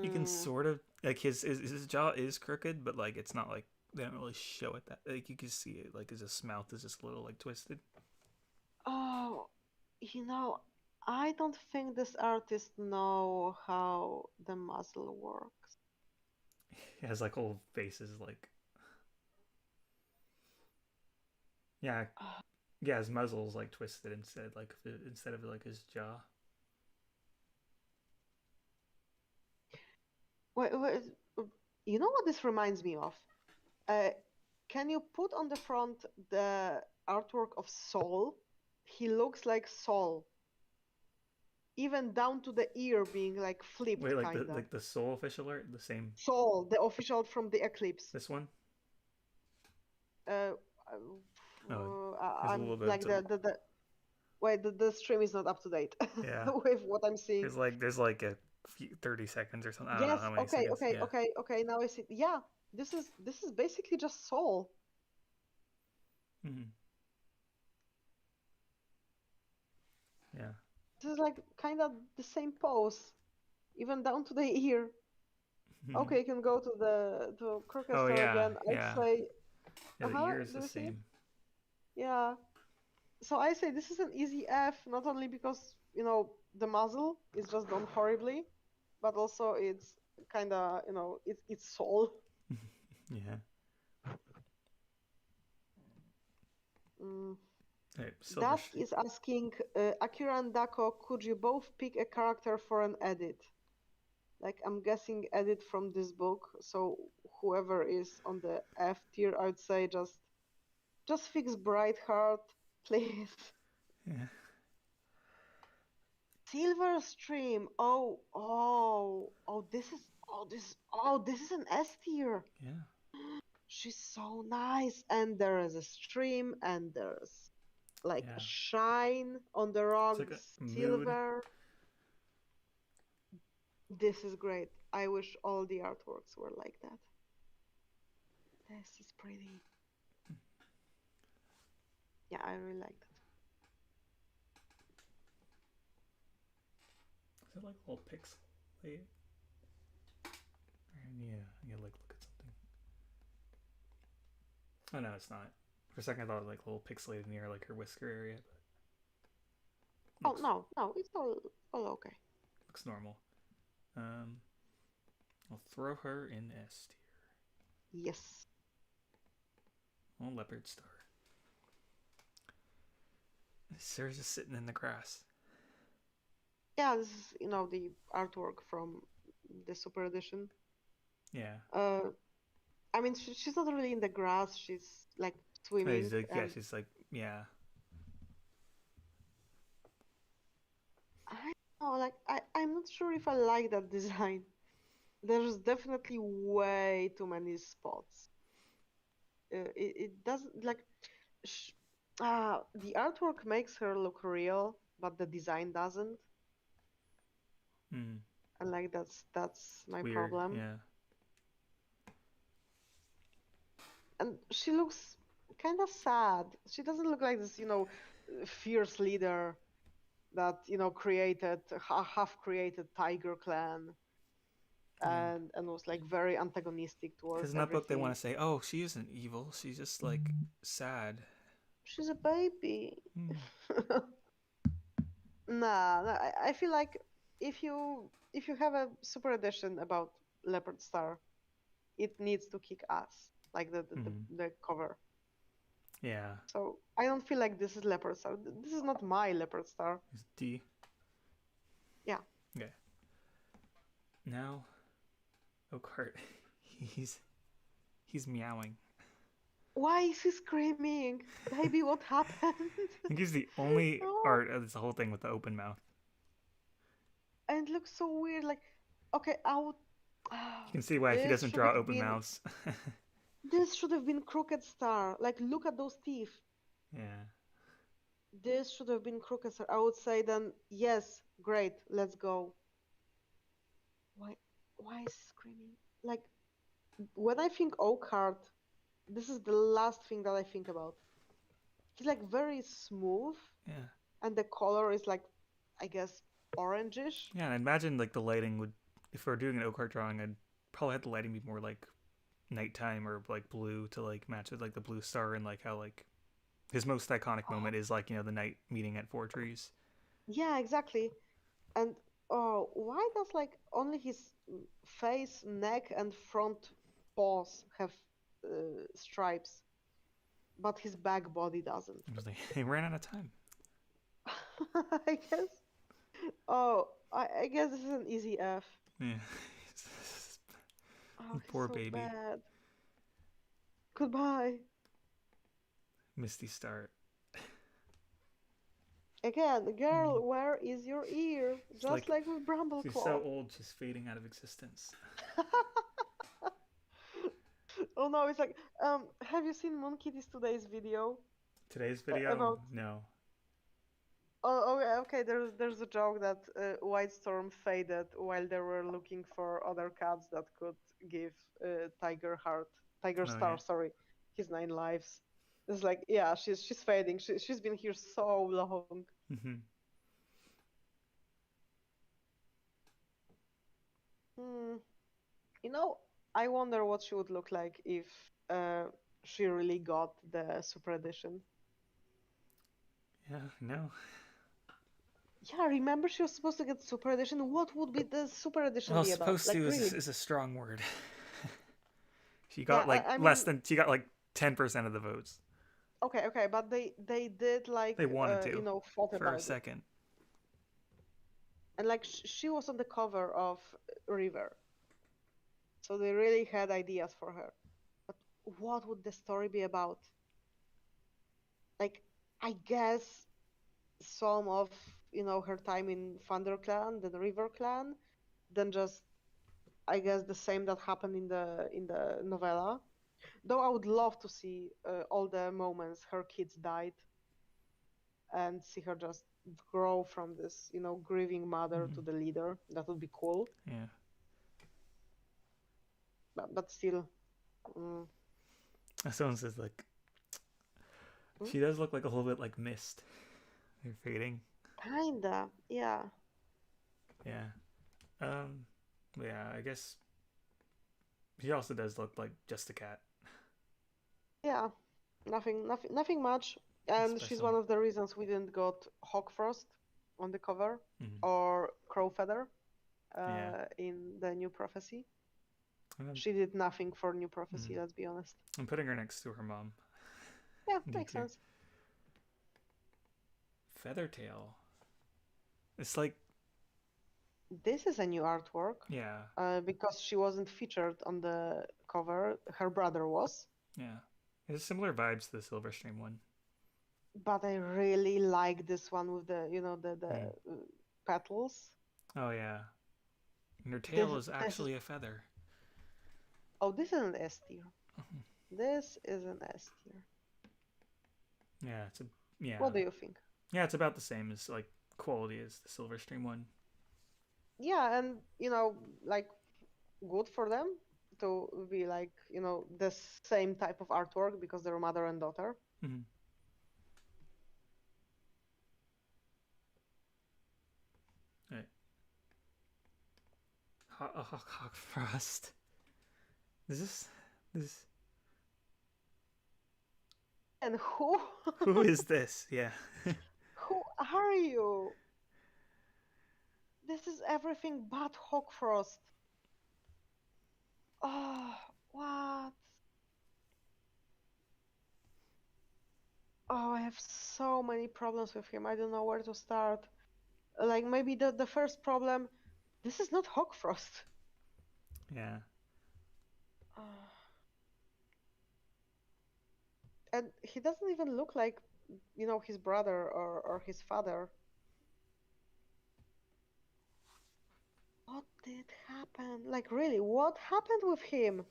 You can sort of like his jaw is crooked, but like it's not like they don't really show it that like you can see it like his mouth is just a little like twisted. Oh, I don't think this artist know how the muzzle works. He has like whole faces like yeah yeah his muzzle's like twisted instead of like his jaw. Wait, you know what this reminds me of? Uh, can you put on the front the artwork of Saul? He looks like Saul, even down to the ear being like Wait, flipped, kinda. like the soul official art the same. Saul, the official from the Eclipse. This one. Uh, Oh, there's a I'm little bit like of the wait, the stream is not up to date yeah. with what I'm seeing. There's like a few, 30 seconds or something. I don't know Yes, how many okay, seconds. okay, Yeah. okay, okay. Now I see. Yeah, this is basically just Saul. Mm-hmm. Yeah. This is like kind of the same pose, even down to the ear. Okay, you can go to the Crooked Oh Star yeah, again. I'd yeah. say, Yeah, the ear is do the you see it? same. Yeah. So I say this is an easy F, not only because, the muzzle is just done horribly, but also it's kind of, it's soul. Yeah. Mm. Hey, silver. Dusk is asking, Akira and Dako, could you both pick a character for an edit? Like, I'm guessing edit from this book, so whoever is on the F tier, I would say just fix Brightheart, please. Yeah. Silver Stream. Oh, this is an S tier. Yeah. she's so nice, and there is a stream, and there's like a Yeah. shine on the It's like rocks, a mood. silver. This is great. I wish all the artworks were like that. This is pretty. Yeah, I really like that. Is it like a little pixel? Wait. Yeah, yeah, like look at something. Oh no, it's not. For a second I thought it was like a little pixelated near like her whisker area, but Oh looks no, it's all okay. looks normal. Um I'll throw her in S tier. Yes. Oh, leopard star. Sarah's just sitting in the grass. Yeah, this is the artwork from the Super Edition. Yeah. I mean, she's not really in the grass. She's like swimming. He's like, yeah, she's like, yeah. I don't know, like I'm not sure if I like that design. There's definitely way too many spots. It doesn't like sh the artwork makes her look real, but the design doesn't. Mm, And like that's my weird. problem. Yeah. And she looks kind of sad. She doesn't look like this, fierce leader that created half created Tiger Clan Yeah. and was like very antagonistic Because towards in that book they want everything. to say, oh, she isn't evil. She's just like sad. She's a baby. Mm. Nah, I feel like if you have a super edition about Leopard Star, it needs to kick ass, like Mm. the cover. Yeah. So I don't feel like this is Leopard Star. This is not my Leopard Star. It's D. Yeah. Okay. Now, Oakheart. He's he's meowing. Why is he screaming? Baby, what happened? I think he's the only No. art of this whole thing with the open mouth. And it looks so weird. Like, okay, I would. You can see why he This doesn't should draw have open been. mouths. This should have been Crooked Star. Like, look at those teeth. Yeah. This should have been Crooked Star. I would say then, yes, great, let's go. Why? Why is he screaming? Like, when I think Oakheart, this is the last thing that I think about. He's like very smooth, Yeah. and the color is like, I guess, orangish. Yeah, and I imagine like the lighting would, if we're doing an Oakheart drawing, I'd probably have the lighting be more like nighttime or like blue to like match with like the blue star and like how like his most iconic moment is like the night meeting at Four Trees. Yeah, exactly. And oh, why does like only his face, neck, and front paws have stripes, but his back body doesn't? It was like they ran out of time. I guess. Oh, I guess this is an easy F. Yeah. Oh, he's Poor so baby. bad. Goodbye. Misty start. Again, girl, where is your ear? Just like with She's so Brambleclaw. old, she's fading out of existence. Oh no, it's like, have you seen Moon Kitty's today's video Today's video? about? No. Oh, okay. There's a joke that White Storm faded while they were looking for other cats that could give Tiger Oh Star, yeah. sorry, his 9 lives. It's like, yeah, she's fading. She's been here so long. Mm-hmm. Hmm. You know, I wonder what she would look like if she really got the Super Edition. Yeah, no. Yeah, remember she was supposed to get Super Edition? What would be the Super Edition Well, be about? supposed Like, to really? is a strong word. She Yeah, got like I less mean, than she got like 10% of the votes. okay, but they did They like wanted to fought for a about it, second. and like she was on the cover of River, so they really had ideas for her. But what would the story be about? Like, I guess some of her time in Thunder Clan, then River Clan, then just I guess the same that happened in the novella. Though I would love to see all the moments her kids died and see her just grow from this, grieving mother to the leader. That would be cool. Yeah. But still. Mm. Someone says like she does look like a little bit like Mist. They're fading. Kinda, yeah. Yeah. Yeah, I guess she also does look like just a cat. Yeah. Nothing much. And she's Special. one of the reasons we didn't got Hawkfrost on the cover Mm-hmm. or Crowfeather Yeah. in the New Prophecy. Then, She did nothing for New Prophecy, let's be honest. I'm putting her next to her mom. Yeah, makes sense. Feathertail. It's like this is a new artwork. Yeah. Because she wasn't featured on the cover. Her brother was. Yeah. It's similar vibes to the Silverstream one. But I really like this one with the, the petals. Oh yeah. And her tail is actually a feather. Oh, this is an S tier. This is an S tier. Yeah, it's a yeah. What do you think? Yeah, it's about the same as like quality as the Silverstream one. Yeah, and like good for them to be like, the same type of artwork because they're mother and daughter. Mm-hmm. Right. Hawk Frost. Is this? And who? Who is this? Yeah. Who are you? This is everything but Hawkfrost. Oh, what? Oh, I have so many problems with him. I don't know where to start. Like maybe the first problem, this is not Hawkfrost. Yeah. And he doesn't even look like, his brother or his father. What did happen? Like really, what happened with him?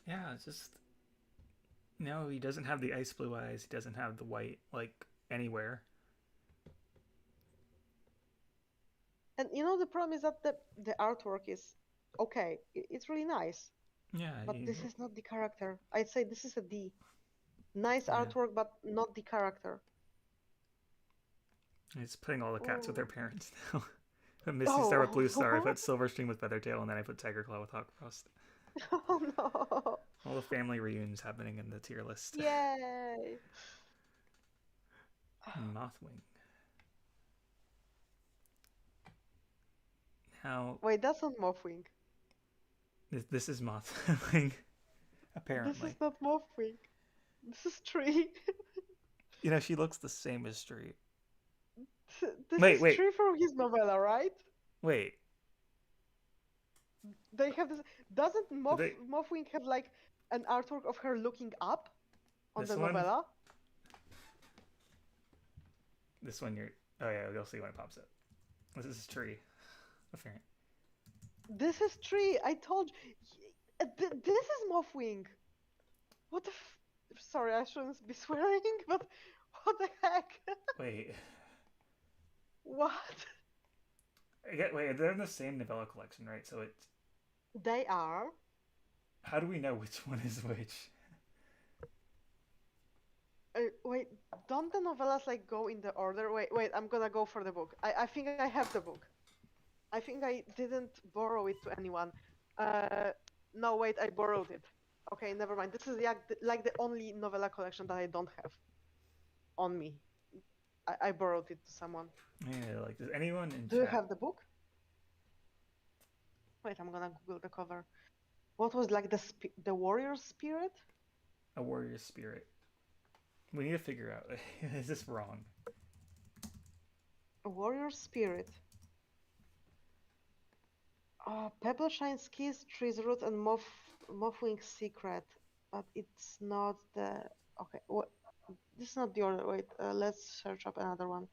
Yeah, it's just no, he doesn't have the ice blue eyes. He doesn't have the white like anywhere. And the problem is that the artwork is okay. It's really nice. Yeah. But this is not the character. I'd say this is a D. Nice artwork, but not the character. He's putting all the cats with their parents now. I put Misty Star with Blue Star. I put Silverstream with Feathertail, and then I put Tiger Claw with Hawkfrost. Oh no! All the family reunions happening in the tier list. Yay! Mothwing. Now. Wait, that's not Mothwing. This is Mothwing. Apparently. This is not Mothwing. This is Tree. She looks the same as Tree. This is Tree from his novella, right? Wait. They have this. Doesn't Mothwing have like an artwork of her looking up on the novella? This one oh yeah, you'll see when it pops up. This is Tree. Apparently. This is Tree. I told you. This is Mothwing. What the Sorry, I shouldn't be swearing, but what the heck? Wait. What? Wait, they're in the same novella collection, right? So it's... They are. How do we know which one is which? Wait, don't the novellas like go in the order? Wait, I'm gonna go for the book. I think I have the book. I think I didn't borrow it to anyone. No, wait, I borrowed it. Okay, never mind. This is like the only novella collection that I don't have on me. I borrowed it to someone. Yeah, like, does anyone in Do you have the book? Wait, I'm gonna Google the cover. What was like the warrior spirit? A warrior spirit. We need to figure out, is this wrong? A warrior spirit. Pebbleshine Skis, Tree's Root, and Mothwing's Secret. But it's not the... Okay, this is not the order. Wait, let's search up another one.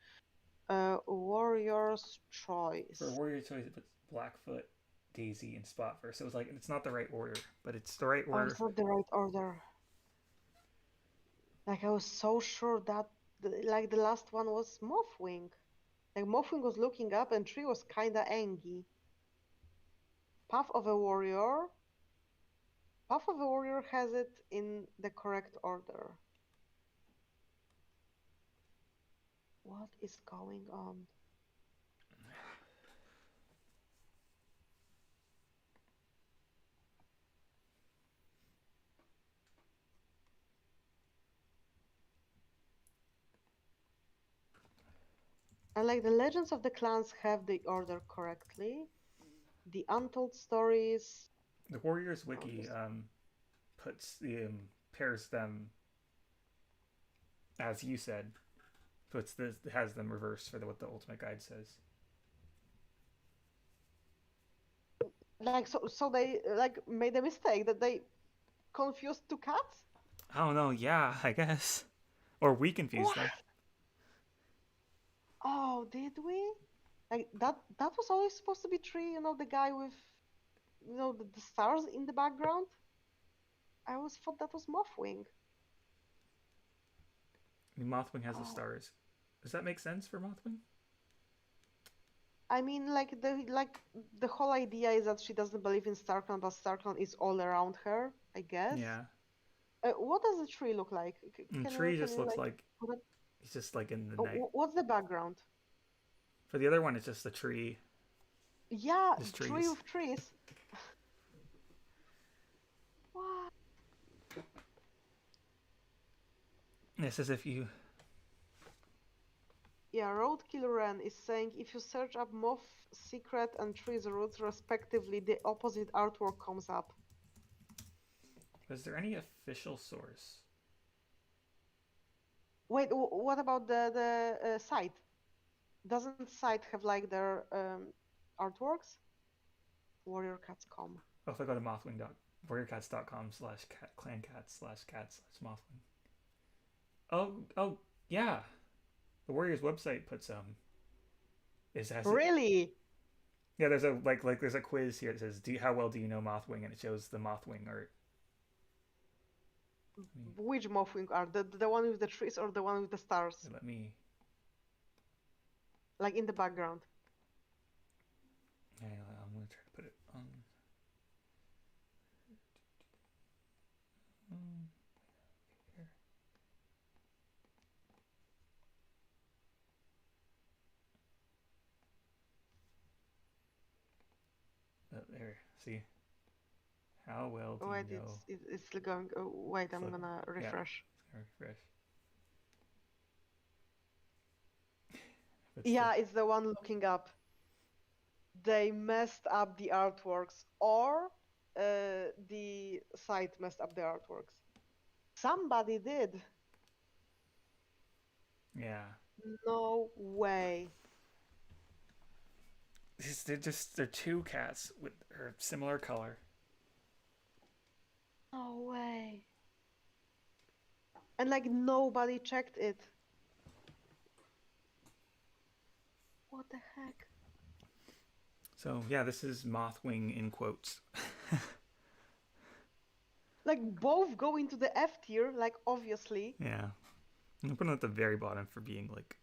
Warrior's Choice. For Warrior's Choice, it's Blackfoot, Daisy and Spot first. So it was like it's not the right order, but it's the right Oh, order. it's not the right order. Like I was so sure that like the last one was Mothwing. Like Mothwing was looking up and Tree was kinda angry. Path of a Warrior. Path of a Warrior has it in the correct order. What is going on? And like the Legends of the Clans have the order correctly. The Untold Stories. The Warriors Oh, wiki just... puts the pairs them as you said. Puts this has them reversed for what the ultimate guide says. Like so they like made a mistake that they confused two cats? I don't know. Yeah, I guess. Or we confused What? them. Oh, did we? Like that was always supposed to be Tree, the guy with the stars in the background? I always thought that was Mothwing. I mean, Mothwing has the Oh. stars. Does that make sense for Mothwing? I mean, the whole idea is that she doesn't believe in StarClan, but StarClan is all around her, I guess. Yeah. What does the tree look like? And Can you Tree just looks like like put it? he's just like in the night. What's the background? For the other one, it's just the tree. Yeah, Just tree trees. with trees. What? It's as if you. Yeah, Roadkill Ren is saying if you search up Moth Secret and Tree's roots respectively, the opposite artwork comes up. Is there any official source? Wait, what about the site? Doesn't site have like their artworks? WarriorCats.com. Oh, if I go to mothwing.warriorcats.com/clancats/cat/mothwing. Oh, yeah. The Warriors website puts is has it. Really? Yeah, there's a there's a quiz here that says how well do you know Mothwing, and it shows the Mothwing art. Which Mothwing are? The one with the trees or the one with the stars? Let me. Like in the background. Yeah, I'm gonna try to put it on. Here. There. See. How well do Wait, you know? it's still going. Oh, wait, I'm Look, gonna yeah, refresh. it's gonna refresh. Yeah, it's the one looking up. They messed up the artworks, or the site messed up the artworks. Somebody did. Yeah. No way. They're two cats with her similar color. No way. And like nobody checked it. What the heck? So yeah, this is Mothwing in quotes. Like both go into the F tier, like obviously. Yeah. I'm putting them at the very bottom for being like.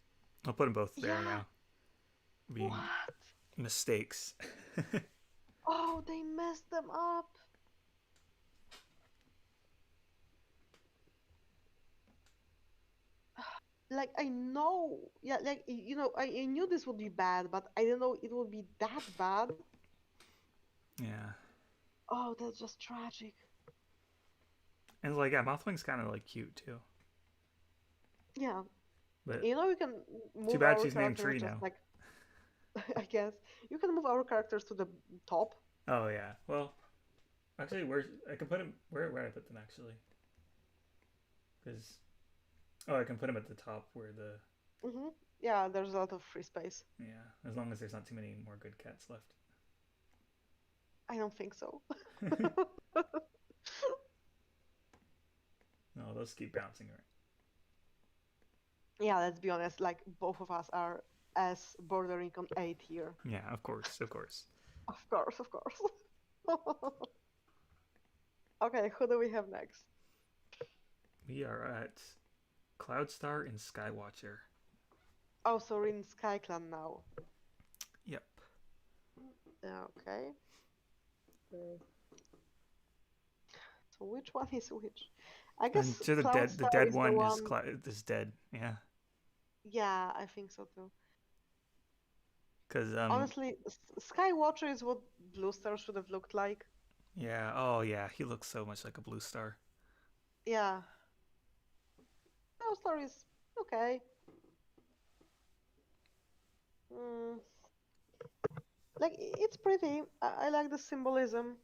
I'll put them both there now. Being What? mistakes. Oh, they messed them up. Like I know, yeah, like I knew this would be bad, but I didn't know it would be that bad. Yeah. Oh, that's just tragic. And like, yeah, Mothwing's kind of like cute too. Yeah. But We can move too bad our she's named characters Tree just now. like I guess you can move our characters to the top. Oh yeah. Well, actually, where I can put him? Where I put them actually? Because I can put them at the top where the. Yeah, there's a lot of free space. Yeah, as long as there's not too many more good cats left. I don't think so. No, those keep bouncing around. Yeah, let's be honest. Like both of us are as bordering on A tier. Yeah, of course, of course. Of course, of course. Okay, who do we have next? We are at Cloudstar and Skywatcher. Oh, so we're in SkyClan now. Yep. Okay. So which one is which? I guess And so the Cloudstar dead is the one one. is dead. Yeah. Yeah, I think so too. Because Honestly, Skywatcher is what Blue Star should have looked like. yeah. Oh yeah. He looks so much like a blue star. Yeah. Blue Star is okay. Mm, like it's pretty. I like the symbolism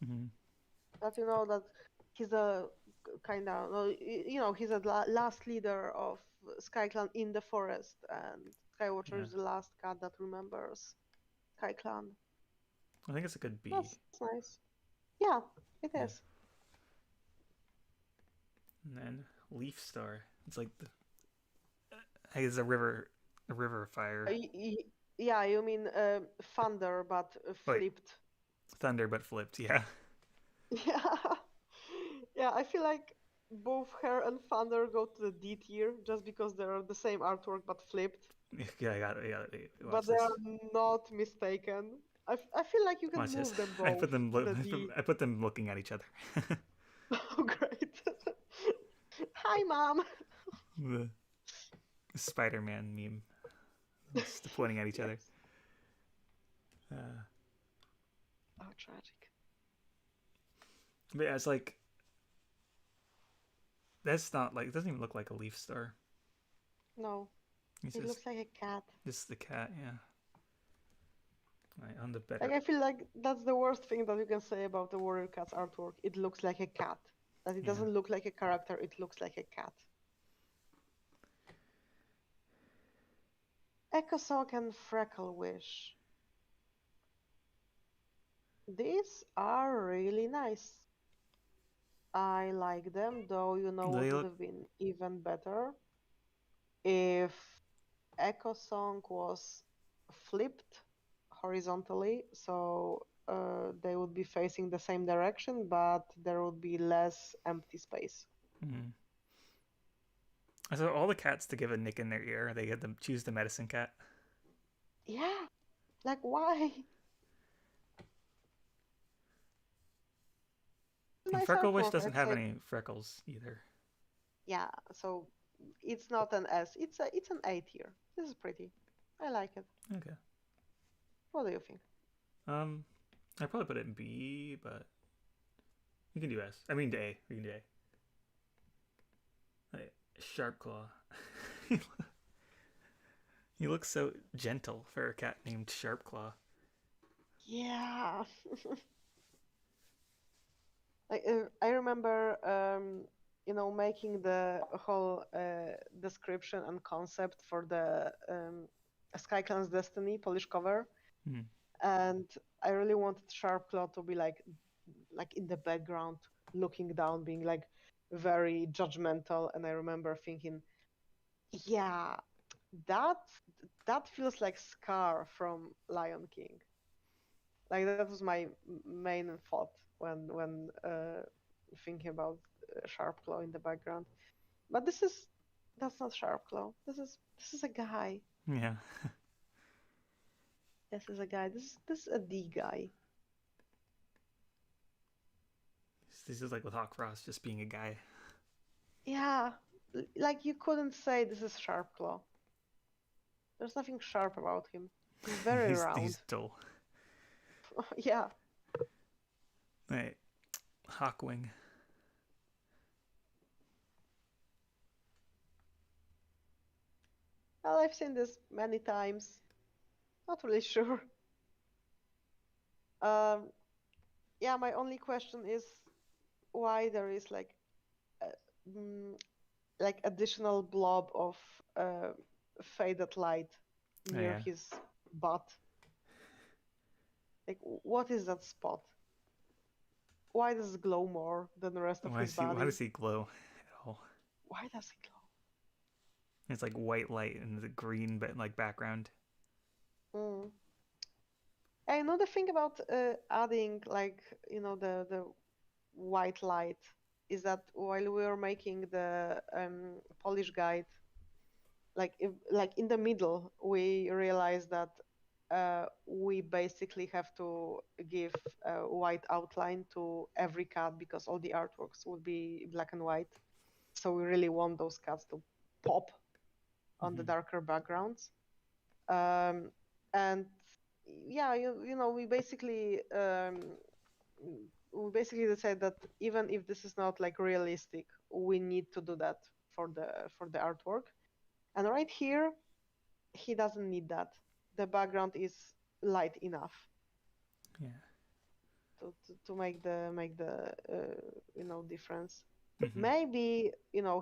Mm-hmm. that that he's a kind of he's a last leader of SkyClan in the forest, and Skywatcher Yeah. is the last cat that remembers SkyClan. I think it's a good B. That's nice. Yeah, it Yeah. is. And then Leaf Star. It's like it's a river fire. Yeah, you mean Thunder, but Wait, flipped. thunder but flipped. Yeah. Yeah, yeah. I feel like both her and Thunder go to the D tier just because they're the same artwork but flipped. Yeah. I got it. Yeah. Watch But they this. are not mistaken. I feel like you can Watch this. move them both to the D. I put them looking at each other. Oh, great. Hi, Mom. The Spider-Man meme. Just pointing at each other. Yes. Uh, Oh, tragic. but yeah, it's like that's not like it doesn't even look like a leaf star. No, It's it looks like a cat. just the cat. Yeah. Right, on the Like better. I feel like that's the worst thing that you can say about the Warrior Cat's artwork. It looks like a cat. That it Yeah. doesn't look like a character, it looks like a cat. Echo Sock and Freckle Wish. These are really nice. I like them, though what They would look. have been even better if Echo Song was flipped horizontally, so they would be facing the same direction, but there would be less empty space. Mm. So all the cats to give a nick in their ear, they get them choose the medicine cat. Yeah, like why? And Nice Freckle Wish artwork, doesn't I'd have say. any freckles either. Yeah, so it's not an S. It's an A tier. This is pretty. I like it. Okay. What do you think? I probably put it in B, but you can do S. I mean A. We can do A. Like, Sharp Claw. He looks so gentle for a cat named Sharp Claw. Yeah. I remember, making the whole description and concept for the SkyClan's Destiny Polish cover, Hmm. and I really wanted Sharpclaw to be like in the background, looking down, being like very judgmental. And I remember thinking, yeah, that that feels like Scar from Lion King. Like that was my main thought when thinking about Sharpclaw in the background. But that's not Sharpclaw. This is a guy. Yeah. This is a guy. This is a D guy. This is like with Hawk Frost just being a guy. Yeah, like you couldn't say this is Sharpclaw. There's nothing sharp about him. He's very round. He's dull. Yeah. Right. Hawkwing. Well, I've seen this many times. Not really sure. Yeah, my only question is why there is like additional blob of faded light near yeah. his butt. Like, what is that spot? Why does it glow more than the rest of his body? Why does he glow at all? Why does he glow? It's like white light in the green but like background. Mm. I know the thing about adding like the white light is that while we were making the polish guide, like in the middle, we realized that we basically have to give a white outline to every cat because all the artworks would be black and white. So we really want those cats to pop on the darker backgrounds. And yeah, we basically decided that even if this is not like realistic, we need to do that for the artwork. And right here, he doesn't need that. The background is light enough. Yeah. To make the difference. Mm-hmm. Maybe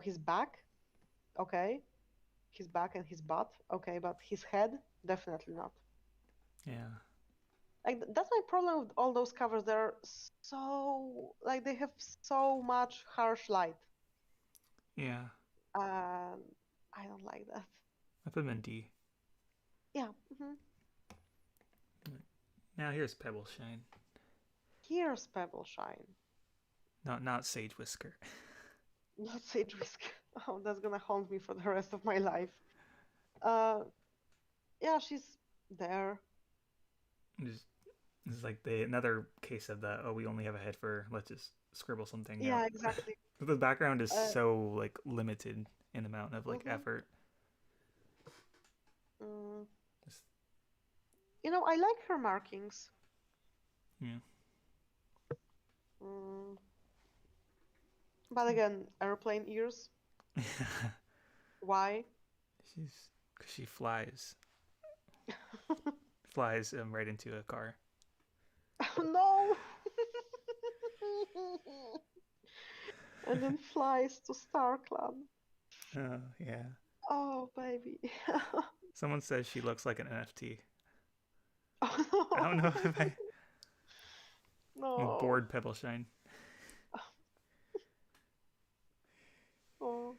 his back, okay, his back and his butt, okay, but his head definitely not. Yeah. Like that's my problem with all those covers. They're so like they have so much harsh light. Yeah. I don't like that. I put them in D. Yeah. Mm-hmm. Now here's Pebble Shine. Here's Pebble Shine. Not Sage Whisker. Not Sage Whisker. Oh, that's gonna haunt me for the rest of my life. Yeah, she's there. Just, it's like another case of the we only have a head for, let's just scribble something Yeah, out. exactly. The background is so like limited in amount of like effort. I like her markings. Yeah. But again, airplane ears. Why? Because she flies. Flies right into a car. Oh no! And then flies to Star Club. Oh yeah. Oh baby. Someone says she looks like an NFT. Oh, no. I don't know if I'm No. bored Pebble Shine. Oh.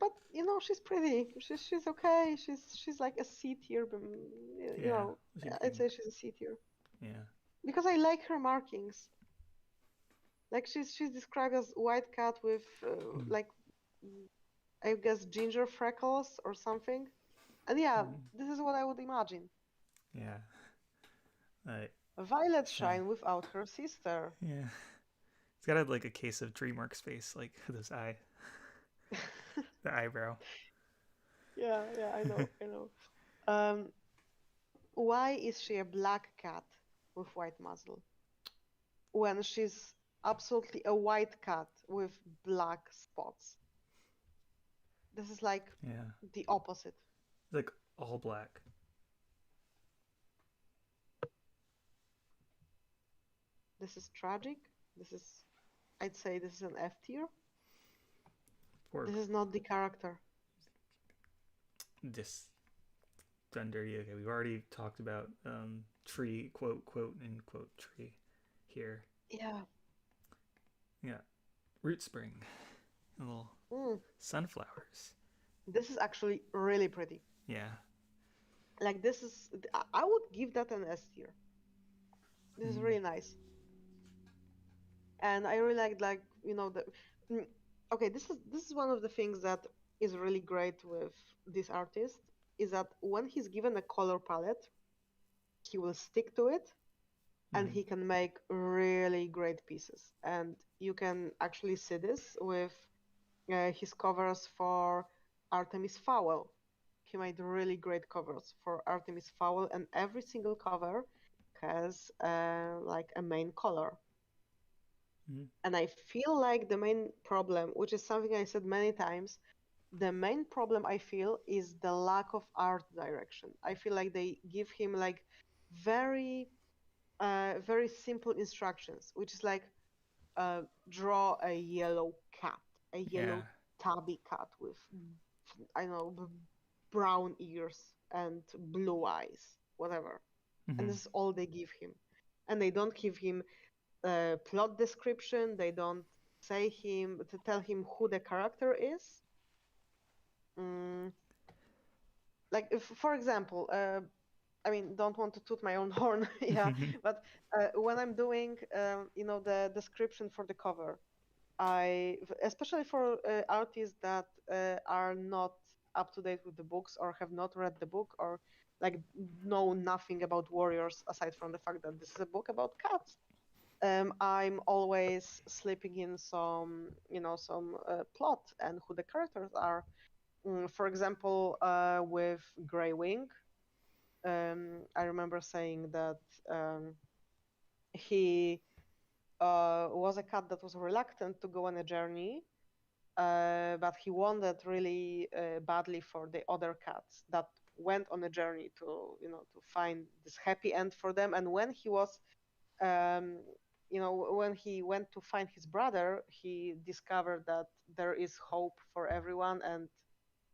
But she's pretty. She's okay. She's like a C tier. I'd say she's a C tier. Yeah. Because I like her markings. Like she's described as white cat with like I guess ginger freckles or something. And yeah, this is what I would imagine. Yeah. Violet Shine without her sister. Yeah. It's got like a case of DreamWorks face, like this eye. The eyebrow. Yeah, I know. Why is she a black cat with white muzzle when she's absolutely a white cat with black spots? This is like the opposite. It's like all black. This is tragic. I'd say this is an F tier. This is not the character. This done dirty. Okay, we've already talked about tree, quote, and quote, tree here. Yeah. Yeah. Root spring. Little sunflowers. This is actually really pretty. Yeah. Like I would give that an S tier. This is really nice. And I really like okay, this is one of the things that is really great with this artist is that when he's given a color palette, he will stick to it and he can make really great pieces. And you can actually see this with his covers for Artemis Fowl. He made really great covers for Artemis Fowl, and every single cover has like a main color. And I feel like the main problem, which is something I said many times, the main problem I feel is the lack of art direction. I feel like they give him like very, very simple instructions, which is like draw a yellow cat, a yellow tabby cat with, I don't know, brown ears and blue eyes, whatever. And this is all they give him. And they don't give him plot description. They don't tell him who the character is. Like, if, for example, I mean, don't want to toot my own horn, yeah, but when I'm doing, the description for the cover, especially for artists that are not up to date with the books or have not read the book or like know nothing about warriors aside from the fact that this is a book about cats. I'm always slipping in some plot and who the characters are. For example, with Grey Wing, I remember saying that he was a cat that was reluctant to go on a journey, but he wanted really badly for the other cats that went on a journey to find this happy end for them. And when he was, when he went to find his brother, he discovered that there is hope for everyone, and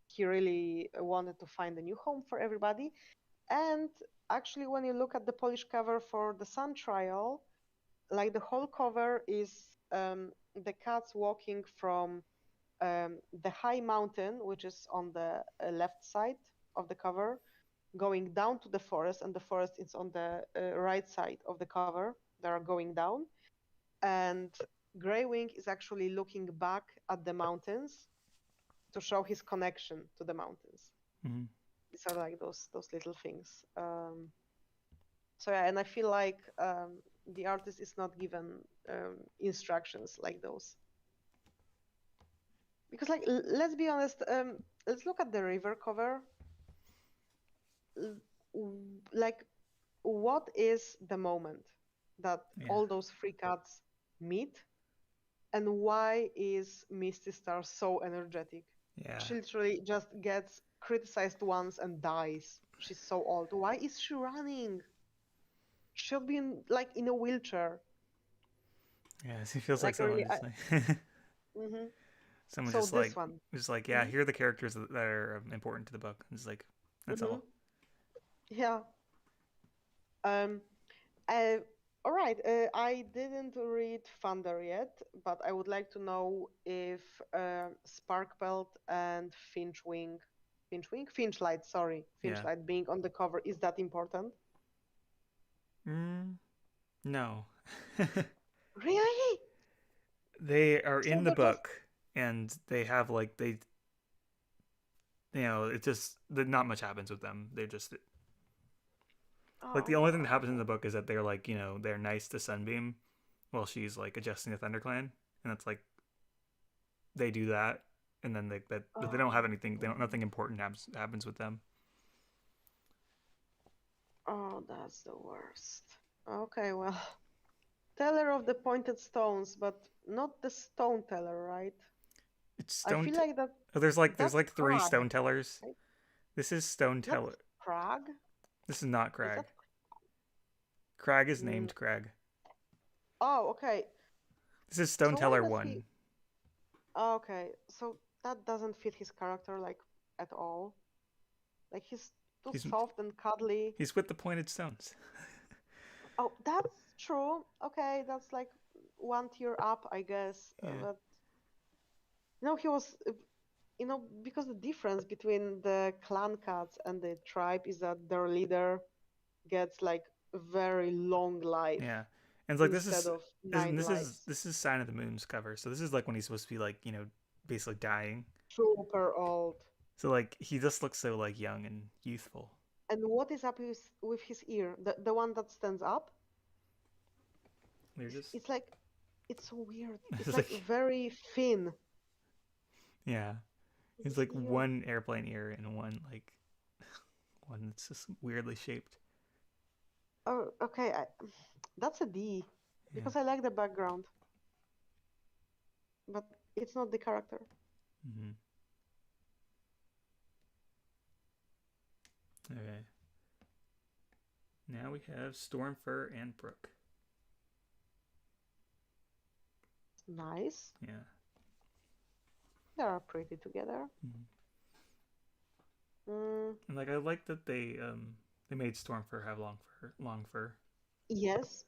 he really wanted to find a new home for everybody. And actually, when you look at the Polish cover for the Sun Trial, like the whole cover is the cats walking from the high mountain, which is on the left side of the cover, going down to the forest, and the forest is on the right side of the cover. They are going down, and Greywing is actually looking back at the mountains to show his connection to the mountains. Mm-hmm. These are like those little things. So yeah, and I feel like the artist is not given instructions like those. Because like let's be honest, let's look at the river cover. Like, what is the moment that all those three cats meet, and why is Misty Star so energetic? Yeah. She literally just gets criticized once and dies. She's so old. Why is she running? She'll be in a wheelchair. Yeah, it feels like Like someone really. just like Mm-hmm. someone So just this one. like yeah, here are the characters that are important to the book. It's like that's all. Yeah. Uh, all right. I didn't read Thunder yet, but I would like to know if Sparkbelt and Finchlight, sorry, Finchlight being on the cover, is that important? No. Really? They are So in the they're just... book, and they have like it's just not much happens with them. They're just like the only thing that happens in the book is that they're like they're nice to Sunbeam while she's like adjusting the ThunderClan, and it's like they do that, and then they don't have anything. Nothing important happens with them. Oh, that's the worst. Okay, well, Teller of the Pointed Stones, but not the Stone Teller, right? It's Stone. I feel like that. Oh, there's like three Crag, Stone Tellers. right? This is Stone Teller. Crag? This is not Crag. Is Crag is named Crag. Oh, okay. This is Stone Teller 1. Oh, okay, so that doesn't fit his character like at all. Like he's too soft and cuddly. He's with the pointed stones. Oh, that's true. Okay, that's like one tier up, I guess. Yeah. But he was, because the difference between the clan cats and the tribe is that their leader gets like very long life. Yeah, and it's like this is Sign of the Moon's cover. So this is like when he's supposed to be like basically dying. Super old. So like he just looks so like young and youthful. And what is up with his ear? The one that stands up? It's like, it's so weird. It's like very thin. Yeah. It's like one airplane ear and one that's just weirdly shaped. Oh, okay. That's a D. Because I like the background. But it's not the character. Mm-hmm. Okay. Now we have Stormfur and Brooke. Nice. Yeah. They are pretty together. And like I like that they made Stormfur have long fur. Yes.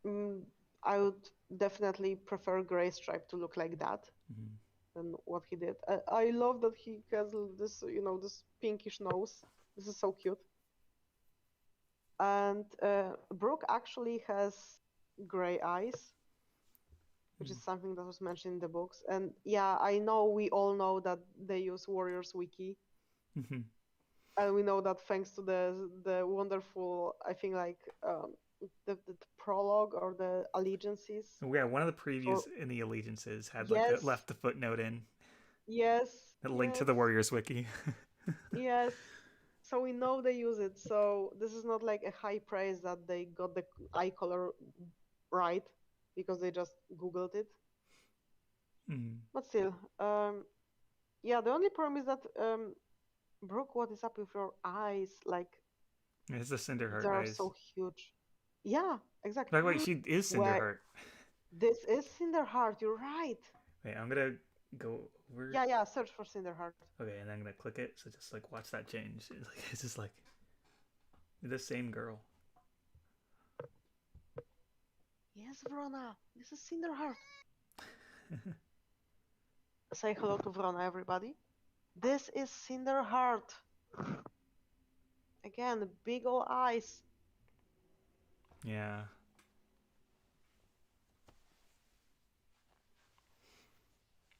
I would definitely prefer Grey Stripe to look like that than what he did. I love that he has this, this pinkish nose. This is so cute. And Brooke actually has gray eyes, which is something that was mentioned in the books. And yeah, I know we all know that they use Warriors Wiki. And we know that thanks to the wonderful, I think, like the prologue or the allegiances. Oh, yeah, one of the previews in the allegiances had like Yes, left the footnote in. yes, A link to yes, the Warriors wiki. yes. So we know they use it. So this is not like a high praise that they got the eye color right because they just Googled it. But still, yeah, the only problem is that Brooke, what is up with your eyes? Like It's the Cinderheart they're eyes. so huge. Yeah, exactly. By the way, she is Where Cinderheart. this is Cinderheart. You're right. Wait, I'm gonna go over. Yeah. Search for Cinderheart. Okay, and I'm gonna click it. So just like watch that change. It's just like the same girl. Yes, Vrona. This is Cinderheart. Say hello to Vrona, everybody. This is Cinderheart. Again, big old eyes. Yeah.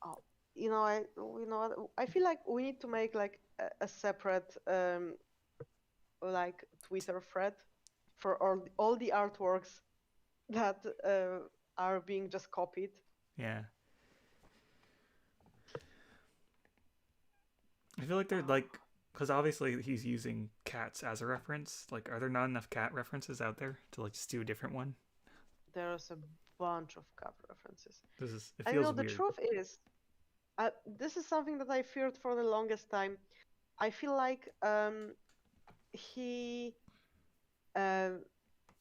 Oh, I feel like we need to make like a separate like Twitter thread for all the artworks that are being just copied. Yeah. I feel like they're like, because obviously he's using cats as a reference. Like, are there not enough cat references out there to like just do a different one? There's a bunch of cat references. It And feels the weird. truth is, this is something that I feared for the longest time. I feel like he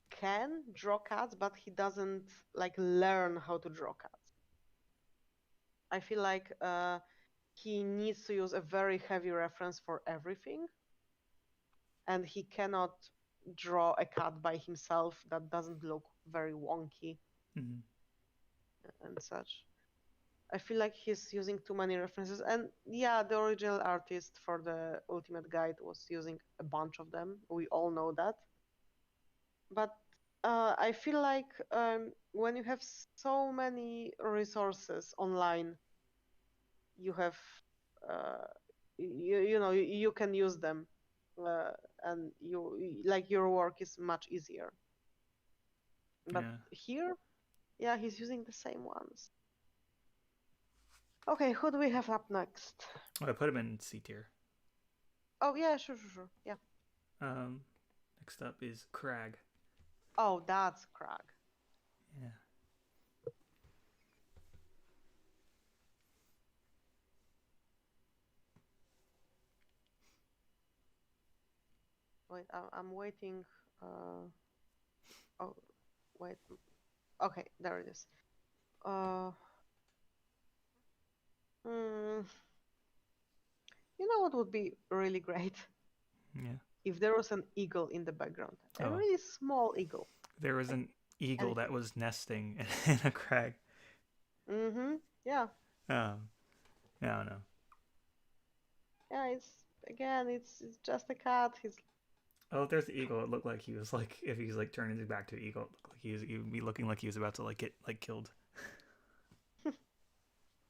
can draw cats, but he doesn't like learn how to draw cats. I feel like he needs to use a very heavy reference for everything, and he cannot draw a cat by himself that doesn't look very wonky and such. I feel like he's using too many references, and yeah, the original artist for the Ultimate Guide was using a bunch of them. We all know that. But I feel like when you have so many resources online, you have you can use them, and your work is much easier. But here, yeah, he's using the same ones. Okay, who do we have up next? Oh, I put him in C tier. Oh yeah, sure, yeah. Next up is Crag. Oh, that's Crag. Yeah. Wait, I'm waiting. Oh, wait. Okay, there it is. You know what would be really great? Yeah. If there was an eagle in the background, a really small eagle. There was an eagle that was nesting in a crag. Yeah. Oh. No. Yeah, it's just a cat. Oh, if there's the eagle, it looked like he was like, if he's like turning his back to an eagle, it looked like he would be looking like he was about to like get like killed.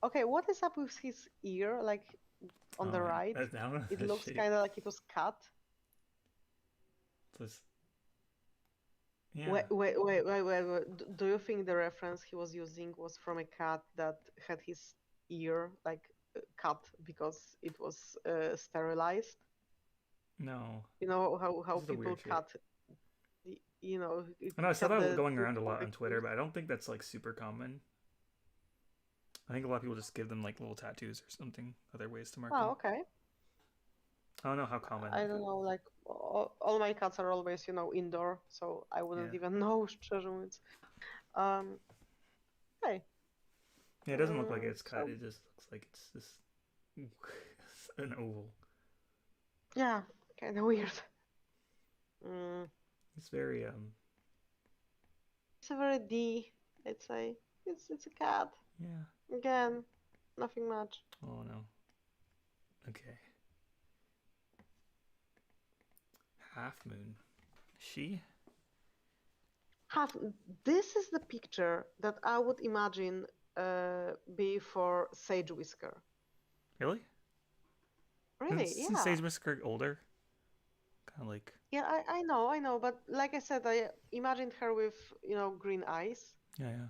Okay, what is up with his ear? Like on the right, it looks kind of like it was cut. Yeah. Wait. Do you think the reference he was using was from a cat that had his ear like cut because it was sterilized? No. You know how people cut. You know. I know I saw that going around a lot on Twitter, but I don't think that's like super common. I think a lot of people just give them like little tattoos or something, other ways to mark them. Oh, okay. I don't know how common. I don't know, like all my cats are always, indoor, so I wouldn't even know. Hey. Yeah, it doesn't look like it's cut. It just looks like it's just an oval. Yeah, kind of weird. It's very It's a very D. I'd say it's a cat. Yeah. Again, nothing much. Oh no. Okay. Half Moon. She? Have this is the picture that I would imagine be for Sage Whisker. Really? Really? Isn't Yeah. Sage Whisker older? Kind of like. Yeah, I know, but like I said, I imagined her with, green eyes. Yeah, yeah.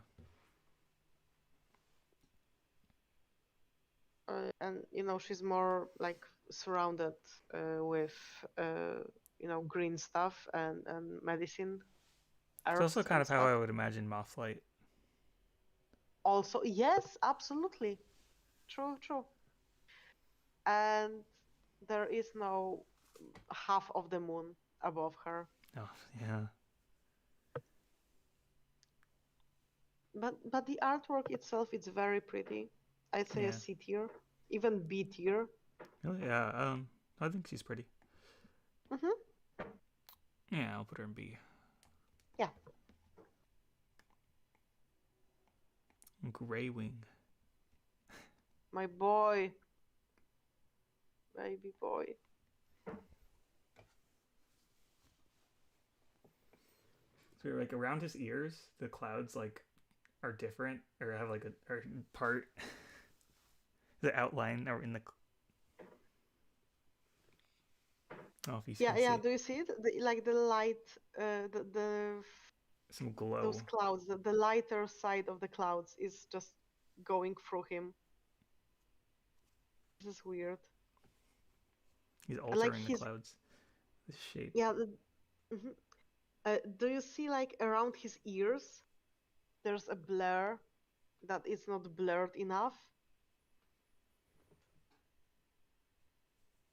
And she's more like surrounded with green stuff and medicine It's also herbs kind and of how stuff. I would imagine Mothlight. Also, yes, absolutely. True. And there is no half of the moon above her. Oh, yeah. But the artwork itself, it's very pretty. I'd say a Yeah. C tier, even B tier. Really? Yeah. I think she's pretty. Mm-hmm. Yeah, I'll put her in B. Yeah. Grey Wing. My boy. Baby boy. So like around his ears, the clouds like are different or have like a or part the outline or in the. Oh, if you can Yeah. see Do you see it? Like the light, some those glow. clouds, the lighter side of the clouds is just going through him. This is weird. He's And like altering the clouds. The shape. yeah. Mhm. Do you see like around his ears, there's a blur that is not blurred enough?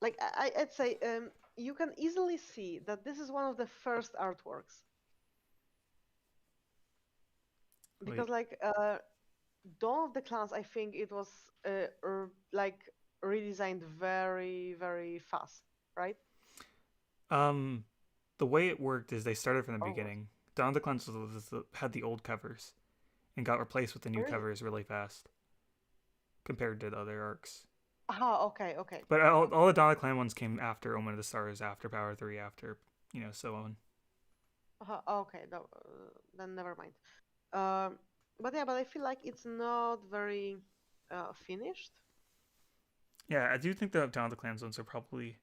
Like I'd say you can easily see that this is one of the first artworks. Because Wait. like Dawn of the Clans, I think it was like redesigned very, very fast, right? The way it worked is they started from the Or was beginning. Dawn of the Clans had the old covers and got replaced with the new really? covers really fast compared to the other arcs. Ah, okay. But all the Dawn of the Clan ones came after Omen of the Stars, after Power 3, after, so on. Okay, no, then never mind. Um, but I feel like it's not very finished. Yeah, I do think the Dawn of the Clans ones are probably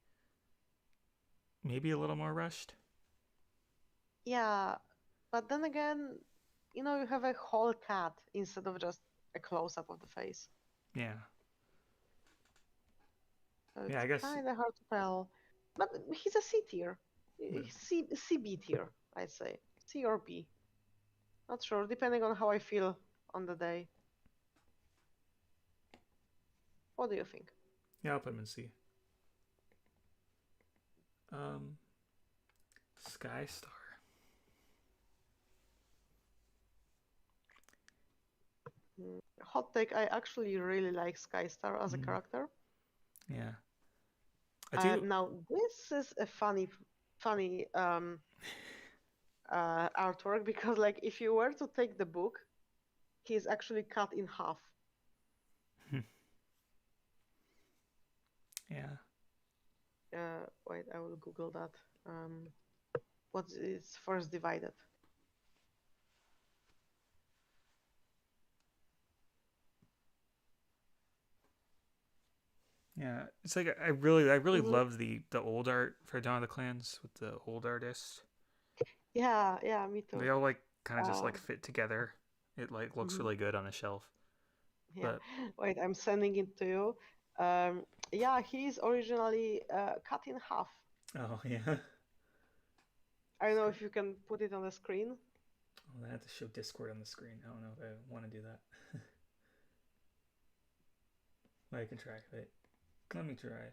maybe a little more rushed. Yeah, but then again, you have a whole cat instead of just a close-up of the face. Yeah. So Yeah, it's I guess. kind of hard to tell. But he's a C tier. C B tier, I'd say. C or B. Not sure, depending on how I feel on the day. What do you think? Yeah, I'll put him in C. Um, Skystar. Hot take, I actually really like Skystar as a Mm, character. yeah. I do. Now, this is a funny artwork because, like, if you were to take the book, he's actually cut in half. Yeah. Wait, I will Google that. What is first divided? Yeah, it's like I really Mhm. love the old art for Dawn of the Clans with the old artist. Yeah, me too. They all like kind of just Uh, like fit together. It like looks mhm. really good on a shelf. Yeah. But Wait, I'm sending it to you. Yeah, he's originally cut in half. oh yeah, I don't know if you can put it on the screen. I have to show Discord on the screen. I don't know if I want to do that. Well, I can try. Wait, let me try.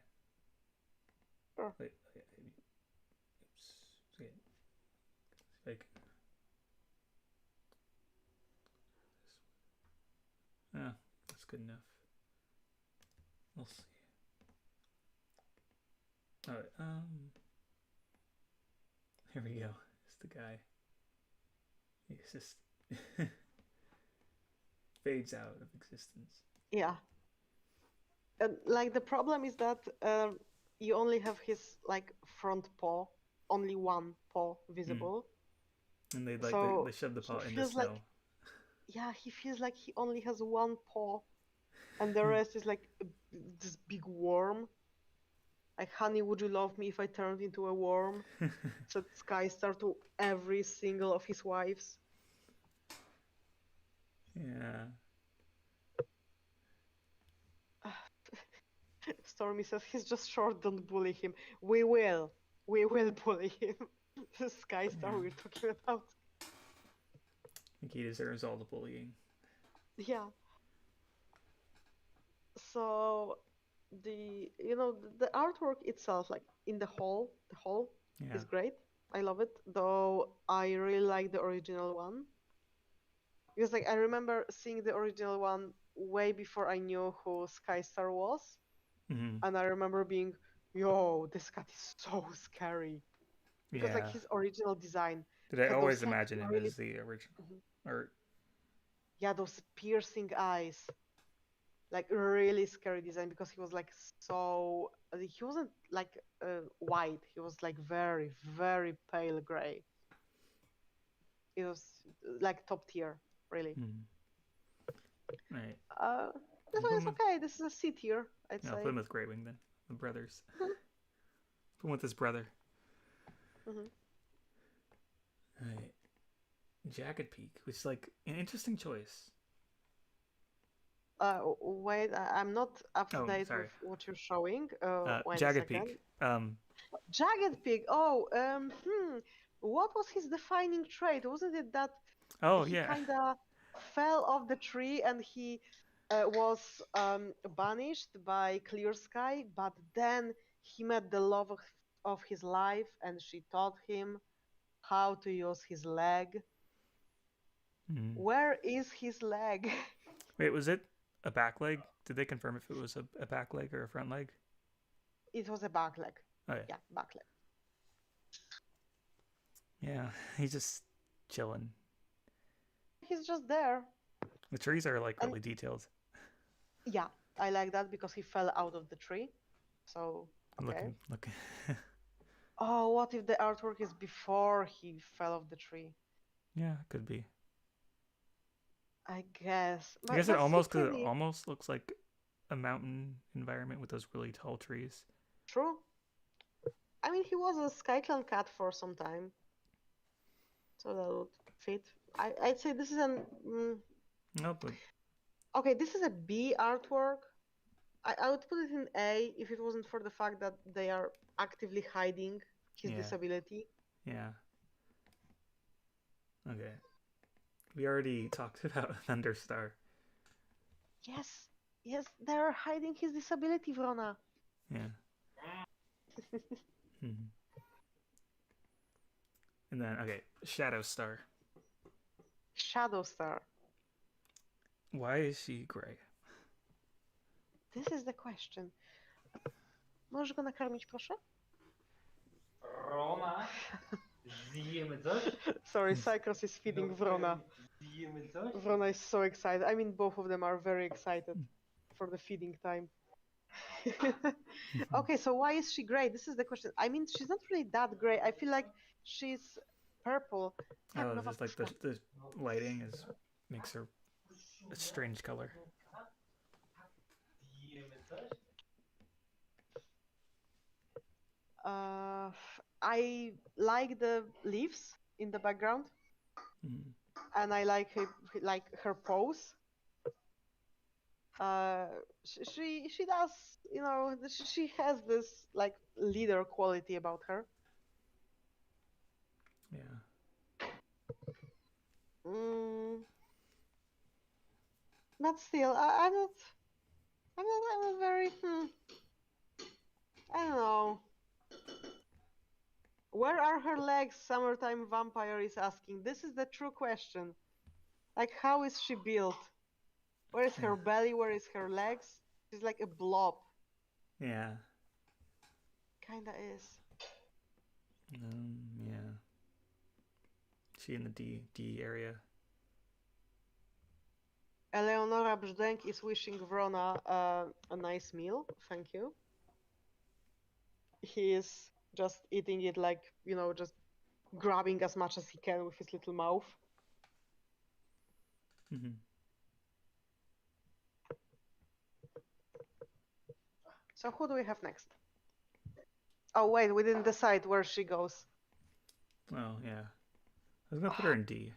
Sure. Wait. Oops. Wait. See if I can. Ah, that's good enough. We'll see. All right. Here we go. It's the guy. He's just fades out of existence. Yeah. And like the problem is that you only have his like front paw. only one paw visible. And they So they shove the he paw in the feels like, snow. yeah, he feels like he only has one paw, and the rest is like this big worm. Like, honey, would you love me if I turned into a worm? Said Skystar to every single of his wives. Yeah. Stormy says he's just short, don't bully him. We will. We will bully him. The Skystar we're talking about. I think he deserves all the bullying. Yeah. So the artwork itself, like in the whole Yeah. is great. I love it. Though I really like the original one. Because like I remember seeing the original one way before I knew who Skystar was. Mm-hmm. And I remember being, yo, this cat is so scary. Because like Yeah. his original design Did I had always those like imagine him really, as the original? Mhm. Or Yeah, those piercing eyes. Like really scary design because he was like so he wasn't like white. He was like very, very pale gray. It was like top tier, really. Right. Uh, this one is okay. This is a C tier, I'd No, say. put him with Greywing then. The brothers. Put him with his brother. Mm-hmm. Right. Jagged Peak, which is like an interesting choice. Wait, I'm not up to Oh, date sorry. with what you're showing. Wait a Jagged second. Peak. Jagged Pig. Oh, what was his defining trait? Wasn't it that Oh he yeah. kind of fell off the tree and he was banished by Clear Sky, but then he met the love of his life and she taught him how to use his leg. Where is his leg? Wait, was it a back leg? Did they confirm if it was a back leg or a front leg? It was a back leg. Oh yeah. Yeah, back leg. Yeah, he's just chilling. He's just there. The trees are like And really detailed. yeah, I like that because he fell out of the tree. So, okay. Looking. Oh, what if the artwork is before he fell off the tree? Yeah, could be. I guess. I guess But still it pretty. almost looks like a mountain environment with those really tall trees. True. I mean, he was a Skyclan cat for some time. So that would fit. I'd say this is an... No, but Okay, this is a B artwork. I would put it in A if it wasn't for the fact that they are actively hiding his disability. Yeah. Okay. We already talked about Thunderstar. Yes, yes, they're hiding his disability, Vrona. Yeah. And then, okay, Shadow Star. Shadow Star. Why is she gray? This is the question. Możesz go nakarmić, proszę? Vrona, zjemy coś? Sorry, Cycross is feeding Vrona. Zjemy coś? Vrona is so excited. I mean, both of them are very excited for the feeding time. Okay, so why is she gray? This is the question. I mean, she's not really that gray. I feel like she's purple. Oh, it's just like the lighting makes her a strange color. Zjemy coś? I like the leaves in the background, and I like her pose. She does, she has this like leader quality about her. Yeah. But still, I'm not very. I don't know. Where are her legs? Summertime Vampire is asking. This is the true question. Like, how is she built? Where is her belly? Where is her legs? She's like a blob. Yeah. Kinda is. Yeah. She in the D area. Eleonora Brzdęk is wishing Vrona a nice meal. Thank you. He is just eating it like, just grabbing as much as he can with his little mouth. Mm-hmm. So who do we have next? Oh wait, we didn't decide where she goes. Oh yeah, I was gonna put her in D.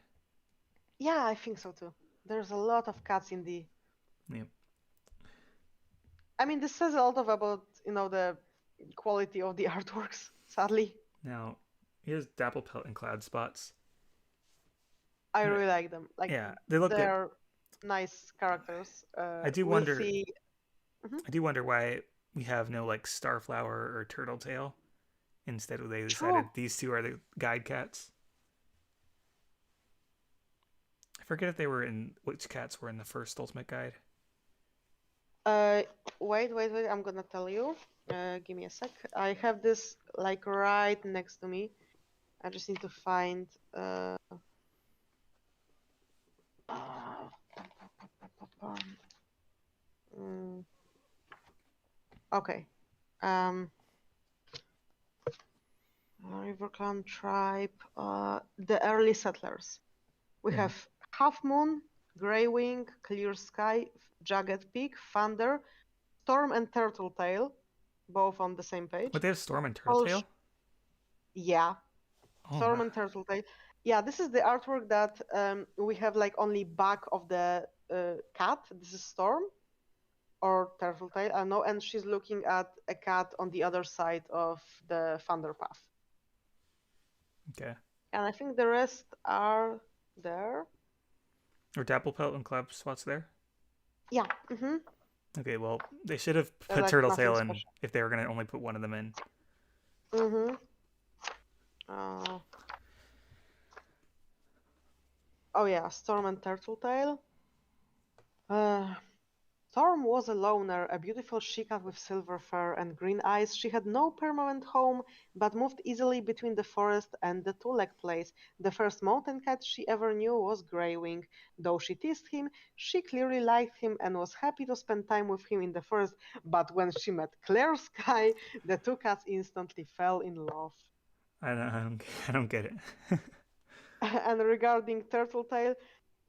Yeah, I think so too. There's a lot of cats in D. Yep. I mean, this says a lot about the quality of the artworks. Sadly, Now, here's Dapple Pelt and Cloud Spots. I really like them. Like, yeah, they look good. they're nice characters. I do we'll wonder. see. I do wonder why we have no like Starflower or Turtletail. Instead, they decided True. these two are the guide cats. I forget if they were in which cats were in the first Ultimate Guide. Wait. I'm gonna tell you. Give me a sec. I have this like right next to me. I just need to find. Okay. River Clan tribe. The early settlers. We have Half Moon, Grey Wing, Clear Sky, Jagged Peak, Thunder, Storm, and Turtletail, both on the same page. But they have Storm and Turtletail? Yeah. Oh, Storm wow. and Turtletail. Yeah, this is the artwork that we have like only back of the cat. This is Storm or Turtletail, I don't know, and she's looking at a cat on the other side of the Thunder Path. Okay. And I think the rest are there. Are Dapple Pelt and Cloud Spots there? Yeah. Mm-hmm. Okay, well, they should have put like Turtletail in if they were going to only put one of them in. Mm-hmm. Oh yeah, Storm and Turtletail. Storm was a loner, a beautiful she-cat with silver fur and green eyes. She had no permanent home, but moved easily between the forest and the two-legged place. The first mountain cat she ever knew was Greywing. Though she teased him, she clearly liked him and was happy to spend time with him in the forest. But when she met Clear Sky, the two cats instantly fell in love. I don't get it. And regarding Turtletail,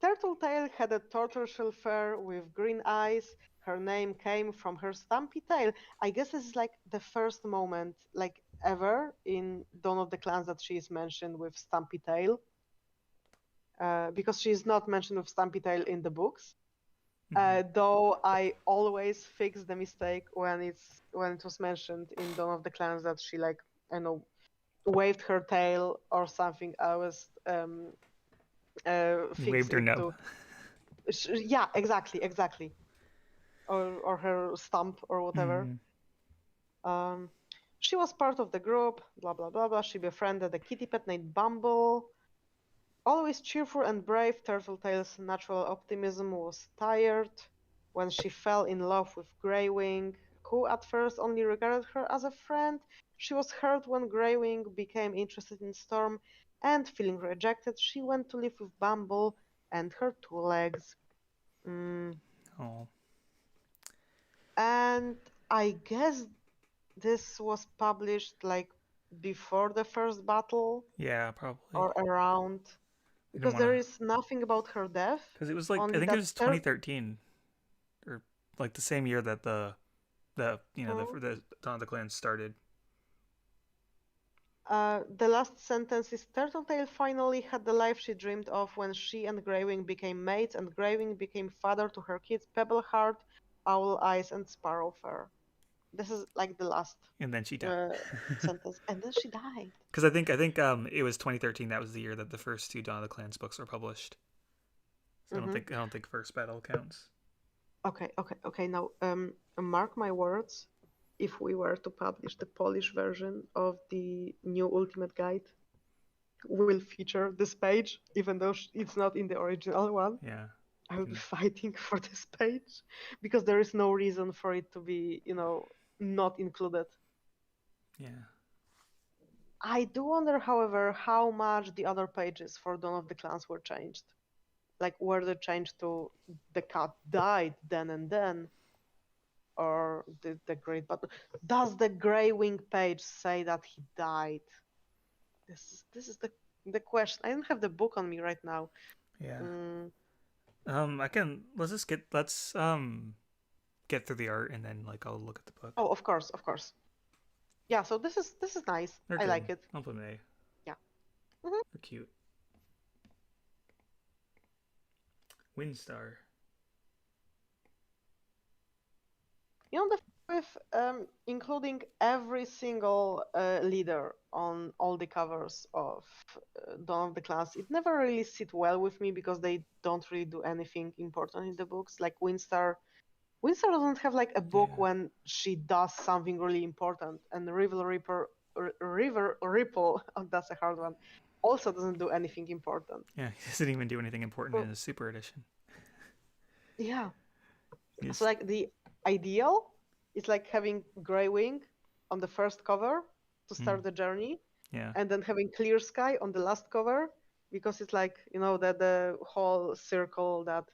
Turtletail had a tortoiseshell fur with green eyes. Her name came from her stumpy tail. I guess this is like the first moment, like ever, in Dawn of the Clans that she is mentioned with stumpy tail. Because she is not mentioned with stumpy tail in the books. Though I always fix the mistake when it was mentioned in Dawn of the Clans that she waved her tail or something. I was Waved her no. Yeah, exactly. Or her stump or whatever. She was part of the group, blah blah blah blah. She befriended a kitty pet named Bumble. Always cheerful and brave, Turtletail's natural optimism was tired when she fell in love with Greywing, who at first only regarded her as a friend. She was hurt when Greywing became interested in Storm, and feeling rejected, she went to live with Bumble and her two legs. Oh. And I guess this was published like before the first battle. Yeah, probably. Or around. Because there is nothing about her death. Because it was like, I think it was 2013. Or like the same year that the Dawn of the Clans started. The last sentence is Turtletail finally had the life she dreamed of when she and Greywing became mates, and Greywing became father to her kids Pebbleheart, Owl Eyes, and Sparrowfur. This is like the last. And then she died. Sentence, and then she died. Because I think it was 2013. That was the year that the first two Dawn of the Clans books were published. So I don't think First Battle counts. Okay. Now, mark my words. If we were to publish the Polish version of the new Ultimate Guide, we will feature this page, even though it's not in the original one. Yeah. I will be fighting for this page because there is no reason for it to be, not included. Yeah. I do wonder, however, how much the other pages for Dawn of the Clans were changed. Like, were they changed to the cat died then and then? or the great, but does the Grey Wing page say that he died? This is the question. I don't have the book on me right now. Yeah. Mm. Let's get through the art and then like I'll look at the book. Oh, of course, of course. Yeah, so this is nice. They're I good. like it. I'll put an A. Yeah. They're cute. Windstar. You know, with including every single leader on all the covers of Dawn of the Clans, it never really sit well with me because they don't really do anything important in the books. Like Windstar doesn't have like a book when she does something really important, and River Ripple, oh, that's a hard one, also doesn't do anything important. Yeah, he doesn't even do anything important in his super edition. Yeah. So like the ideal is like having Grey Wing on the first cover to start the journey. Yeah. And then having Clear Sky on the last cover, because it's like, you know, that the whole circle that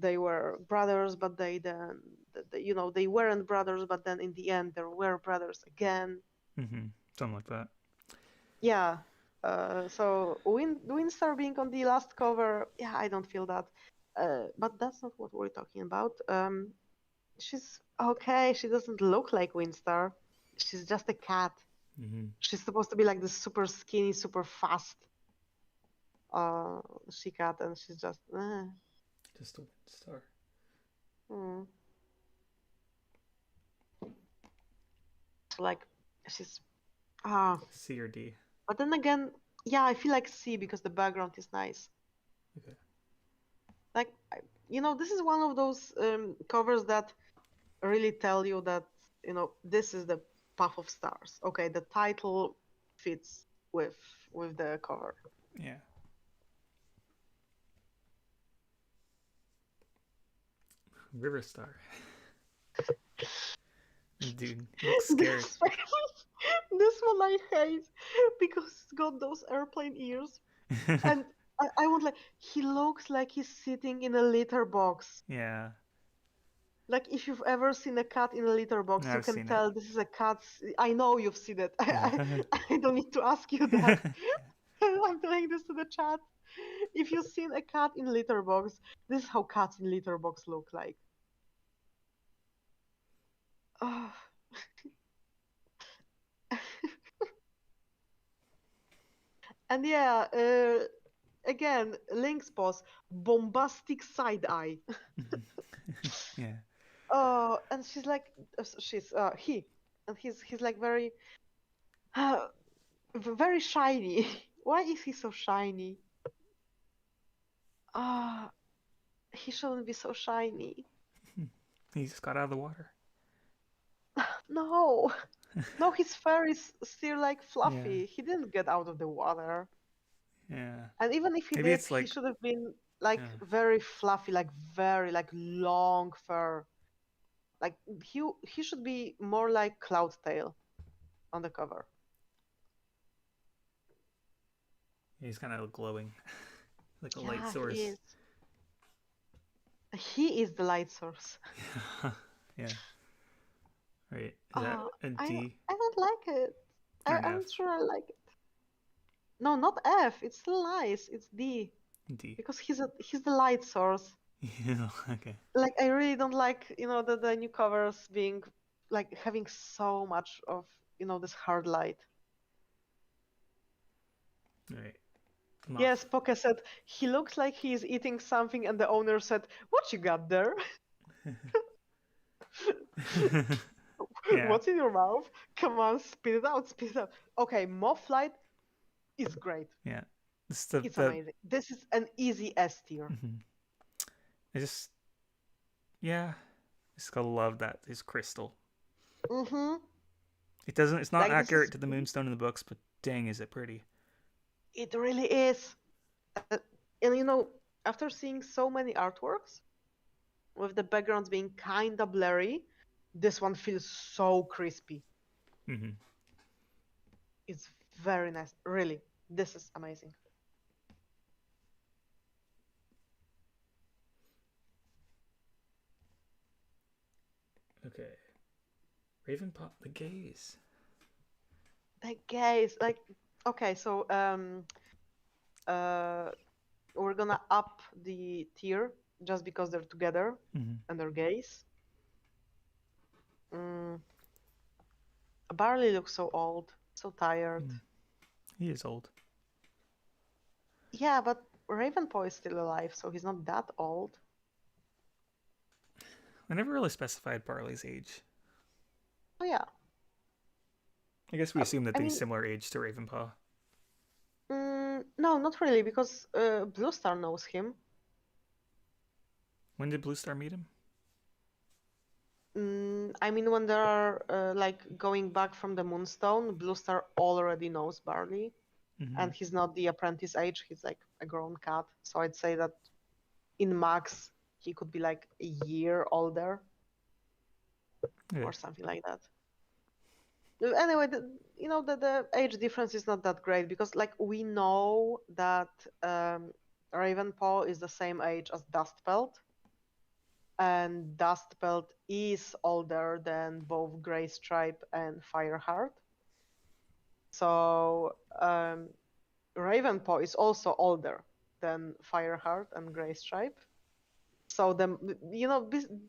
they were brothers, but they then, you know, they weren't brothers, but then in the end they were brothers again. Something like that. Yeah. So Windstar being on the last cover, yeah, I don't feel that. But that's not what we're talking about. She's okay. She doesn't look like Windstar. She's just a cat. She's supposed to be like this super skinny, super fast she cat, and she's just just a Windstar. So like she's C or D. But then again, yeah, I feel like C because the background is nice. Okay. Like, you know, this is one of those covers that really tell you that, you know, this is the Path of Stars. Okay, the title fits with the cover. Yeah. Riverstar. Dude, looks scared. This one I hate because it's got those airplane ears. And I want like, he looks like he's sitting in a litter box. Yeah. Like if you've ever seen a cat in a litter box, you can tell this is a cat. I know you've seen it. I don't need to ask you that. I'm telling this to the chat. If you've seen a cat in litter box, this is how cats in litter box look like. Oh. And yeah, again, Link's boss, bombastic side eye. Yeah. Oh, and she's like, he, and he's like very, very shiny. Why is he so shiny? Ah, he shouldn't be so shiny. He just got out of the water. No, no, his fur is still like fluffy. Yeah. He didn't get out of the water. Yeah. And even if he did, he should have been like very fluffy, like very like long fur. Like he should be more like Cloudtail on the cover. He's kind of glowing, like a light source. He is the light source. Yeah. Right. Is that a D? I don't like it. I'm sure I like it. No, not F. It's still nice. It's D. D. Because he's the light source. Yeah. Okay. Like I really don't like, you know, the new covers being like having so much of, you know, this hard light. Right. Yes, Poke said he looks like he is eating something, and the owner said, "What you got there?" Yeah. What's in your mouth? Come on, spit it out, spit it out. Okay, Mothlight is great. Yeah. It's amazing. This is an easy S tier. I just gotta love that his crystal. It's not like accurate to the Moonstone in the books, but dang, is it pretty. It really is. And you know, after seeing so many artworks, with the backgrounds being kinda blurry, this one feels so crispy. It's very nice. Really, this is amazing. Okay. Ravenpaw, the gaze. The gays, like, okay, so we're gonna up the tier just because they're together and they're gays. Barley looks so old, so tired. He is old. Yeah, but Ravenpaw is still alive, so he's not that old. I never really specified Barley's age. Oh yeah. I guess we assume that they're similar age to Ravenpaw. No, not really, because Bluestar knows him. When did Bluestar meet him? I mean, when they are like going back from the Moonstone, Bluestar already knows Barley, and he's not the apprentice age. He's like a grown cat. So I'd say that in max he could be like a year older, or something like that. Anyway, the age difference is not that great because like we know that Ravenpaw is the same age as Dustpelt, and Dustpelt is older than both Greystripe and Fireheart. So Ravenpaw is also older than Fireheart and Greystripe. So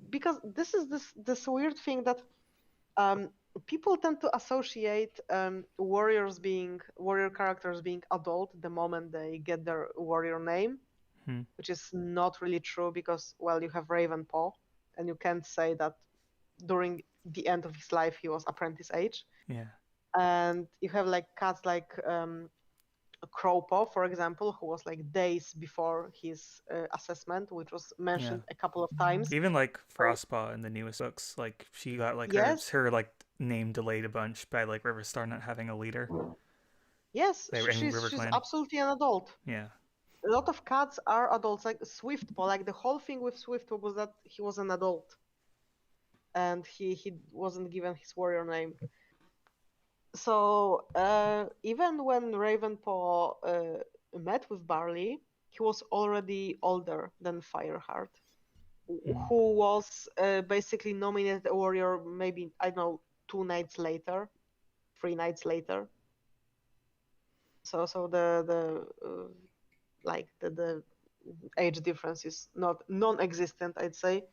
because this is this weird thing that people tend to associate warrior characters being adult the moment they get their warrior name, which is not really true because, well, you have Ravenpaw, and you can't say that during the end of his life he was apprentice age. Yeah. And you have like cats like Crowpaw, for example, who was like days before his assessment, which was mentioned a couple of times. Even like Frostpaw in the newest books, like she got like her like name delayed a bunch by like Riverstar not having a leader. Yes, she's absolutely an adult. Yeah. A lot of cats are adults, like Swiftpaw. Like the whole thing with Swiftpaw was that he was an adult, and he wasn't given his warrior name. So even when Ravenpaw met with Barley, he was already older than Fireheart, who was basically nominated a warrior maybe, I don't know, 3 nights later. So the age difference is not non-existent, I'd say,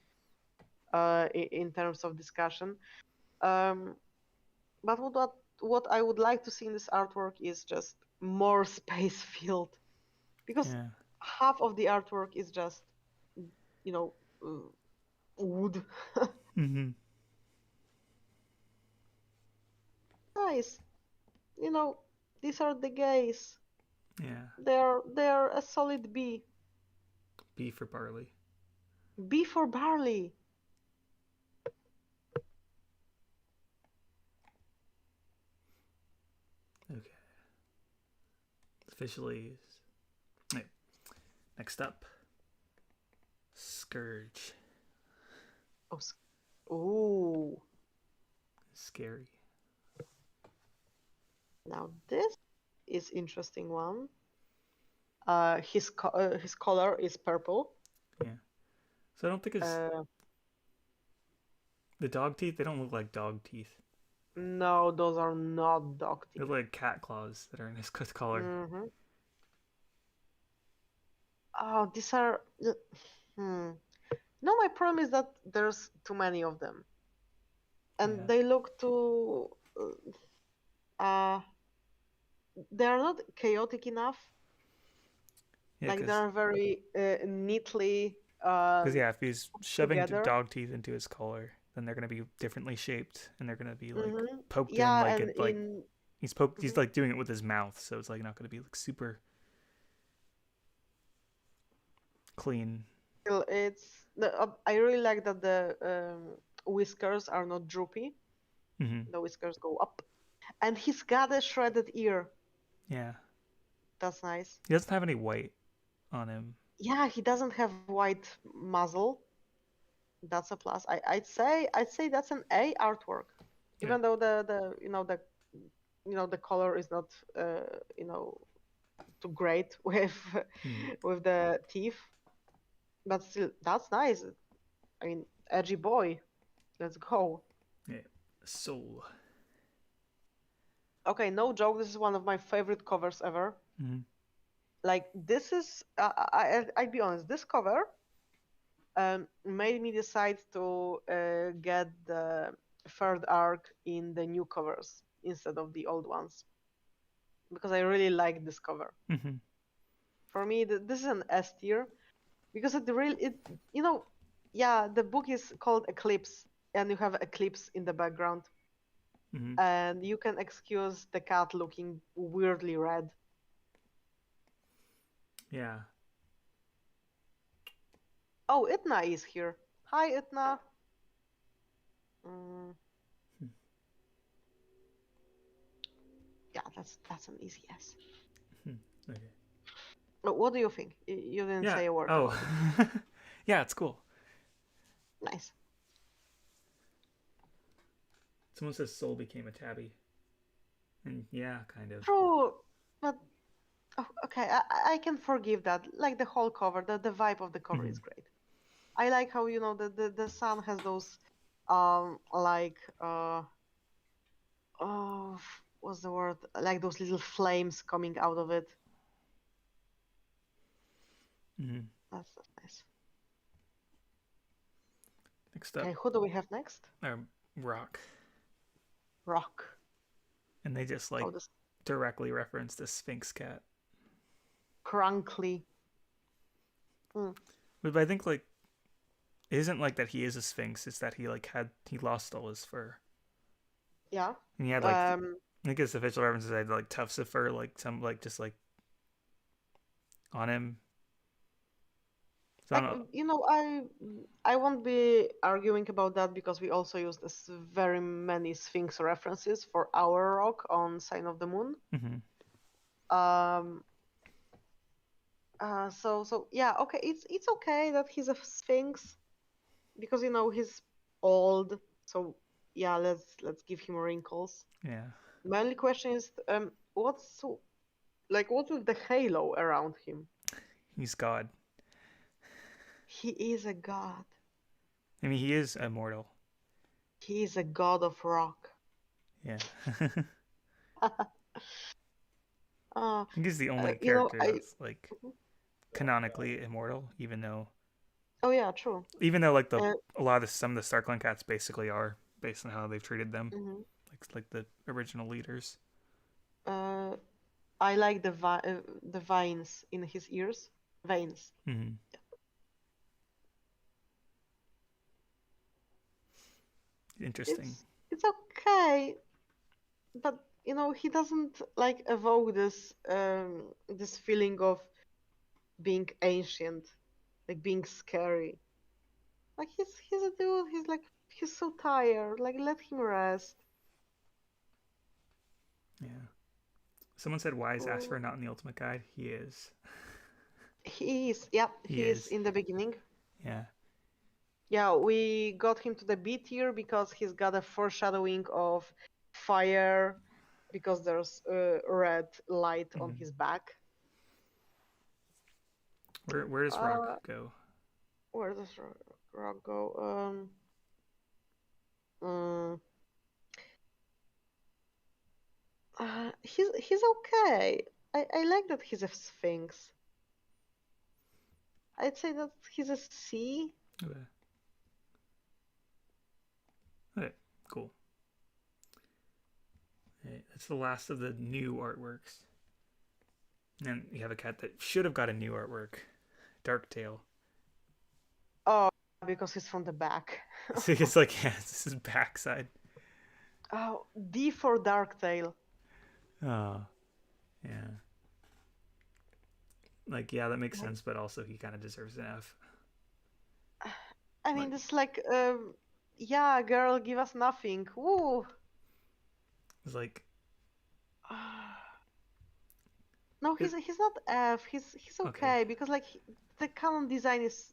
in terms of discussion. But what I would like to see in this artwork is just more space filled, because half of the artwork is just, wood. Nice. These are the gays. Yeah. They're a solid B. B for Barley. B for Barley. Okay. Officially. Right. Next up, Scourge. Oh. Scary. Now this is interesting one. His color is purple. Yeah. So I don't think it's the dog teeth. They don't look like dog teeth. No, those are not dog teeth. They're like cat claws that are in his color. Oh, these are. No, my problem is that there's too many of them, and they look too. They're not chaotic enough. Like they're very neatly. Because if he's shoving dog teeth into his collar, then they're gonna be differently shaped, and they're gonna be like poked in like it like he's poked. He's like doing it with his mouth, so it's like not gonna be like super clean. I really like that the whiskers are not droopy. The whiskers go up, and he's got a shredded ear. Yeah, that's nice. He doesn't have any white on him. Yeah, he doesn't have white muzzle. That's a plus. I'd say that's an A artwork, even though the color is not too great with with the teeth, but still that's nice. I mean, edgy boy. Let's go. Yeah. Soul. Okay, no joke. This is one of my favorite covers ever. Mm-hmm. Like this is, I'd be honest. This cover made me decide to get the third arc in the new covers instead of the old ones because I really like this cover. Mm-hmm. For me, this is an S tier because you know, yeah, the book is called Eclipse and you have Eclipse in the background Mm-hmm. and you can excuse the cat looking weirdly red. Yeah. Oh, Itna is here. Hi, Itna. Mm, yeah, that's an easy yes. Okay. What do you think? You didn't Yeah. say a word Oh. about it. Yeah, it's cool. Nice. Someone says Soul became a tabby. And yeah, kind of. True, but oh, okay, I can forgive that. Like the whole cover, the vibe of the cover Mm-hmm. is great. I like how the sun has those like oh what's the word? Like those little flames coming out of it. Mm-hmm. That's nice. Next up, Okay, who do we have next? Rock. Rock. And they just Oh, like this directly reference the Sphinx cat. crunkly. But I think like it isn't like that he is a Sphinx, it's that he lost all his fur. Yeah. And he had like I think his official references had like tufts of fur, like some like just like on him. So I don't know. You know, I won't be arguing about that because we also use this very many Sphinx references for our rock on Sign of the Moon. Mm-hmm. Um. So yeah, okay, it's okay that he's a Sphinx because you know he's old. So yeah, let's give him wrinkles. Yeah. My only question is, what's with the halo around him? He's God. He is a god. I mean, he is immortal. He is a god of rock. Yeah. Uh, I think he's the only you know, character that's like canonically immortal, even though oh yeah, true. like Uh, a lot of some of the Starkland cats basically are based on how they've treated them, mhm. like the original leaders. uh, I like the vines in his ears. Veins. Mm-hmm. Interesting. It's okay, but you know he doesn't like evoke this feeling of being ancient, like being scary. Like he's a dude. He's so tired. Like let him rest. Yeah. Someone said, "Why is Mm, Asper not in the Ultimate Guide?" He is. He is. Yeah, He he is is. in the beginning. Yeah. Yeah, we got him to the B tier because he's got a foreshadowing of fire because there's a red light on Mm-hmm. his back. Where does Rock Uh, go? where does Rock go? Um, he's okay. I like that he's a Sphinx. I'd say that he's a C. Okay. Okay. Cool. Okay, that's the last of the new artworks. And you have a cat that should have got a new artwork, Darktail. Oh, because he's from the back. So it's like, yeah, this is backside. Oh, D for Darktail. Oh, yeah. Like, yeah, that makes sense, but also he kind of deserves an F. I mean, it's like, yeah, girl, give us nothing. Woo. It's like, No, he's not F. He's okay because like the canon design is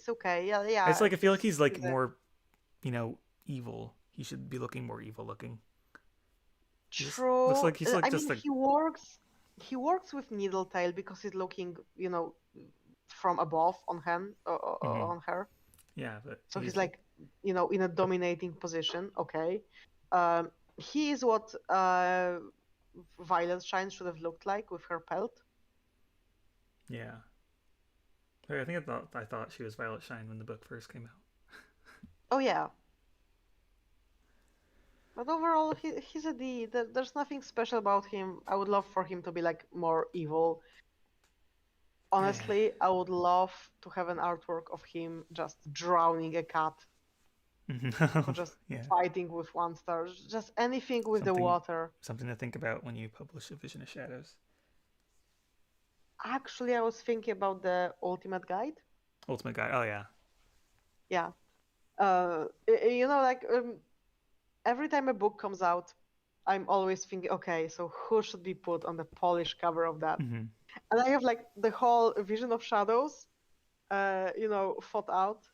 okay. Yeah, yeah. it's like I feel like he's like he's a- more, evil. He should be looking more evil looking. True. Looks like he's like I just mean, like he works with Needletail because he's looking, you know, from above on him Mhm. on her. Yeah, but So he's like in a dominating position. Okay, he is what Violet Shine should have looked like with her pelt. Yeah. I think I thought she was Violet Shine when the book first came out. Oh yeah. But overall, he's a D. There's nothing special about him. I would love for him to be like more evil. Honestly, I would love to have an artwork of him just drowning a cat or just Yeah. fighting with one star. Just anything with the water. Something to think about when you publish a Vision of Shadows. Actually, I was thinking about the Ultimate Guide. Ultimate Guide. Oh yeah. Yeah. Every time a book comes out, I'm always thinking, okay, so who should be put on the polished cover of that? Mm-hmm. And I have like the whole Vision of Shadows, thought out.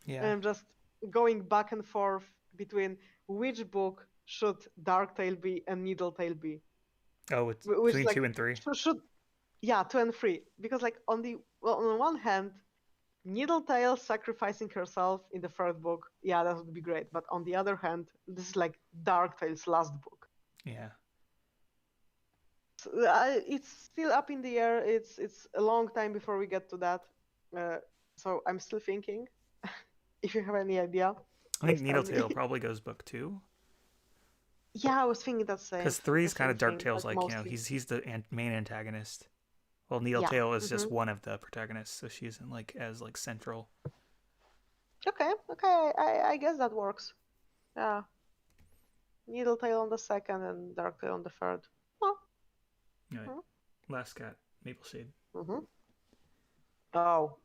Yeah. And I'm just going back and forth between which book should Darktail be and Needletail be. Oh, it's between 2 and 3. Yeah, 2 and 3. Because like on the one hand, Needletail sacrificing herself in the third book, yeah, that would be great. But on the other hand, this is like Darktail's last book. Yeah. So, it's still up in the air. It's a long time before we get to that. So I'm still thinking. If you have any idea. I think Needletail probably goes book 2. Yeah, I was thinking that same. Because 3 is kind of Darktail's, like he's the main antagonist. Well, Needletail is just one of the protagonists, so she isn't like as like central. Okay, I guess that works. Yeah. Needletail on the second and Darktail on the third. Oh. Right. Last cat, Mapleshade. Oh.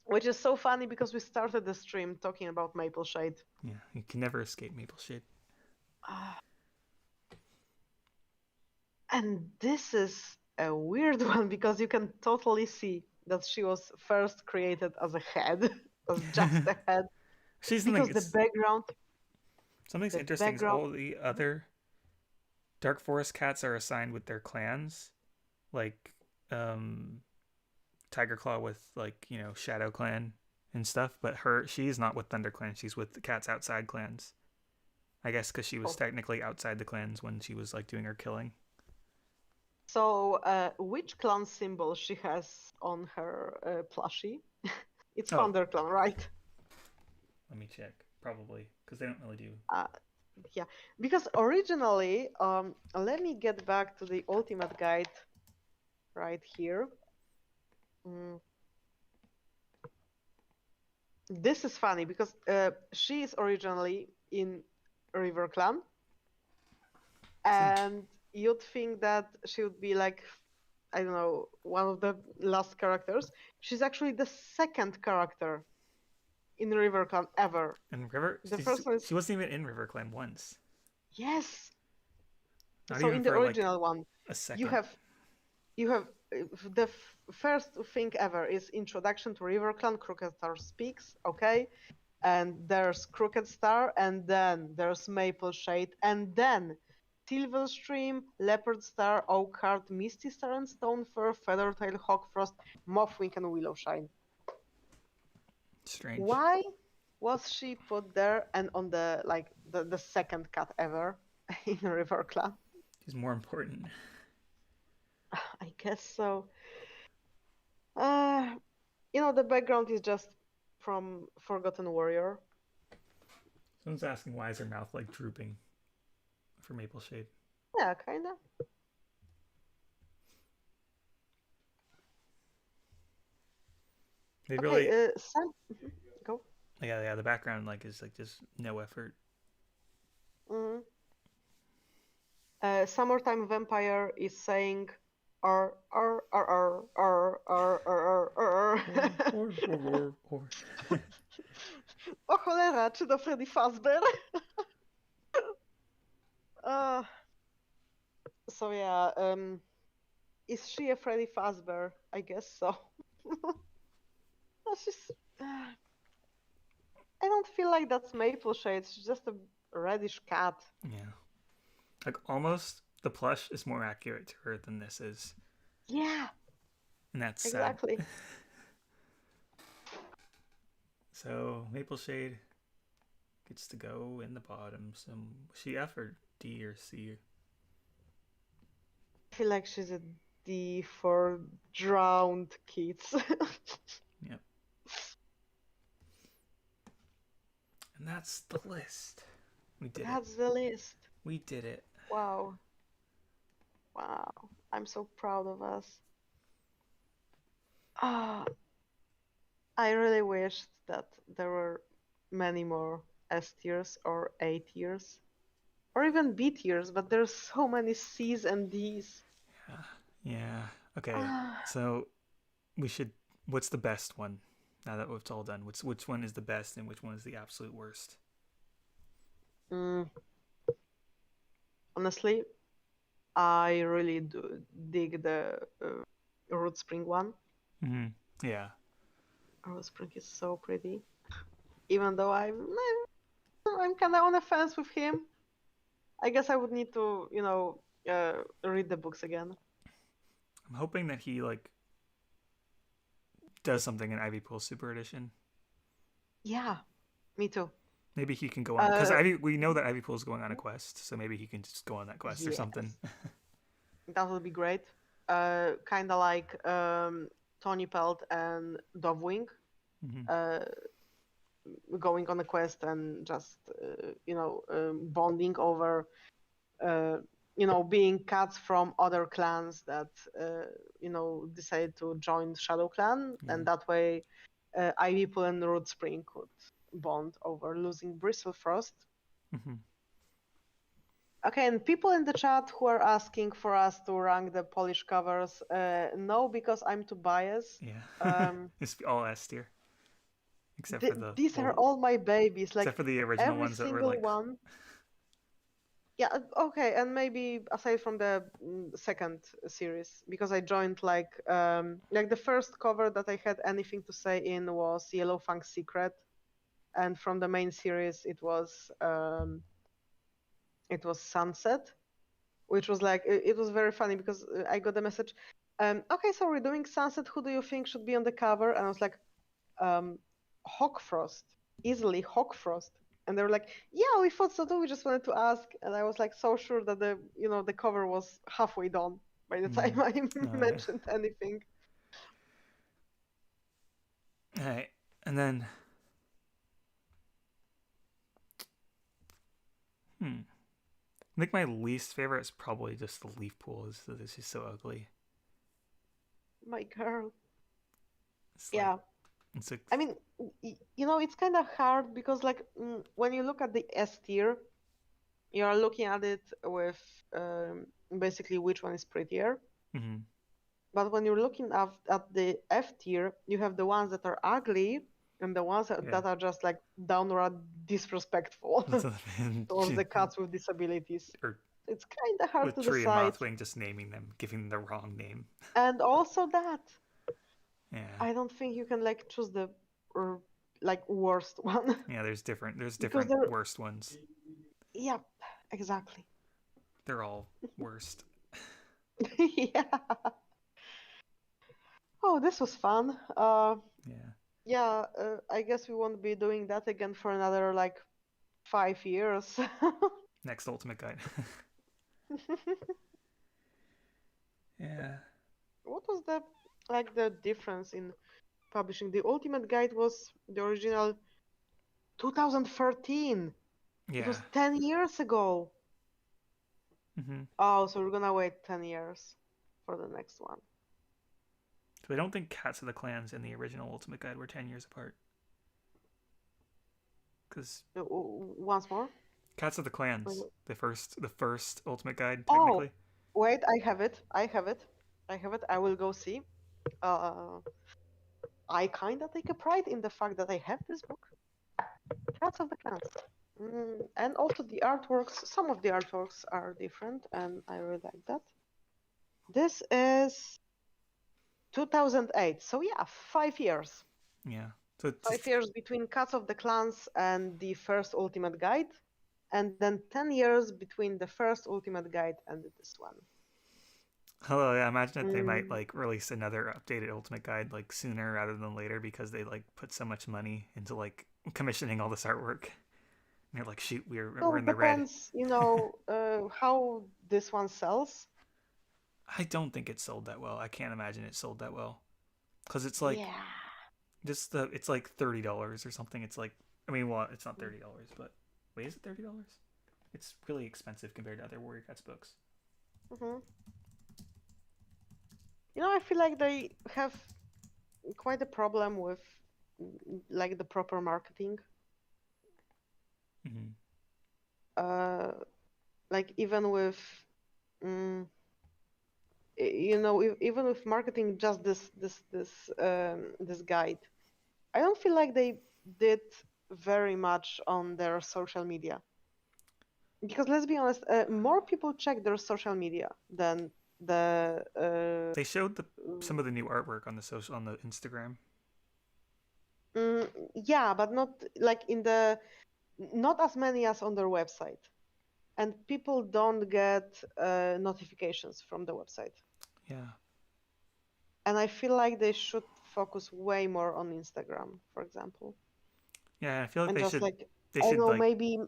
Which is so funny because we started the stream talking about Mapleshade. Yeah, you can never escape Mapleshade. And this is a weird one because you can totally see that she was first created as a head, as just a head. Because the background. Something's interesting is all the other Dark Forest cats are assigned with their clans, like Tigerclaw with like Shadow Clan and stuff, but she's not with Thunder Clan. She's with the cats outside clans. I guess because she was technically outside the clans when she was like doing her killing. So, which clan symbol she has on her plushie? It's Thunder Clan, right? Let me check. Probably, because they don't really do. Yeah, because originally, let me get back to the Ultimate Guide right here. This is funny because she is originally in River Clan, and you'd think that she would be like, I don't know, one of the last characters. She's actually the second character in River Clan ever. And she wasn't even in River Clan once. Yes. Not so in the original one, a second. you have the first thing ever is introduction to River Clan. Crooked Star speaks, okay, and there's Crooked Star, and then there's Mapleshade, and then Silverstream, Leopard Star, Oakheart, Misty Star and Stonefur, Feathertail, Hawkfrost, Mothwing, and Willowshine. Strange. Why was she put there and on the second cat ever in River Clan? She's more important. I guess so. The background is just from Forgotten Warrior. Someone's asking why is her mouth like drooping for Mapleshade. Yeah, kinda. They really go. Yeah, the background like is like just no effort. Summertime Vampire is saying R. O cholera, czy to Freddy Fazbear? So yeah, is she a Freddy Fazbear? I guess so. She's... I don't feel like that's Mapleshade. She's just a reddish cat. Yeah. Like almost the plush is more accurate to her than this is. Yeah. And that's exactly. Sad. So Maple Shade gets to go in the bottom. Some she F or D or C. I feel like she's a D for drowned kids. Yep. And that's the list. We did That's the list. it. We did it. Wow. Wow. I'm so proud of us. Ah, I really wished that there were many more S tiers or A tiers or even B tiers, but there's so many C's and D's. Yeah. Okay. Ah, So we should. What's the best one? Now that it's all done, which one is the best and which one is the absolute worst? honestly, I really do dig the Root Spring one. Yeah. Root Spring is so pretty. Even though I'm kind of on the fence with him. I guess I would need to, read the books again. I'm hoping that he like does something in Ivy Pool Super Edition. Yeah, me too. Maybe he can go on because we know that Ivy Pool is going on a quest, so maybe he can just go on that quest or something. That would be great. Kind of like Tony Pelt and Dovewing, going on a quest and just bonding over being cats from other clans that decide to join Shadow Clan, and that way Ivy Pool and Root Spring could bond over losing Bristlefrost. Okay, and people in the chat who are asking for us to rank the Polish covers, no, because I'm too biased. Yeah, it's all S tier, except for the. These are all my babies, like except for the original every ones that were single like. one. Yeah, okay, and maybe aside from the second series, because I joined like the first cover that I had anything to say in was Yellowfang's Secret, and from the main series it was Sunset, which was like it was very funny because I got the message, okay, so we're doing Sunset. Who do you think should be on the cover? And I was like, Hawkfrost, easily Hawkfrost. And they were like, yeah, we thought so too. We just wanted to ask. And I was like so sure that the cover was halfway done by the time I mentioned anything. All right, and then. I think my least favorite is probably just the leaf pool. It's just so ugly. My girl. It's yeah. Like, it's like, I mean, it's kind of hard because like when you look at the S tier, you're looking at it with basically which one is prettier. But when you're looking at the F tier, you have the ones that are ugly and the ones that are just like downright disrespectful towards the cats with disabilities. It's kind of hard to Tree decide. and Mothwing just naming them, giving them the wrong name. And also that. Yeah. I don't think you can like choose the worst one. Yeah, there's different worst ones. Yep, exactly. They're all worst. Yeah. Oh, this was fun. Yeah, I guess we won't be doing that again for another like 5 years. Next Ultimate Guide. Yeah. What was the difference in publishing? The Ultimate Guide was the original 2013. Yeah. It was 10 years ago. Oh, so we're gonna wait 10 years for the next one. So I don't think Cats of the Clans and the original Ultimate Guide were 10 years apart. Because once more, Cats of the Clans, the first Ultimate Guide, Oh, technically. wait, I have it. I will go see. I kind of take a pride in the fact that I have this book, Cats of the Clans. And also the artworks, some of the artworks are different, and I really like that. This is 2008, so yeah, 5 years. Yeah. So 5 years between Cats of the Clans and the first Ultimate Guide, and then 10 years between the first Ultimate Guide and this one. Although I imagine that they might Mm. like release another updated Ultimate Guide like sooner rather than later because they like put so much money into like commissioning all this artwork. And they're like, shoot, we're So in the red. depends, how this one sells. I don't think it sold that well. I can't imagine it sold that well because it's like Yeah. just it's like $30 or something. It's like I mean, well, it's not $30, but wait, is it $30? It's really expensive compared to other Warrior Cats books. Mm-hmm. I feel like they have quite a problem with like the proper marketing. Mm-hmm. Uh, like even with, mm, even with marketing just this guide, I don't feel like they did very much on their social media. Because let's be honest, more people check their social media than the. They showed some of the new artwork on the Instagram. Yeah, but not like not as many as on their website, and people don't get notifications from the website. Yeah, And I feel like they should focus way more on Instagram, for example, yeah. I feel like and just like they I don't should know, like maybe.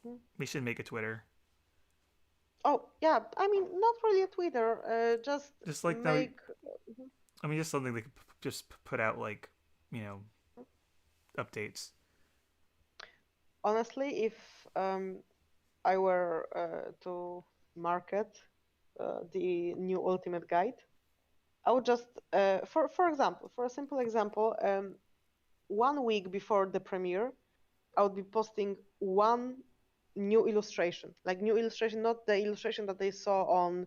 Mhm. we should make a Twitter. Oh yeah, I mean not really a Twitter, just Just like no, make. Mhm. I mean just something they could just put out like you know updates. Honestly, if I were to market the new Ultimate Guide, I would just, for example, for a simple example, 1 week before the premiere, I would be posting one new illustration, like new illustration, not the illustration that they saw on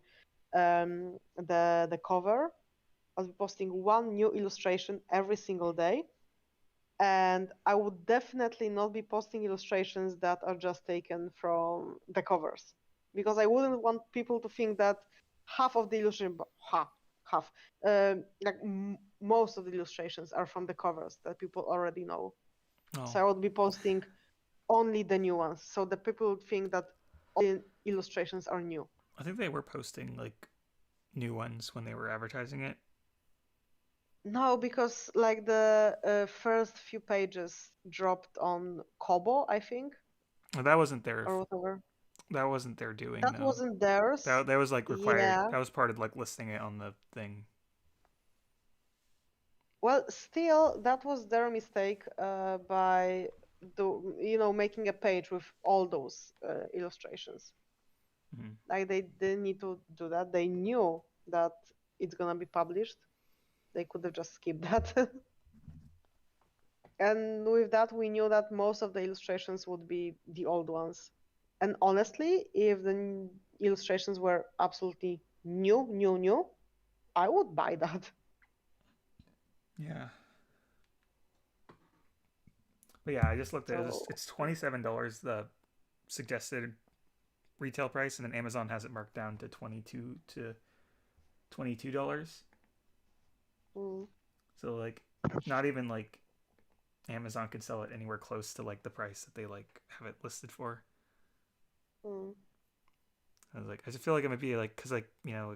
the cover. I'll be posting one new illustration every single day, and I would definitely not be posting illustrations that are just taken from the covers, because I wouldn't want people to think that half of the illustration, half, like most of the illustrations are from the covers that people already know. Oh, So I would be posting only the new ones, so the people would think that all the illustrations are new. I think they were posting like new ones when they were advertising it. No, because like the first few pages dropped on Kobo, I think, Well, that wasn't their or whatever. that wasn't their doing That though. wasn't theirs. That was like required. Yeah. That was part of like listing it on the thing. Well, still, that was their mistake by making a page with all those illustrations. Mm-hmm. Like they didn't need to do that. They knew that it's gonna be published. They could have just skipped that. And with that, we knew that most of the illustrations would be the old ones. And honestly, if the illustrations were absolutely new, I would buy that. Yeah, but yeah, I just looked at it. So, It's $27 the suggested retail price, and then Amazon has it marked down to $22. mm, So like, not even like Amazon could sell it anywhere close to like the price that they like have it listed for. mm. I was like, I just feel like it might be like because like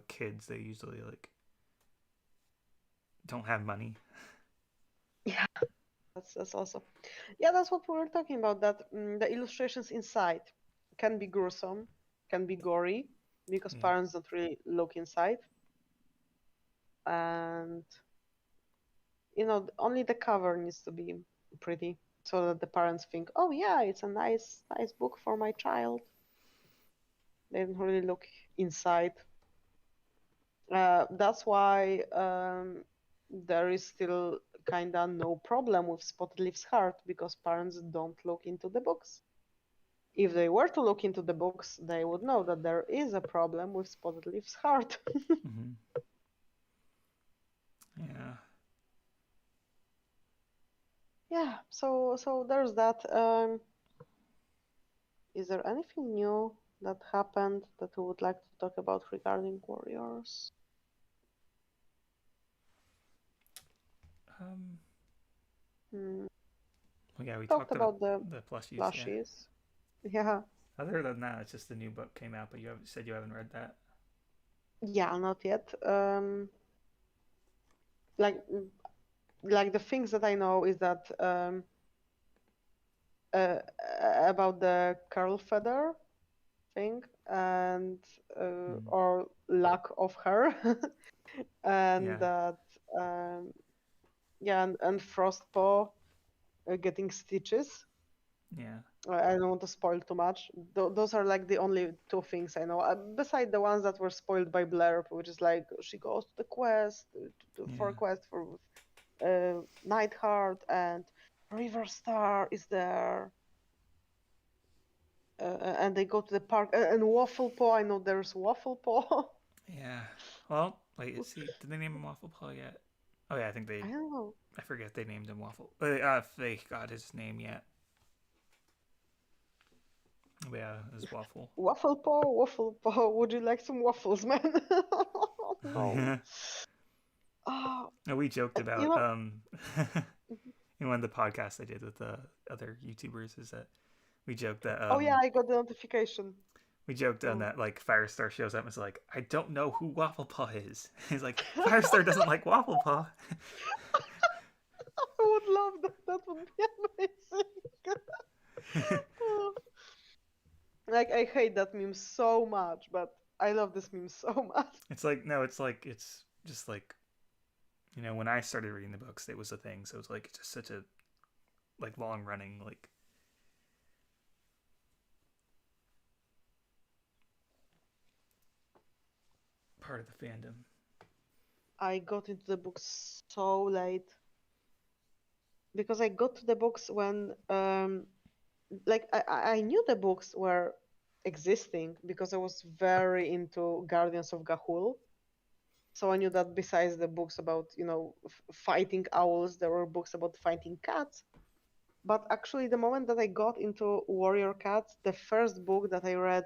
kids they usually like don't have money. Yeah, that's also. Yeah, that's what we were talking about. That the illustrations inside can be gruesome, can be gory, because Yeah, parents don't really look inside, and only the cover needs to be pretty, so that the parents think, oh yeah, it's a nice book for my child. They don't really look inside. That's why there is still kinda no problem with Spotted Leaf's Heart, because parents don't look into the books. If they were to look into the books, they would know that there is a problem with Spotted Leaf's Heart. mm-hmm. Yeah. Yeah, so there's that. Is there anything new that happened that we would like to talk about regarding Warriors? Um. Hmm. Well, yeah, we Talked talked about about the the plushies. Yeah. plushies. Yeah. Other than that, it's just the new book came out, but you haven't said you haven't read that. Yeah, not yet. Like like the things that I know is that uh, about the curl feather thing and or lack of her, and Yeah. that yeah, and Frostpaw getting stitches. Yeah. I don't want to spoil too much. Those are like the only two things I know. Beside the ones that were spoiled by Blurb, which is like she goes to the quest for a Yeah. quest for Nightheart, and River Star is there, and they go to the park. And Waffle Paw, I know there's Waffle Paw. Yeah. Well, wait, let's see. Did they name him Waffle Paw yet? Oh yeah, I think they. I don't know. I forget if they named him Waffle. If they got his name yet. But yeah, it was Waffle. Waffle Paw, would you like some waffles, man? No. Yeah. Oh, No, we joked you about know. in one of the podcasts I did with the other YouTubers is that we joked that Oh yeah, I got the notification. we joked on Mm. that like Firestar shows up and is like, I don't know who Waffle Paw is. He's like, Firestar doesn't like Waffle Paw. I would love that. That would be amazing. Like I hate that meme so much, but I love this meme so much. It's like no, it's just like when I started reading the books, it was a thing. So it's like it's just such a like long running like part of the fandom. I got into the books so late because I got to the books when like I knew the books were existing because I was very into Guardians of Gahul. So I knew that besides the books about, fighting owls, there were books about fighting cats. But actually, the moment that I got into Warrior Cats, the first book that I read,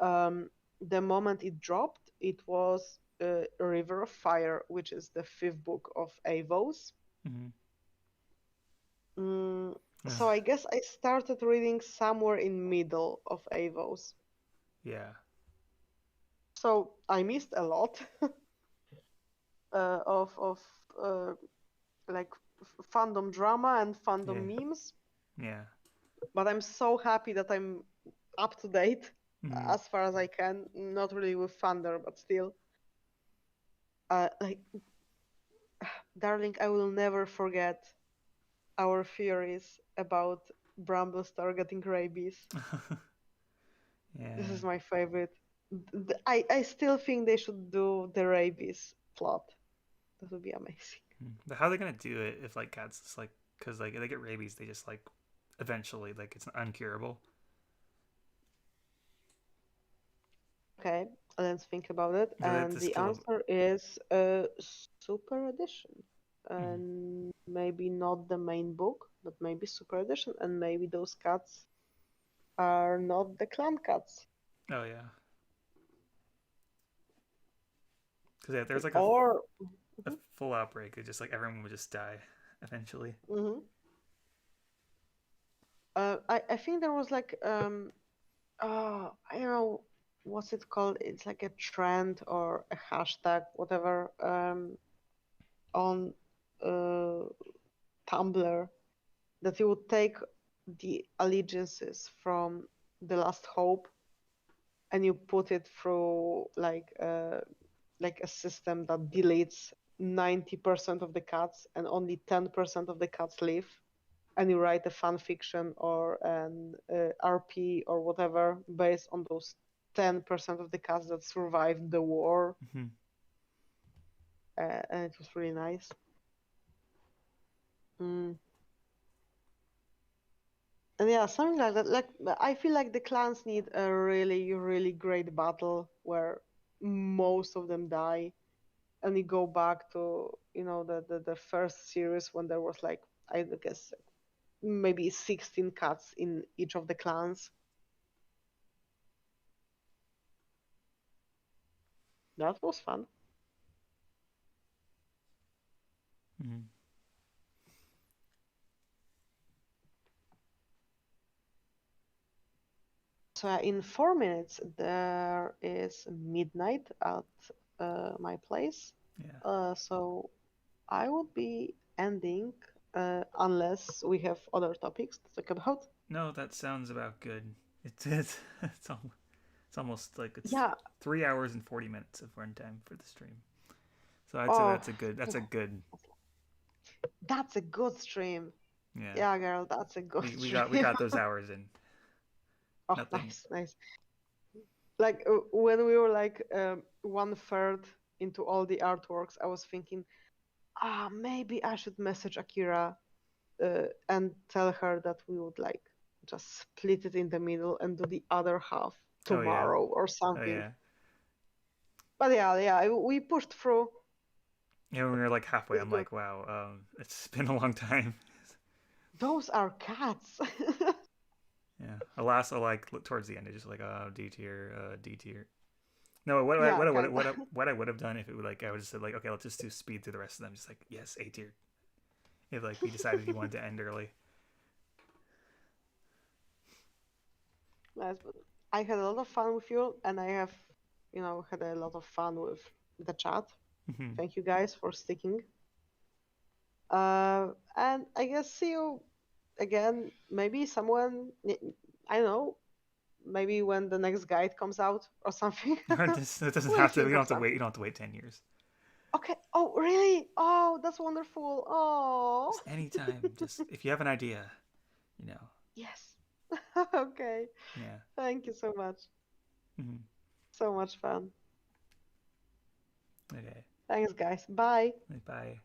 the moment it dropped, it was River of Fire, which is the fifth book of Avos. Mm-hmm. So I guess I started reading somewhere in middle of Avos. Yeah. So I missed a lot of like fandom drama and fandom Yeah. memes. Yeah. But I'm so happy that I'm up to date Mm-hmm. as far as I can. Not really with Thunder, but still. Like, darling, I will never forget our theories about Bramblestar getting rabies. Yeah. This is my favorite. I still think they should do the rabies plot. That would be amazing. But how are they gonna do it if like cats just like because like if they get rabies they just like eventually like it's uncurable. Okay, let's think about it. So they have And to the skill them. answer is a super edition. Mm-hmm. And maybe not the main book, but maybe super edition. And maybe those cats are not the clan cats. Oh yeah. Because yeah, there's like Or. a full outbreak. It just like everyone would just die eventually. Mhm. I think there was like I don't know what's it called. It's like a trend or a hashtag, whatever, on uh, Tumblr, that you would take the allegiances from The Last Hope and you put it through like a system that deletes 90% of the cats and only 10% of the cats live, and you write a fan fiction or an RP or whatever based on those 10% of the cats that survived the war. Mm-hmm. And it was really nice. Mm. And yeah, something like that. Like I feel like the clans need a really, really great battle where most of them die, and you go back to the first series when there was like I guess maybe 16 cats in each of the clans. That was fun. Mm-hmm. So in 4 minutes there is midnight at my place. Yeah. So I would be ending unless we have other topics to talk about. No, that sounds about good. It's it's almost like it's Yeah. 3 hours and 40 minutes of runtime for the stream. So I'd say Oh, that's a good. That's a good. that's a good stream. Yeah. Yeah, girl, that's a good We stream. got those hours in. Oh, Nothing. nice. Like when we were like 1/3 into all the artworks, I was thinking, maybe I should message Akira and tell her that we would like just split it in the middle and do the other half Oh yeah. tomorrow or Oh something. yeah. But yeah, we pushed through. Yeah, when we were like halfway, It's I'm good. like, wow, it's been a long time. Those are cats. Yeah. Alas, I like towards the end, it's just like, oh, D tier, D tier. No, Yeah, what I would have done if it would like I would have said like, okay, let's just do speed through the rest of them, just like yes, A tier. If like we decided you wanted to end early. Nice, but I had a lot of fun with you, and I have, had a lot of fun with the chat. Thank you guys for sticking. And I guess see you again. Maybe someone, I don't know, maybe when the next guide comes out or something. It doesn't We'll have to. think You don't of have to wait. something. You don't have to wait 10 years. Okay. Oh, really? Oh, that's wonderful. Oh. Just anytime. Just if you have an idea, you know. Yes. Okay. Yeah. Thank you so much. Mm-hmm. So much fun. Okay. Thanks, guys. Bye. Bye.